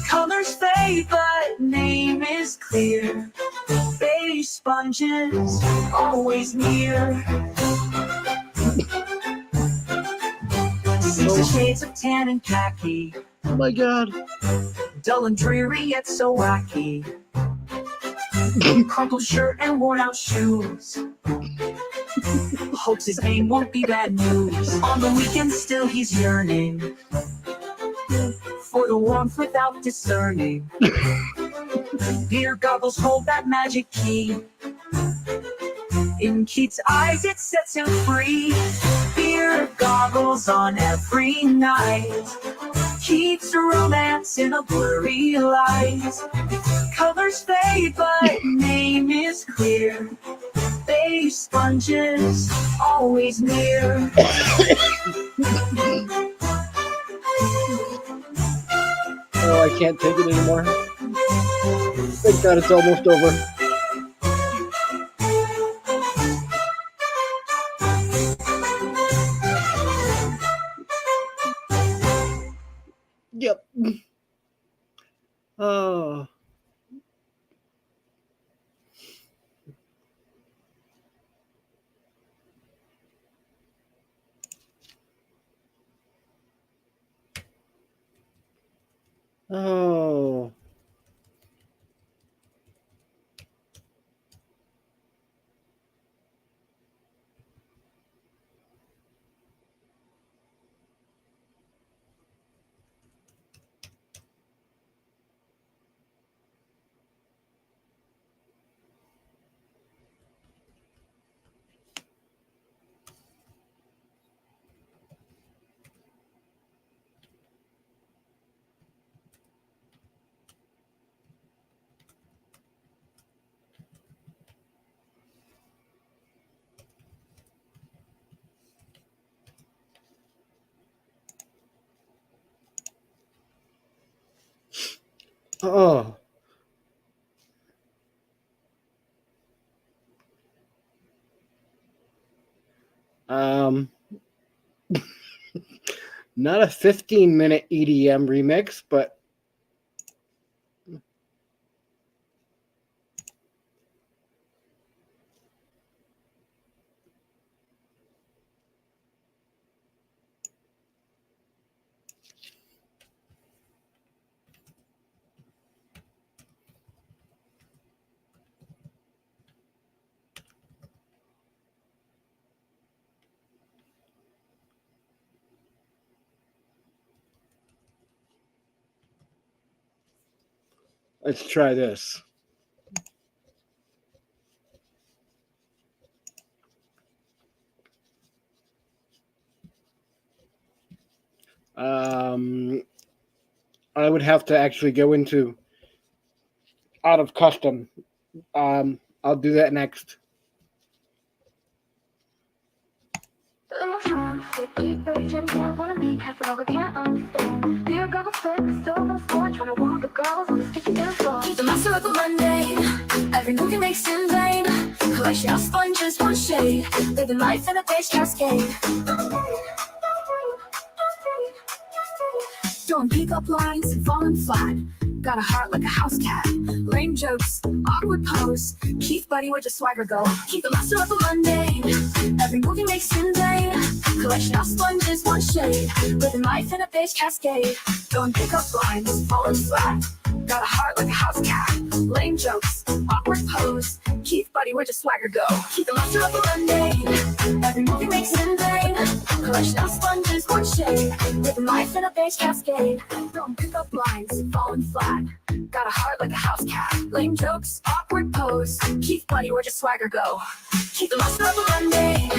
Colors fade, but name is clear. Beige sponges, always near. Sees the shades of tan and khaki. Oh my god. Dull and dreary, yet so wacky. Crumpled shirt and worn out shoes. Hopes his aim won't be bad news. On the weekend still he's yearning for the warmth without discerning. Beer goggles hold that magic key. In Keith's eyes it sets him free. Beer goggles on every night. Keith's romance in a blurry light. Colors fade but name is clear. Beige sponges always near. Oh, I can't take it anymore. Thank God it's almost over. Yep. Oh. Oh. Oh. Not a 15-minute EDM remix, but let's try this. I would have to actually go into out of custom. I'll do that next. Keep the master of the Monday. Every move you makes in vain. Collection of sponges, one shade. Living life in a beige cascade. Throwing pick-up lines and falling flat. Got a heart like a house cat. Lame jokes, awkward pose. Keith, buddy, where'd your swagger go? Keep the master of the mundane. Every movie makes in vain. Collection of sponges, one shade. Living life in a beige cascade. Throwing pick-up lines, falling flat. Got a heart like a house cat. Lame jokes, awkward pose. Keith, buddy, where'd your swagger go? Keep the master of the mundane. Every movie makes in vain. Collection of sponges, one shade. Living life in a beige cascade. Throwing pick-up lines, falling flat. Got a heart like a house cat. Lame jokes, awkward pose. Keith, buddy, where'd your swagger go? Keep the master of the mundane.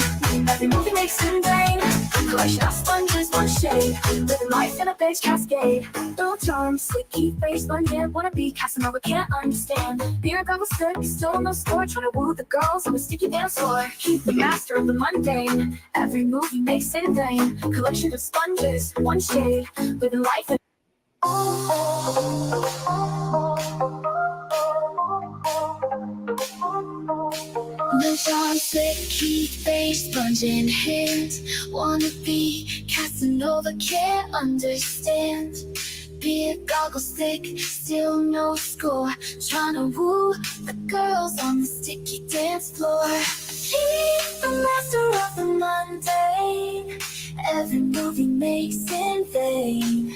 Every movie makes in vain. Collection of sponges, one shade. Living life in a beige cascade. No charm, slick Keith, face, sponge, wanna be Casanova, can't understand. Beer gobble sick, still no score. Trying to woo the girls on the sticky dance floor. Keep the master of the mundane. Every movie makes in vain. Collection of sponges, one shade. Living life in no charm, slick Keith, face, sponge in hand. Wanna be Casanova, can't understand. Beer goggles thick, still no score. Tryna woo the girls on the sticky dance floor. He's the master of the mundane. Every movie makes in vain.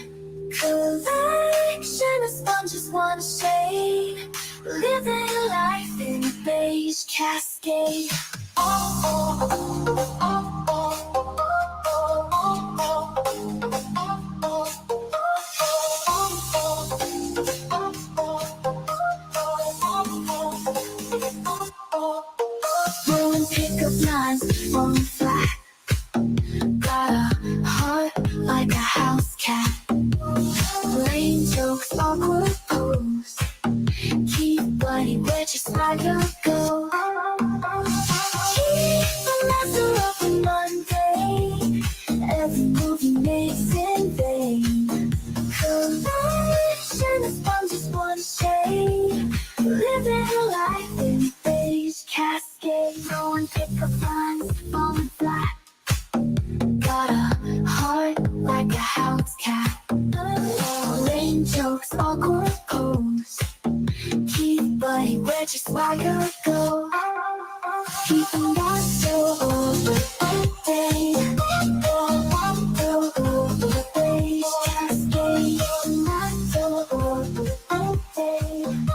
Collection of sponges, one shade. Living life in a beige cascade. Rolling pickup lines, falling flat. Got a heart like a house cat. Lame jokes, awkward pose. Keep buddy, where'd your swagger go? Keep the master of the mundane. Every movie makes in vain. Collection of sponges, one shade. Living life in beige cascade. Throwing pickup lines, falling flat. Got a heart like a house cat. Lame jokes, awkward pose. Keith, buddy, where'd your swagger go? Keep the master of the mundane. The beige cascade. Master of the mundane.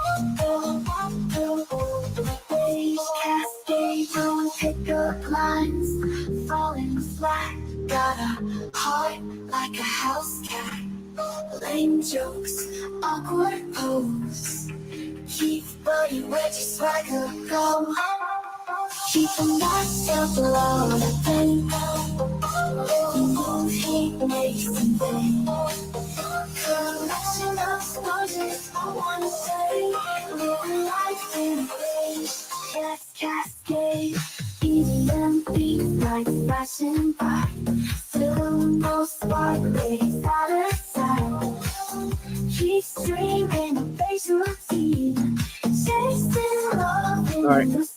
The beige cascade. Throwing pickup lines, falling flat. Got a heart like a house cat. Lame jokes, awkward pose. Keith, buddy, where'd your swagger go? Keep the master below the pain. Move he makes in vain. Collection of sponges, I wanna say. Living life in a beige cascade. EDM beats like flashing by. Still no spark, ladies out of sight. Keep streaming. All right. Let's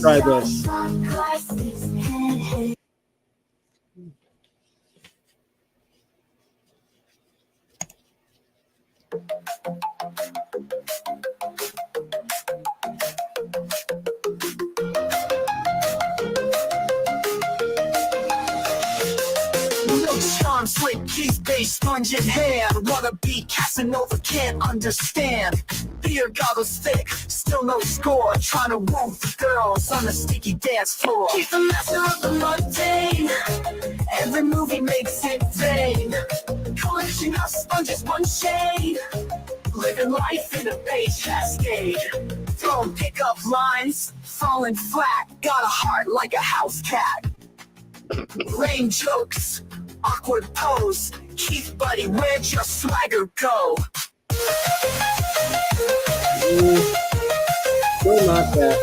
try this. Charm, slick, keys, base, sponge in hand. Wanna be Casanova, can't understand. Beer goggles thick, still no score. Trying to woo the girls on the sticky dance floor. He's the master of the mundane. Every movie makes it vain. Collection of sponges, one shade. Living life in a beige cascade. Throwing pickup lines, falling flat. Got a heart like a house cat. Lame jokes, awkward pose. Keith, buddy, where'd your swagger go? Still not that.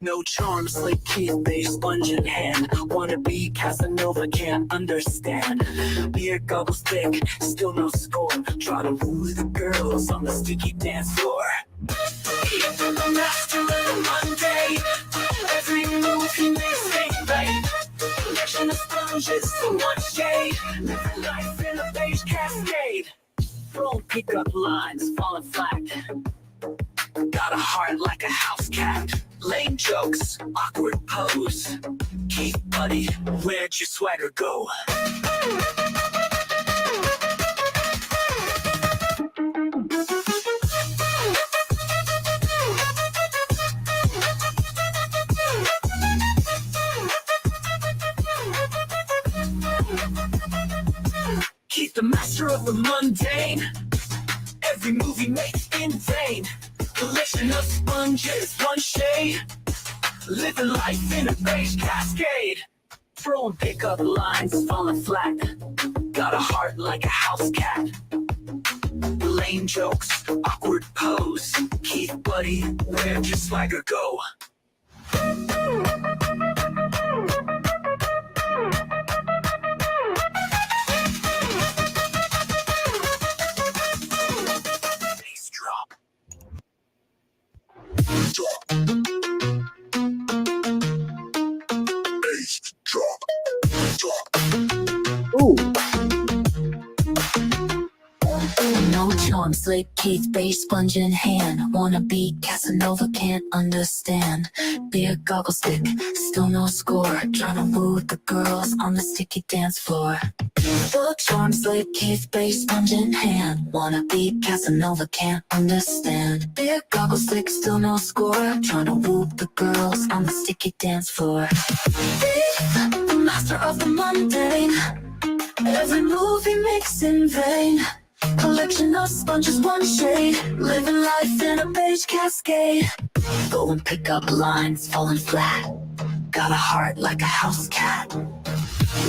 No charms like Keith, base, sponge in hand. Wanna be Casanova, can't understand. Beer goggles thick, still no score. Try to woo the girls on the sticky dance floor. He's the master of the mundane. Every move he makes ain't right. Collection of sponges for one shade. Living life in a beige cascade. Throwing pickup lines, falling flat. Got a heart like a house cat. Lame jokes, awkward pose. Keith, buddy, where'd your swagger go? Keith, the master of the mundane. Every movie makes in vain. Collection of sponges, one shade. Living life in a beige cascade. Throwing pickup lines, falling flat. Got a heart like a house cat. Lame jokes, awkward pose. Keith, buddy, where'd your swagger go? Ooh. No charms, slick Keith, beige, sponge in hand. Wanna be Casanova, can't understand. Beer goggles thick, still no score. Tryna woo the girls on the sticky dance floor. No charms, slick Keith, beige, sponge in hand. Wanna be Casanova, can't understand. Beer goggles thick, still no score. Tryna woo the girls on the sticky dance floor. The master of the mundane. Every move he makes in vain. Collection of sponges, one shade. Living life in a beige cascade. Going pickup lines, falling flat. Got a heart like a house cat.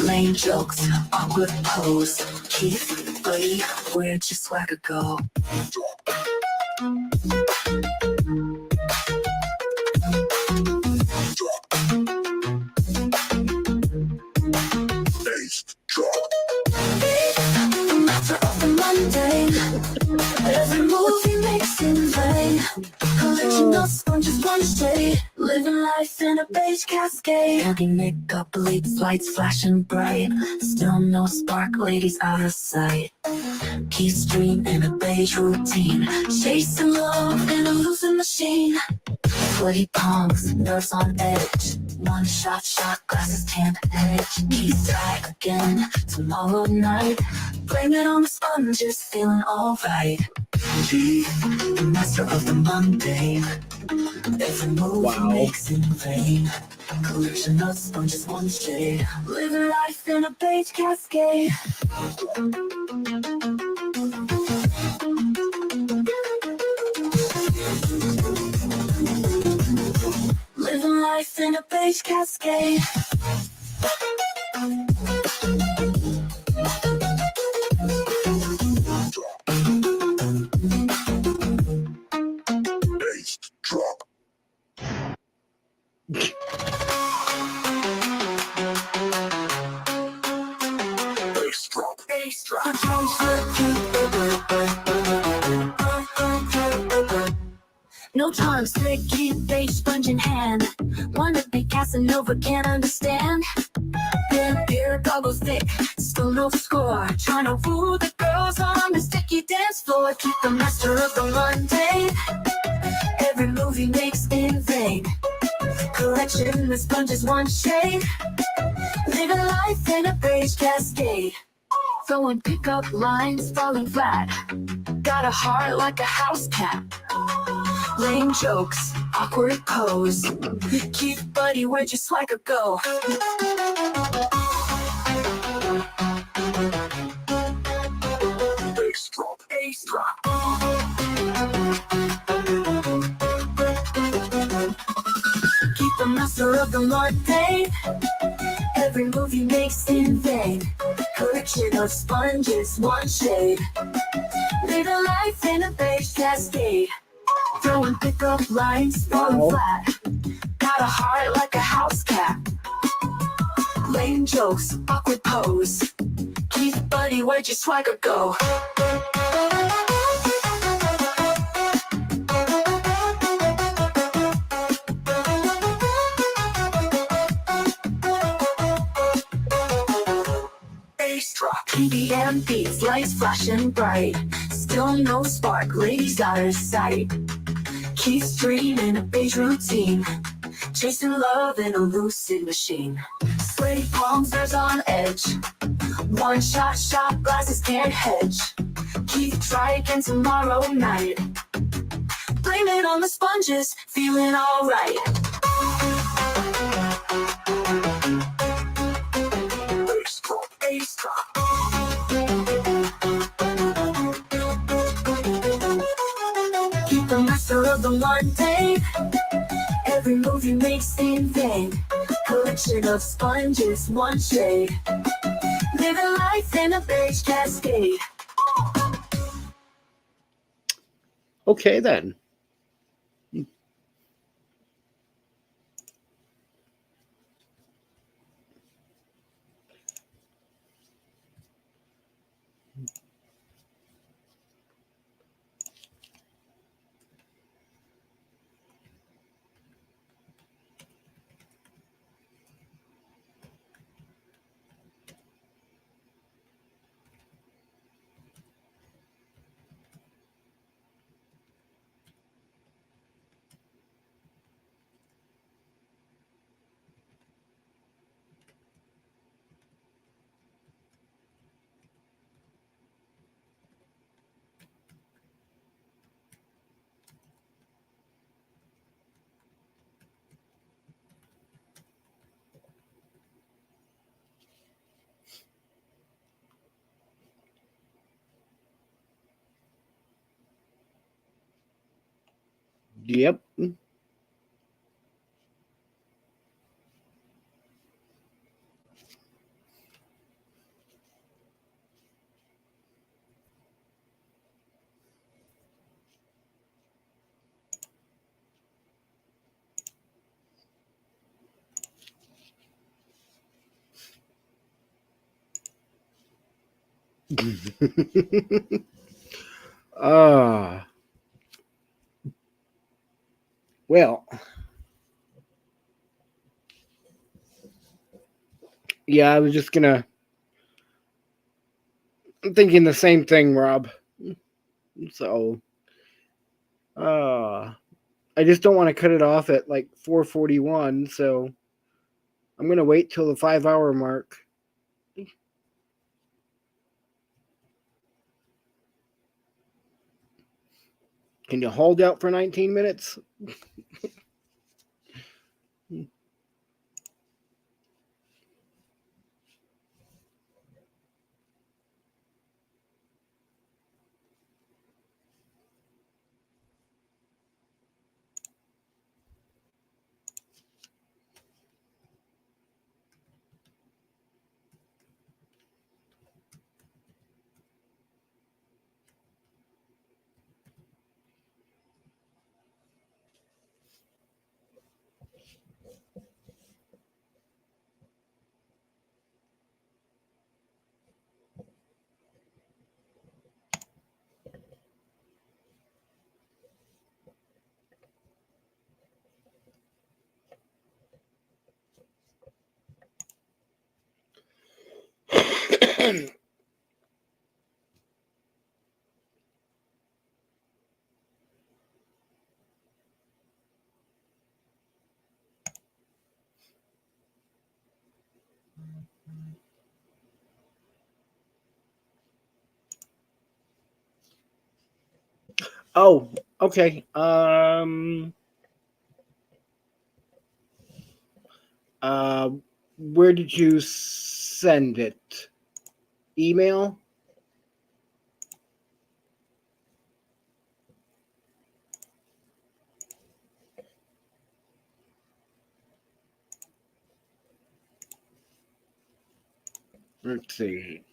Lame jokes, awkward pose. Keith, buddy, where'd your swagger go? Every move he makes in vain. Collection of sponges, one shade. Living life in a beige cascade. Heavy makeup, leads, lights flashing bright. Still no spark, ladies out of sight. Keith dream in a beige routine. Chasing love in a losing machine. Sweaty palms, nerves on edge. One shot, glasses can't edge. Keith die again tomorrow night. Blame it on the sponges, feeling alright. Keith, the master of the mundane. Every move he makes in vain. Collection of sponges, one shade. Living life in a beige cascade. Living life in a beige cascade. No charms, slick, keep beige sponge in hand. Wanna be Casanova, can't understand. Beer, goggles thick, still no score. Trying to woo the girls on the sticky dance floor. Keep the master of the mundane. Every move he makes in vain. Collection of sponges, one shade. Living life in a beige cascade. Throwing pickup lines, falling flat. Got a heart like a house cat. Lame jokes, awkward pose. Keith, buddy, where'd your swagger go? Bass drop, bass drop. Keep the master of the mundane. Every move he makes in vain. Collection of sponges, one shade. Living life in a beige cascade. Throwing pickup lines, falling flat. Got a heart like a house cat. Lame jokes, awkward pose. Keith, buddy, where'd your swagger go? Bass drop, PBM beats, lights flashing bright. Still no spark, ladies out of sight. Keith's dreaming a beige routine. Chasing love in a lucid machine. Sweaty palms, nerves on edge. One shot, glasses can't hedge. Keith, try again tomorrow night. Blame it on the sponges, feeling alright. Bass drop, bass drop. Keep the master of the mundane. Every move he makes in vain. Collection of sponges, one shade. Living life in a beige cascade. Okay, then. Yep. Well, yeah, I was just gonna. I'm thinking the same thing, Rob. So, I just don't want to cut it off at like 4:41. So, I'm gonna wait till the 5-hour mark. Can you hold out for 19 minutes? Oh, okay. Where did you send it? Email? Let's see.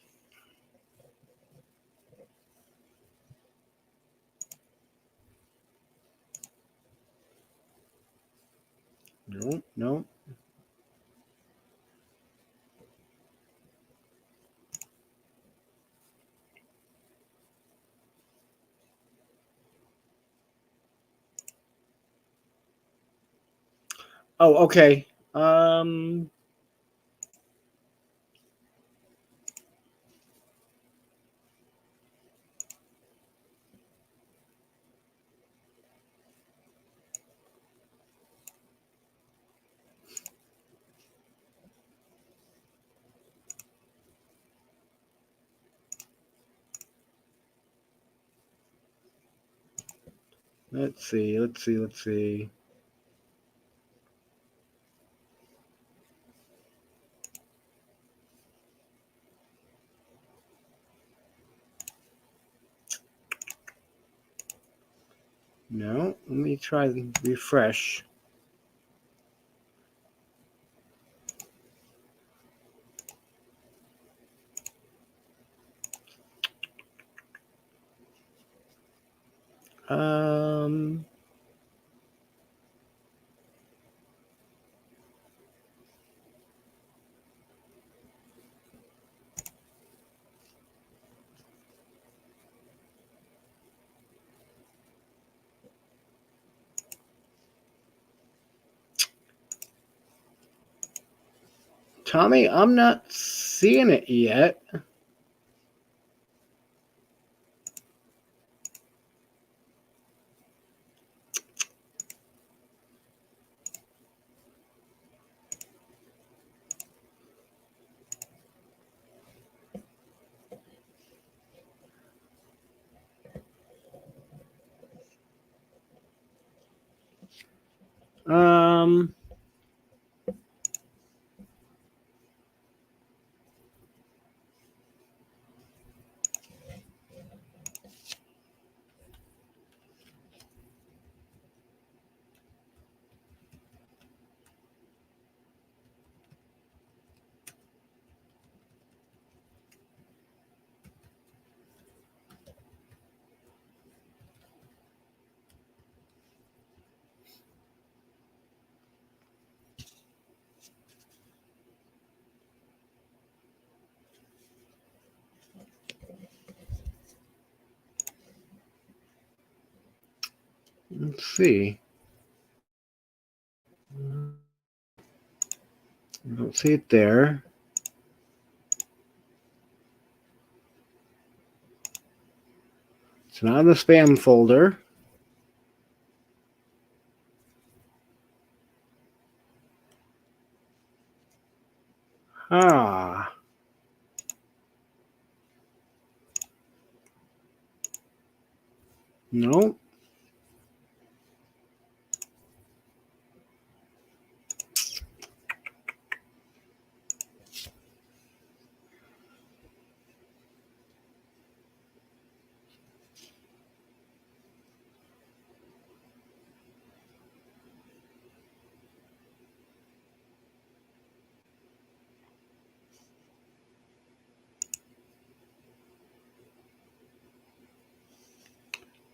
No, no. Oh, okay. Let's see. No, let me try and refresh. Um, Tommy, I'm not seeing it yet. Um, let's see. I don't see it there. It's not in the spam folder. Ah. No.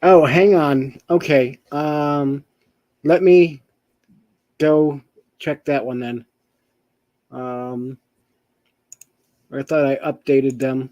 Oh, hang on. Okay. Let me go check that one then. I thought I updated them.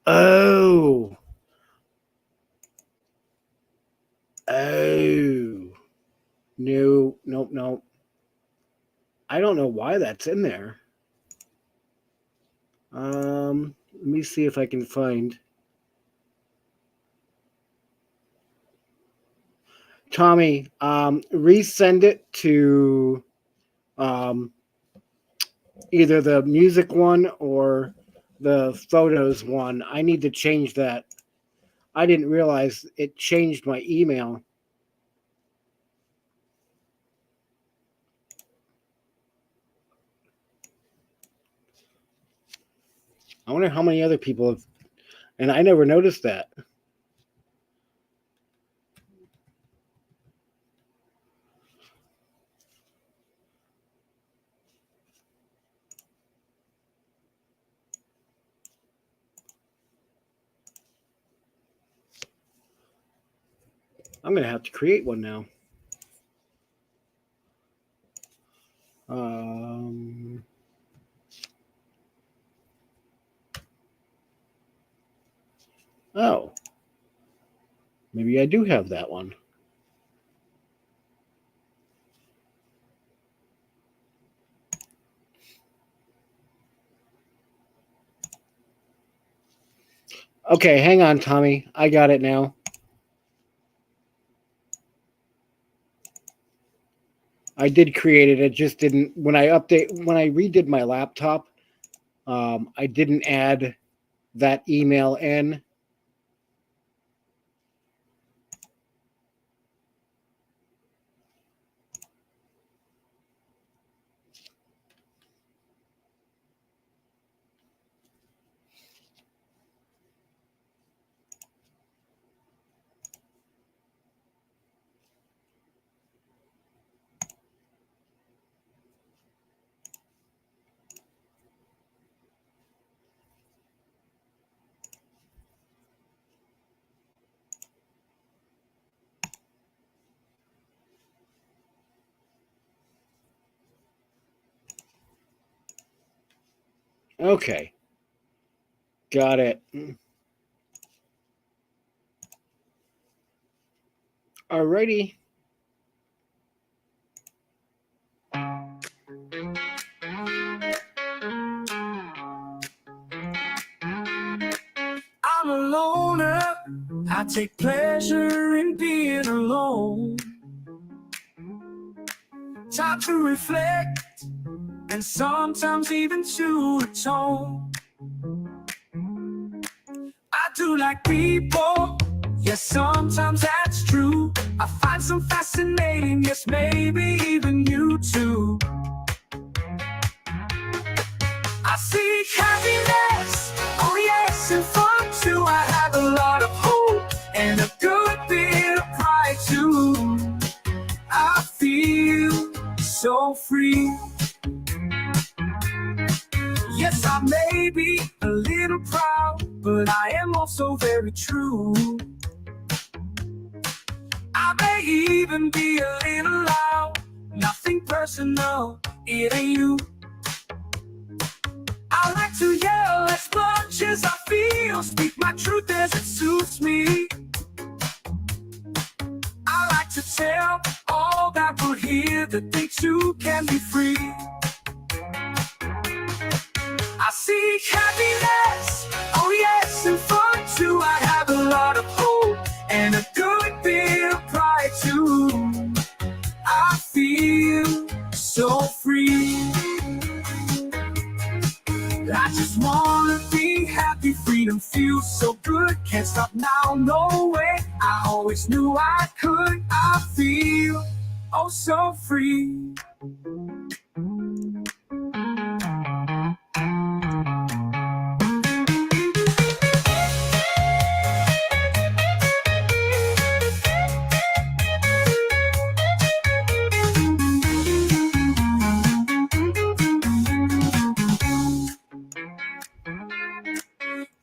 Oh. No, nope. I don't know why that's in there. Let me see if I can find. Tommy, resend it to either the music one or the photos one. I need to change that. I didn't realize it changed my email. I wonder how many other people have, and I never noticed that. I'm going to have to create one now. Oh, maybe I do have that one. Okay, hang on, Tommy. I got it now. I did create it. It just didn't, when I redid my laptop, I didn't add that email in. Okay. Got it. Alrighty. I'm a loner. I take pleasure in being alone. Time to reflect and sometimes even to atone. I do like people, yes, sometimes that's true. I find some fascinating, yes, maybe even you too. I seek happiness, oh yes, and fun too. I have a lot of hope and a good bit of pride too. I feel so free. Yes, I may be a little proud, but I am also very true. I may even be a little loud, nothing personal, it ain't you. I like to yell as much as I feel, speak my truth as it suits me. I like to tell all that will hear that they too can be free. I seek happiness, oh yes, and fun too. I have a lot of hope and a good bit of pride too. I feel so free. I just wanna be happy, freedom feels so good. Can't stop now, no way. I always knew I could. I feel oh so free.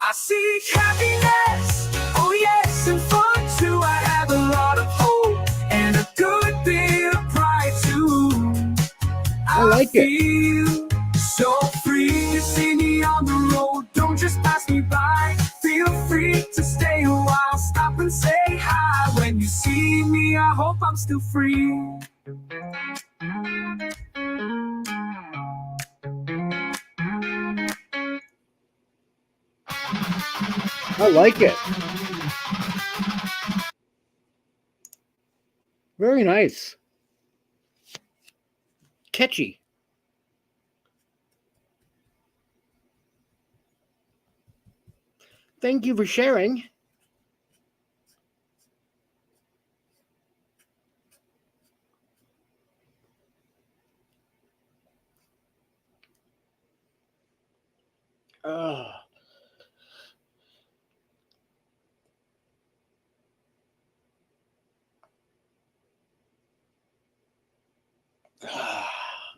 I seek happiness, oh yes, and fun too. I have a lot of hope and a good bit of pride too. I like it. Feel so free. You see me on the road, don't just pass me by. Feel see me, I hope I'm still free. I like it. Very nice. Catchy. Thank you for sharing.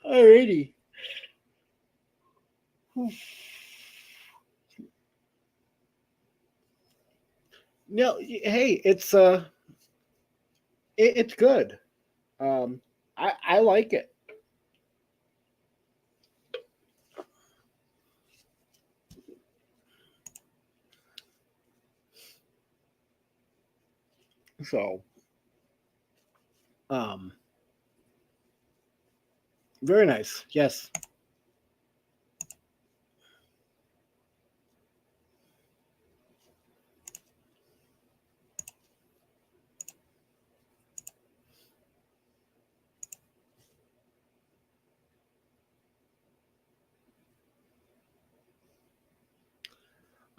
Alrighty. No, hey, it's it's good. I like it. So, very nice. Yes.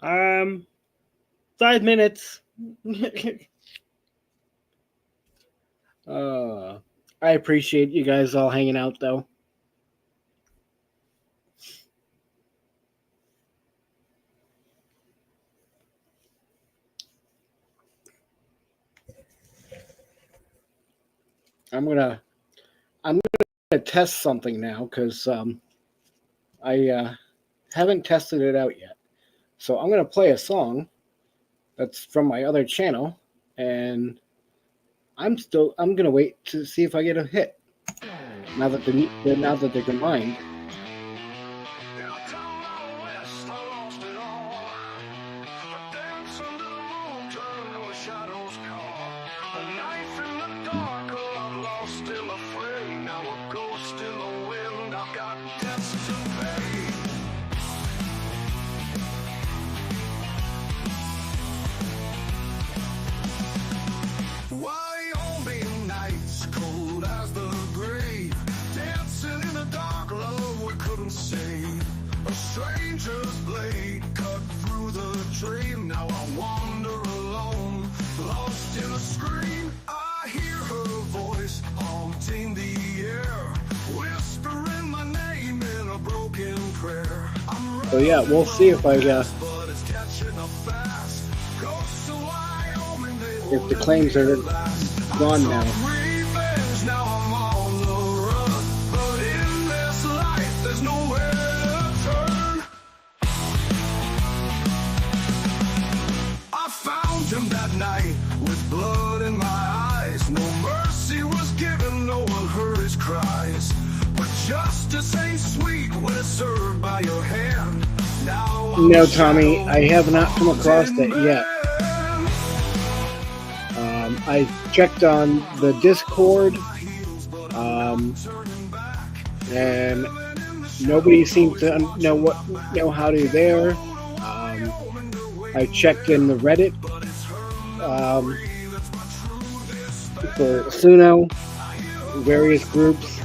Um, 5 minutes. I appreciate you guys all hanging out, though. I'm gonna test something now because I haven't tested it out yet. So I'm gonna play a song that's from my other channel, and I'm gonna wait to see if I get a hit. Now that they're combined. Wyoming nights, cold as the grave, dancing in the dark, love we couldn't save. A stranger's blade cut through the dream. Now I wander alone, lost in a scream. I hear her voice haunting the air, whispering my name in a broken prayer. So yeah, we'll see if if the claims are gone now. I found him that night with blood in my eyes. No mercy was given, no one heard his cries. But justice ain't sweet when it's served by your hand. Now No, Tommy, I have not come across that yet. I checked on the Discord, and nobody seems to know how to there. I checked in the Reddit for Suno, various groups.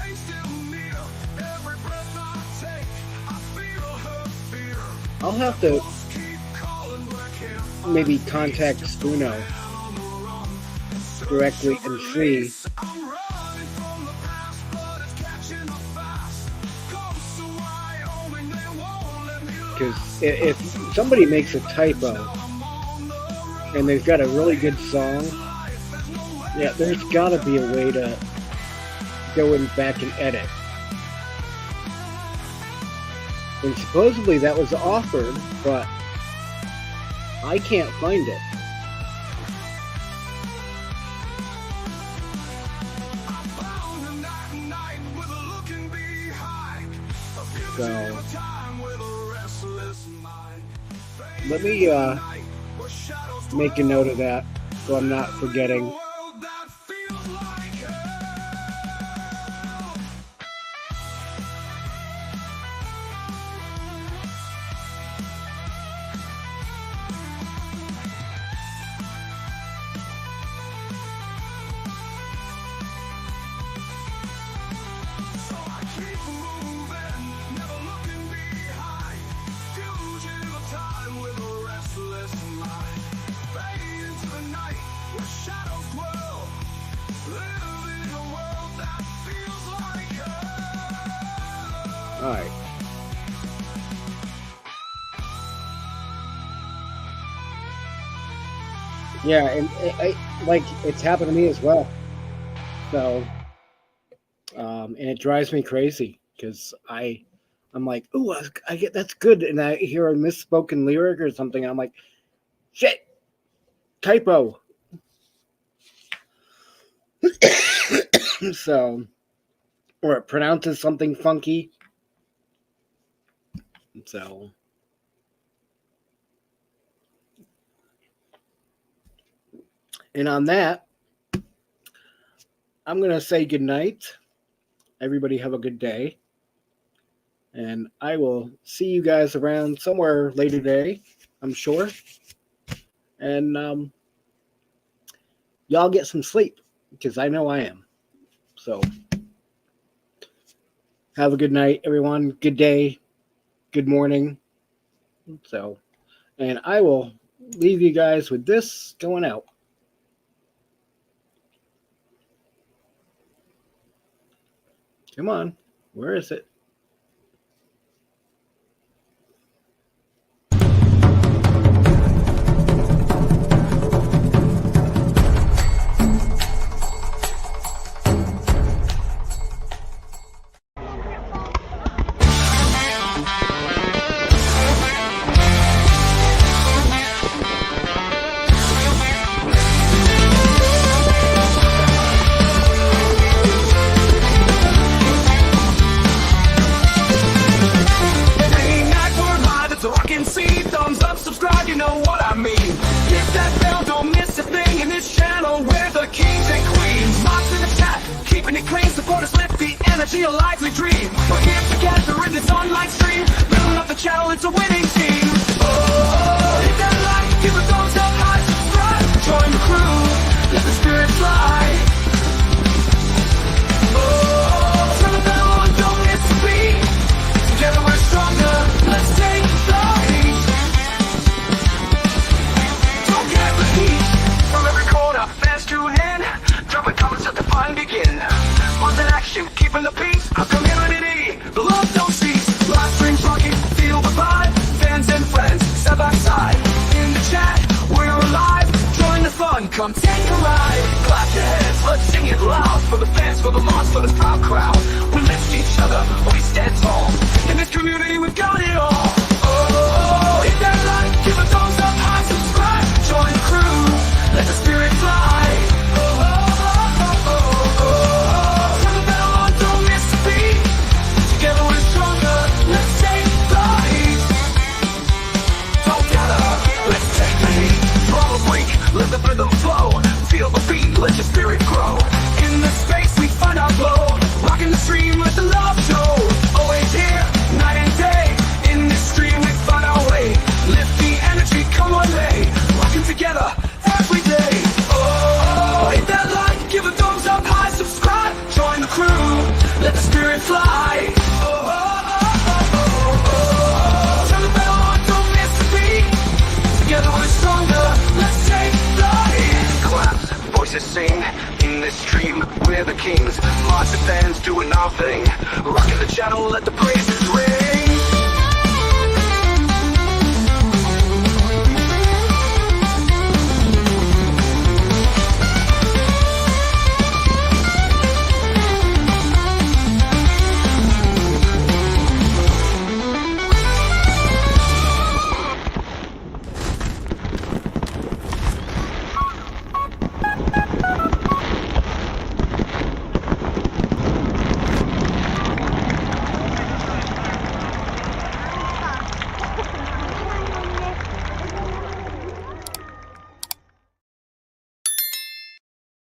I'll have to maybe contact Suno directly and see. Because if somebody makes a typo and they've got a really good song, yeah, there's got to be a way to go in back and edit. And supposedly that was offered, but I can't find it. So let me make a note of that so I'm not forgetting. All right. Yeah, and like it's happened to me as well. So, and it drives me crazy because I'm like, oh, I get that's good, and I hear a misspoken lyric or something, and I'm like, shit, typo. So, or it pronounces something funky. So, and on that, I'm gonna say good night. Everybody have a good day. And I will see you guys around somewhere later today, I'm sure. And y'all get some sleep, because I know I am. So, have a good night, everyone. Good day. Good morning. So, and I will leave you guys with this going out. Come on. Where is it? Subscribe, you know what I mean. Hit that bell, don't miss a thing in this channel. We're the kings and queens. Mods in the chat, keeping it clean. Support us, lift the energy, a lively dream. We're here together in this online stream. Building up the channel, it's a winning team. Oh, hit that like, give a thumbs up, high, subscribe. Join the crew, let the spirit fly. Oh, turn the bell on, don't miss a beat. Together we're stronger, let's take the lead. From every corner, fans tune in. Dropping comments at the fun begin. Mods in action, keeping the peace. Our community, the love don't cease. Live streams rocking, feel the vibe. Fans and friends, side by side. In the chat, we're alive. Join the fun, come take a ride. Clap your hands, let's sing it loud. For the fans, for the mods, for the proud crowd. We lift each other, we stand tall. In this community, we've got it all. Oh, hit that like, give a thumbs up, high, subscribe. Join the crew, let the spirit fly. Oh, oh, oh, oh, oh, oh. Turn the bell on, don't miss a beat. Together we're stronger, let's take the heat. Don't gather, let's take the heat. Roll a week, let the rhythm flow. Feel the beat, let your spirit grow. In the space we find our glow. Rocking the stream, let the love show. Always here, night and day. In this stream we find our way. Lift the energy, come on, lay. Rocking together every day. Oh, hit that like, give a thumbs up, high, subscribe. Join the crew, let the spirit fly. Oh, oh, oh, oh, oh, oh. Turn the bell on, don't miss the beat. Together we're stronger, let's take the lead. Claps, voices sing. In this stream, we're the kings. Mods and fans doing our thing. Rocking the channel, let the praises ring.